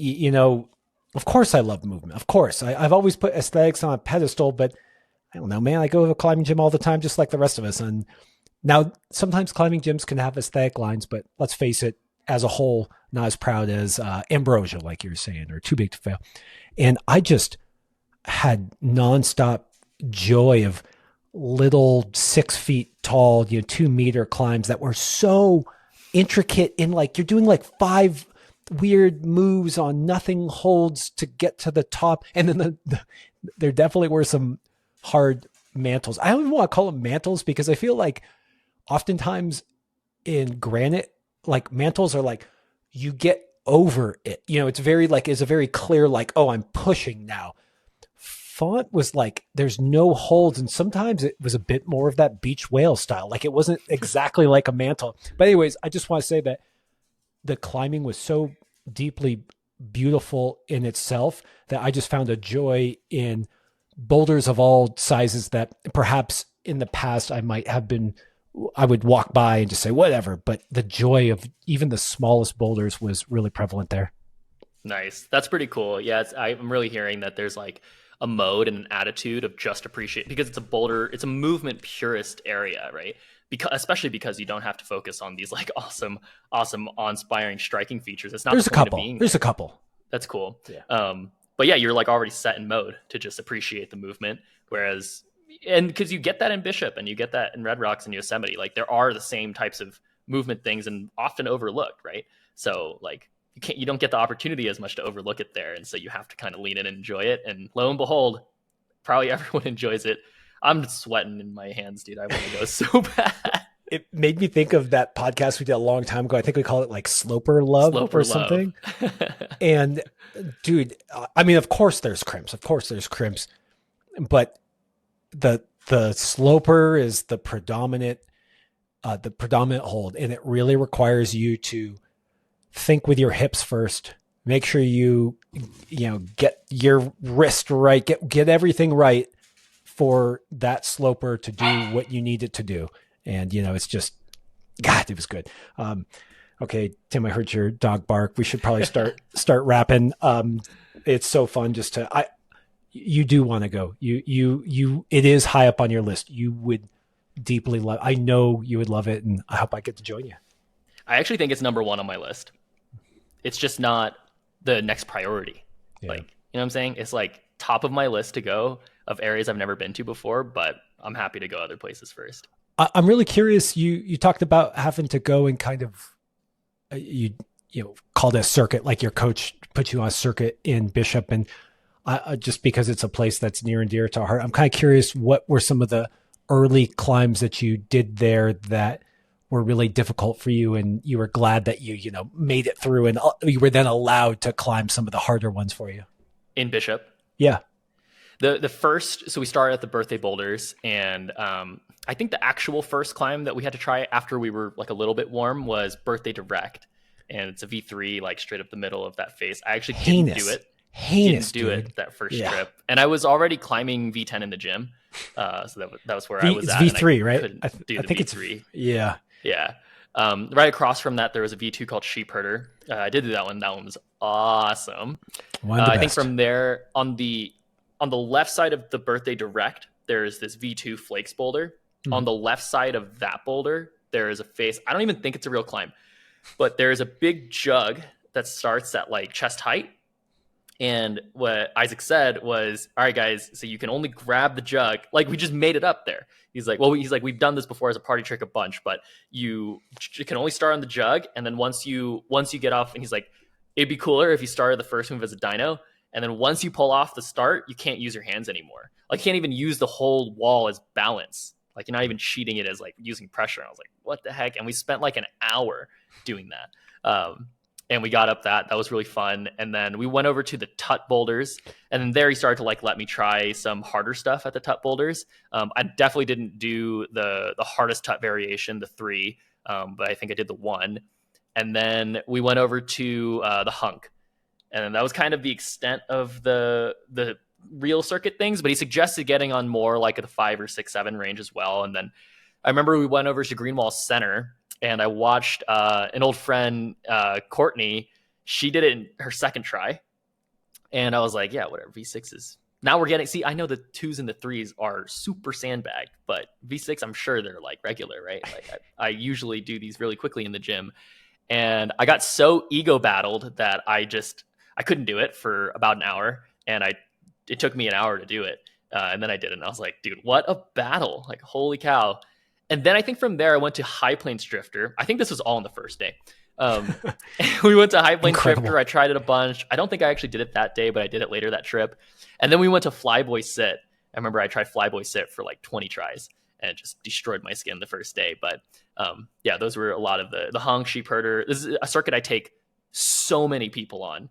of course I love movement. Of course, I've always put aesthetics on a pedestal, but I don't know, man. I go to a climbing gym all the time, just like the rest of us. And now sometimes climbing gyms can have aesthetic lines, but let's face it, as a whole, not as proud as Ambrosia, like you're saying, or Too Big to Fail. And I just had nonstop joy of little 6 feet tall, 2 meter climbs that were so intricate, in like, you're doing like 5 weird moves on nothing holds to get to the top. And then there definitely were some hard mantles. I don't even want to call them mantles because I feel like oftentimes in granite, like, mantles are like, you get over it. It's very like, it's a very clear, like, oh, I'm pushing now. Font was like, there's no holds. And sometimes it was a bit more of that beach whale style. Like, it wasn't exactly like a mantle. But anyways, I just want to say that the climbing was so deeply beautiful in itself that I just found a joy in boulders of all sizes that perhaps in the past I might have been I would walk by and just say whatever. But the joy of even the smallest boulders was really prevalent there. Nice. That's pretty cool. Yeah, I'm really hearing that there's like a mode and an attitude of just appreciate, because it's a boulder, it's a movement purist area, right? Because especially because you don't have to focus on these like awesome awe-inspiring striking features. It's not There's the a point of couple. being There's there. a couple. That's cool. Yeah. But yeah, you're like already set in mode to just appreciate the movement. Whereas, and because you get that in Bishop and you get that in Red Rocks and Yosemite, like there are the same types of movement things and often overlooked, right? So like you don't get the opportunity as much to overlook it there, and so you have to kind of lean in and enjoy it. And lo and behold, probably everyone enjoys it. I'm sweating in my hands, dude. I want to go so bad. It made me think of that podcast we did a long time ago. I think we call it like Sloper Love or something. And dude, I mean, of course there's crimps, but the sloper is the predominant hold, and it really requires you to think with your hips first. Make sure you get your wrist right, get everything right for that sloper to do what you need it to do. And it's just, God, it was good. Okay, Tim, I heard your dog bark. We should probably start wrapping. It's so fun just to you do want to go. It is high up on your list. You would deeply love. I know you would love it, and I hope I get to join you. I actually think it's number one on my list. It's just not the next priority. Yeah. Like, you know what I'm saying? It's like top of my list to go of areas I've never been to before, but I'm happy to go other places first. I'm really curious. You talked about having to go and kind of you called it a circuit, like your coach put you on a circuit in Bishop, and just because it's a place that's near and dear to our heart, I'm kind of curious, what were some of the early climbs that you did there that were really difficult for you, and you were glad that you made it through, and you were then allowed to climb some of the harder ones for you in Bishop? Yeah. The first, so we started at the birthday boulders, and I think the actual first climb that we had to try after we were like a little bit warm was Birthday Direct, and it's a V3 like straight up the middle of that face. I actually didn't do it. Heinous, didn't do it that first trip, and I was already climbing V10 in the gym, so that was where I was at. V3, right? I think V3. Yeah. Right across from that, there was a V2 called Sheep Herder. I did do that one. That one was awesome. I think from there on the left side of the Birthday Direct, there's this V2 Flakes boulder. Mm-hmm. On the left side of that boulder, there is a face. I don't even think it's a real climb, but there's a big jug that starts at like chest height. And what Isaac said was, all right, guys, so you can only grab the jug. Like, we just made it up there. He's like, we've done this before as a party trick a bunch, but you can only start on the jug. And then once you get off, and he's like, it'd be cooler if you started the first move as a dyno. And then once you pull off the start, you can't use your hands anymore. Like, you can't even use the whole wall as balance. Like, you're not even cheating it as like using pressure. And I was like, what the heck? And we spent like an hour doing that. And we got up that was really fun. And then we went over to the Tut boulders, and then there he started to like let me try some harder stuff at the Tut boulders. I definitely didn't do the hardest Tut variation, the 3, but I think I did the 1. And then we went over to the Hunk, and then that was kind of the extent of the real circuit things. But he suggested getting on more like the 5 or 6, 7 range as well. And then I remember we went over to Greenwall Center, and I watched an old friend, Courtney. She did it in her second try. And I was like, yeah, whatever, V6s. Now we're getting, see, I know the 2s and the 3s are super sandbagged, but V6, I'm sure they're like regular, right? Like I usually do these really quickly in the gym. And I got so ego battled that I couldn't do it for about an hour. And it took me an hour to do it. And then I did it, and I was like, dude, what a battle. Like, holy cow. And then I think from there, I went to High Plains Drifter. I think this was all on the first day. We went to High Plains Drifter. I tried it a bunch. I don't think I actually did it that day, but I did it later that trip. And then we went to Flyboy Sit. I remember I tried Flyboy Sit for like 20 tries, and it just destroyed my skin the first day. But yeah, those were a lot of the Hong Sheep Herder. This is a circuit I take so many people on.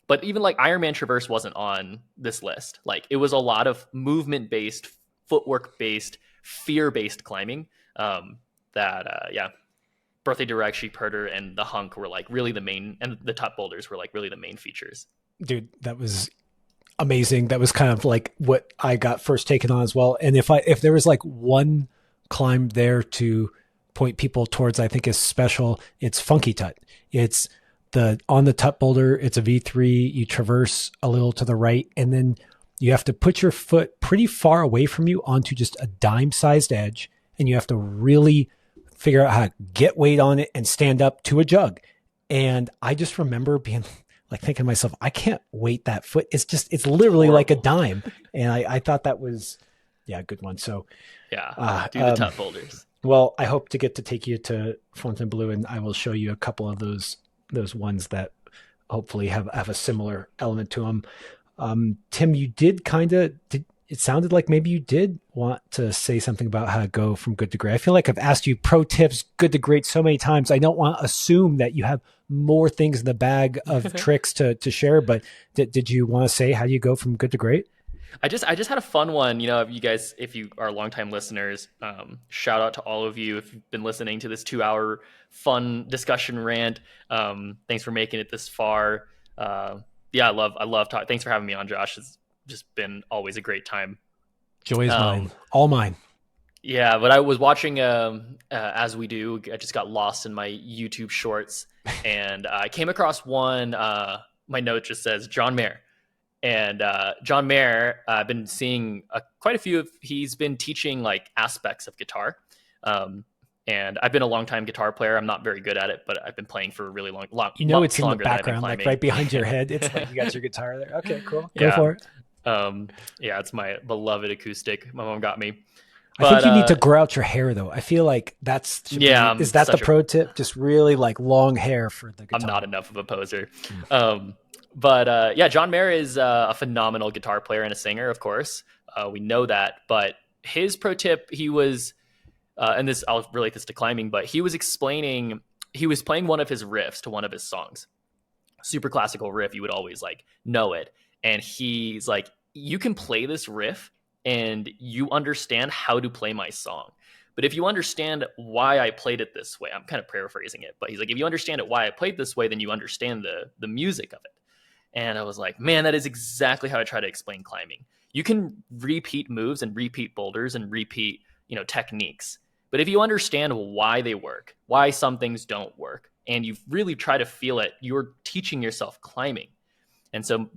But even like Ironman Traverse wasn't on this list. Like, it was a lot of movement-based, footwork-based, fear-based climbing Birthday Direct, Sheep Herder, and the Hunk were like really the main, and the Tut boulders were like really the main features. Dude, that was amazing. That was kind of like what I got first taken on as well. And if there was like one climb there to point people towards, I think is special. It's Funky Tut. It's on the Tut boulder. It's a V3. You traverse a little to the right, and then you have to put your foot pretty far away from you onto just a dime-sized edge, and you have to really figure out how to get weight on it and stand up to a jug. And I just remember being like thinking to myself, I can't weight that foot. It's literally like a dime. And I thought that was, a good one. So do the Tut boulders. Well, I hope to get to take you to Fontainebleau, and I will show you a couple of those ones that hopefully have a similar element to them. Tim, you did it sounded like maybe you did want to say something about how to go from good to great. I feel like I've asked you pro tips, good to great so many times. I don't want to assume that you have more things in the bag of tricks to share, but did you want to say how you go from good to great? I just had a fun one. You guys, if you are longtime listeners, shout out to all of you if you've been listening to this 2-hour fun discussion rant. Thanks for making it this far. I love talking. Thanks for having me on, Josh. It's just been always a great time. Joy is mine, all mine. Yeah, but I was watching, as we do, I just got lost in my YouTube shorts, and I came across one. My note just says John Mayer. And John Mayer, I've been seeing quite a few he's been teaching like aspects of guitar. And I've been a long-time guitar player. I'm not very good at it, but I've been playing for a really long it's in the background, like right behind your head. It's like you got your guitar there. Okay, cool. Go for it. It's my beloved acoustic. My mom got me. But, I think you need to grow out your hair, though. I feel like is that the pro tip? Just really like long hair for the guitar. I'm not enough of a poser. John Mayer is a phenomenal guitar player and a singer, of course. We know that. But his pro tip, he was, and this, I'll relate this to climbing, but he was explaining, he was playing one of his riffs to one of his songs. Super classical riff. You would always like know it. And he's like, you can play this riff and you understand how to play my song. But if you understand why I played it this way, I'm kind of paraphrasing it, but he's like, if you understand it, why I played this way, then you understand the music of it. And I was like, man, that is exactly how I try to explain climbing. You can repeat moves and repeat boulders and repeat, techniques. But if you understand why they work, why some things don't work, and you really try to feel it, you're teaching yourself climbing. And so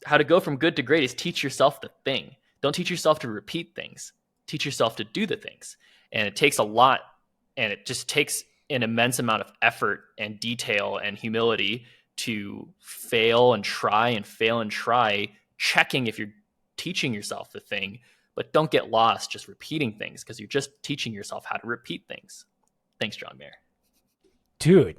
how to go from good to great is teach yourself the thing. Don't teach yourself to repeat things. Teach yourself to do the things. And it takes a lot, and it just takes an immense amount of effort and detail and humility to fail and try, checking if you're teaching yourself the thing, but don't get lost just repeating things because you're just teaching yourself how to repeat things. Thanks, John Mayer. Dude,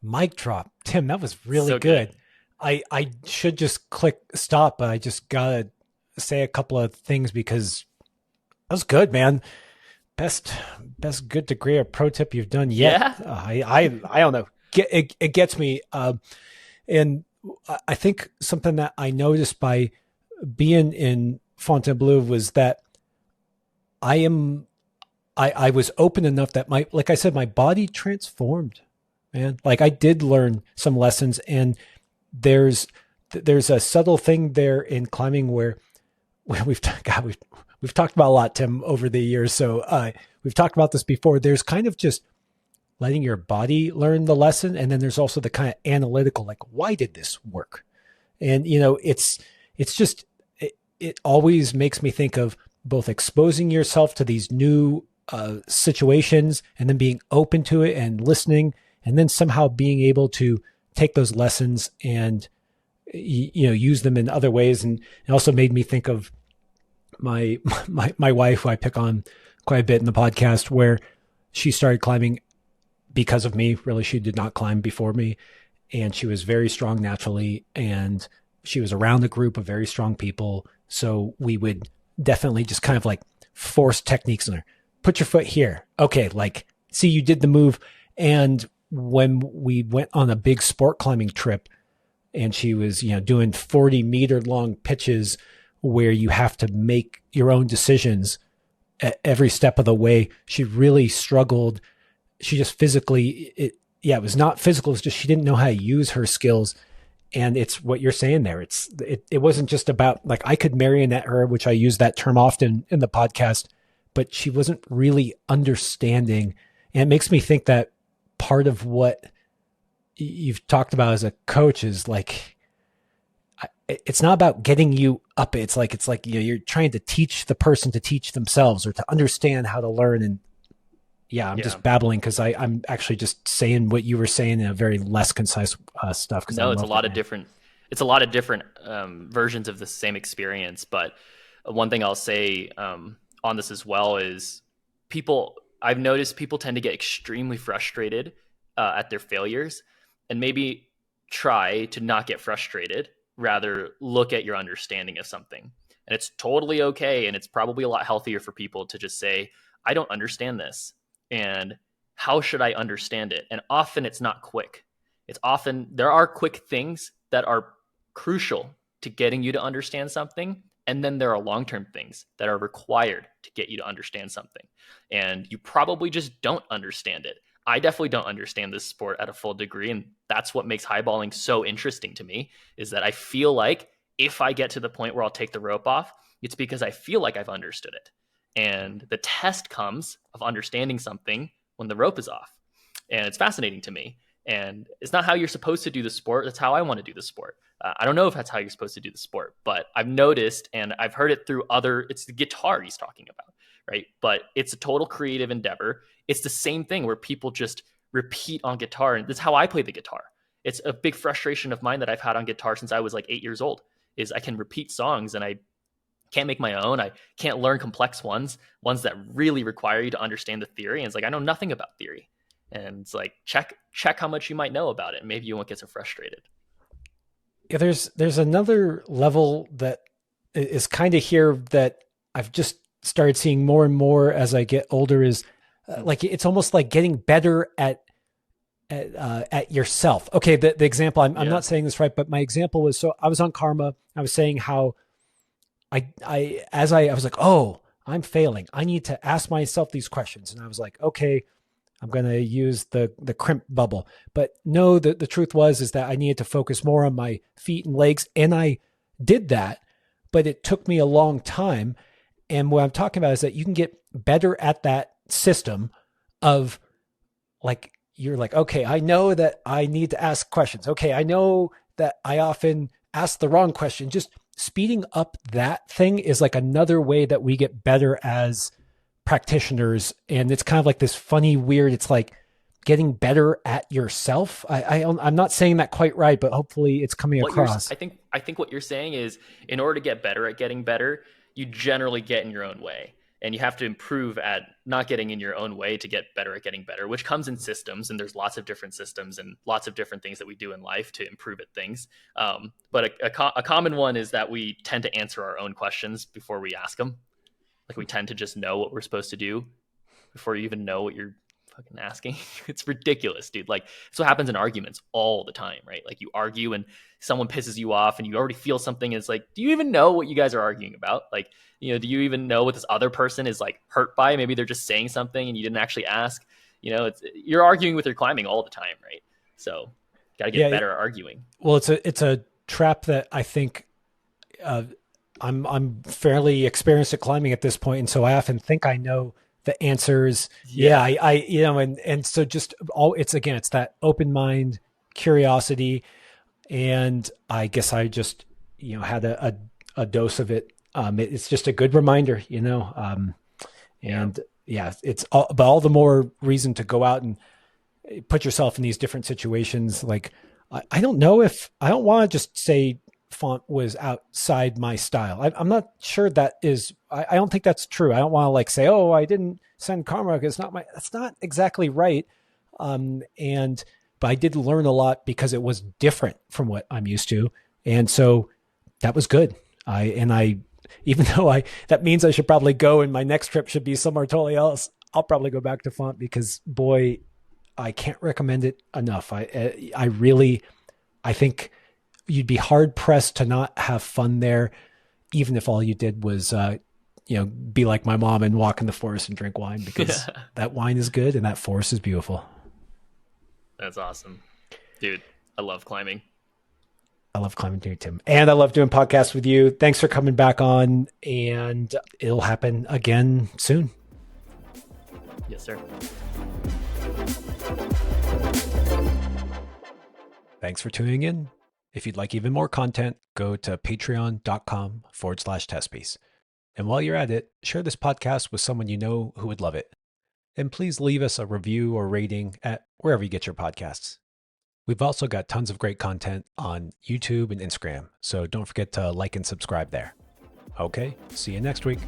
mic drop. Tim, that was really so good. I should just click stop, but I just gotta say a couple of things because that was good, man. Best good to great pro tip you've done yet. Yeah. I don't know. It gets me. And I think something that I noticed by being in Fontainebleau was that I was open enough that like I said, my body transformed, man. Like I did learn some lessons, and there's a subtle thing there in climbing where we've talked about a lot, Tim, over the years. So we've talked about this before. There's kind of just letting your body learn the lesson. And then there's also the kind of analytical, like, why did this work? And, it's just, it always makes me think of both exposing yourself to these new situations and then being open to it and listening, and then somehow being able to take those lessons and, use them in other ways. And it also made me think of my wife, who I pick on quite a bit in the podcast, where she started climbing because of me. Really, she did not climb before me, and she was very strong naturally, and she was around a group of very strong people. So we would definitely just kind of like force techniques in her. Put your foot here. Okay. Like, see, you did the move. And when we went on a big sport climbing trip, and she was, doing 40-meter long pitches where you have to make your own decisions at every step of the way, she really struggled. She just physically, it was not physical. It's just, she didn't know how to use her skills. And it's what you're saying there. It wasn't just about, like, I could marionette her, which I use that term often in the podcast, but she wasn't really understanding. And it makes me think that part of what you've talked about as a coach is like, it's not about getting you up. It's like, you know, you're trying to teach the person to teach themselves or to understand how to learn. And yeah, I'm just babbling because I'm actually just saying what you were saying in a very less concise stuff. No, it's a lot of different. It's a lot of different versions of the same experience. But one thing I'll say on this as well is people. I've noticed people tend to get extremely frustrated at their failures, and maybe try to not get frustrated. Rather, look at your understanding of something, and it's totally okay. And it's probably a lot healthier for people to just say, "I don't understand this." And how should I understand it? And often it's not quick. It's often there are quick things that are crucial to getting you to understand something. And then there are long-term things that are required to get you to understand something. And you probably just don't understand it. I definitely don't understand this sport at a full degree. And that's what makes highballing so interesting to me, is that I feel like if I get to the point where I'll take the rope off, it's because I feel like I've understood it. And the test comes of understanding something when the rope is off. And it's fascinating to me. And it's not how you're supposed to do the sport. That's how I want to do the sport. I don't know if that's how you're supposed to do the sport, but I've noticed, and I've heard it through it's the guitar he's talking about, right? But it's a total creative endeavor. It's the same thing where people just repeat on guitar. And that's how I play the guitar. It's a big frustration of mine that I've had on guitar since I was like 8 years old, is I can repeat songs and I can't make my own. I can't learn complex ones that really require you to understand the theory. And it's like, I know nothing about theory. And it's like, check how much you might know about it. And maybe you won't get so frustrated. Yeah, there's another level that is kind of here that I've just started seeing more and more as I get older, is like, it's almost like getting better at yourself. Okay. The example, I'm not saying this right, but my example was, so I was on Karma. I was saying how I was like, oh, I'm failing. I need to ask myself these questions. And I was like, okay, I'm going to use the crimp bubble. But no, the truth is that I needed to focus more on my feet and legs. And I did that, but it took me a long time. And what I'm talking about is that you can get better at that system of like, you're like, okay, I know that I need to ask questions. Okay, I know that I often ask the wrong question. Just speeding up that thing is like another way that we get better as practitioners. And it's kind of like this funny, weird, it's like getting better at yourself. I'm not saying that quite right, but hopefully it's coming across. I think what you're saying is, in order to get better at getting better, you generally get in your own way. And you have to improve at not getting in your own way to get better at getting better, which comes in systems. And there's lots of different systems and lots of different things that we do in life to improve at things. But a common one is that we tend to answer our own questions before we ask them. Like, we tend to just know what we're supposed to do before you even know what you're fucking asking. It's ridiculous, dude. Like, that's what happens in arguments all the time, right? Like, you argue and someone pisses you off and you already feel something. And it's like, do you even know what you guys are arguing about? Like, you know, do you even know what this other person is like hurt by? Maybe they're just saying something and you didn't actually ask. You know, you're arguing with your climbing all the time, right? So, got to get better at arguing. Well, it's a trap that I think I'm fairly experienced at climbing at this point, and so I often think I know the answers. I you know, and so just it's that open mind, curiosity, and I guess I just, you know, had a dose of it. It's just a good reminder, you know, and it's all the more reason to go out and put yourself in these different situations. Like, I don't know if I don't want to just say font was outside my style. I'm not sure that is, I don't think that's true. I don't want to like say, oh, I didn't send karma because that's not exactly right. But I did learn a lot because it was different from what I'm used to. And so that was good. Even though that means I should probably go and my next trip should be somewhere totally else, I'll probably go back to font because boy, I can't recommend it enough. I think you'd be hard pressed to not have fun there, even if all you did was, be like my mom and walk in the forest and drink wine, because that wine is good and that forest is beautiful. That's awesome, dude. I love climbing. I love climbing too, Tim. And I love doing podcasts with you. Thanks for coming back on, and it'll happen again soon. Yes, sir. Thanks for tuning in. If you'd like even more content, go to patreon.com/testpiece. And while you're at it, share this podcast with someone you know who would love it. And please leave us a review or rating at wherever you get your podcasts. We've also got tons of great content on YouTube and Instagram, so don't forget to like and subscribe there. Okay, see you next week.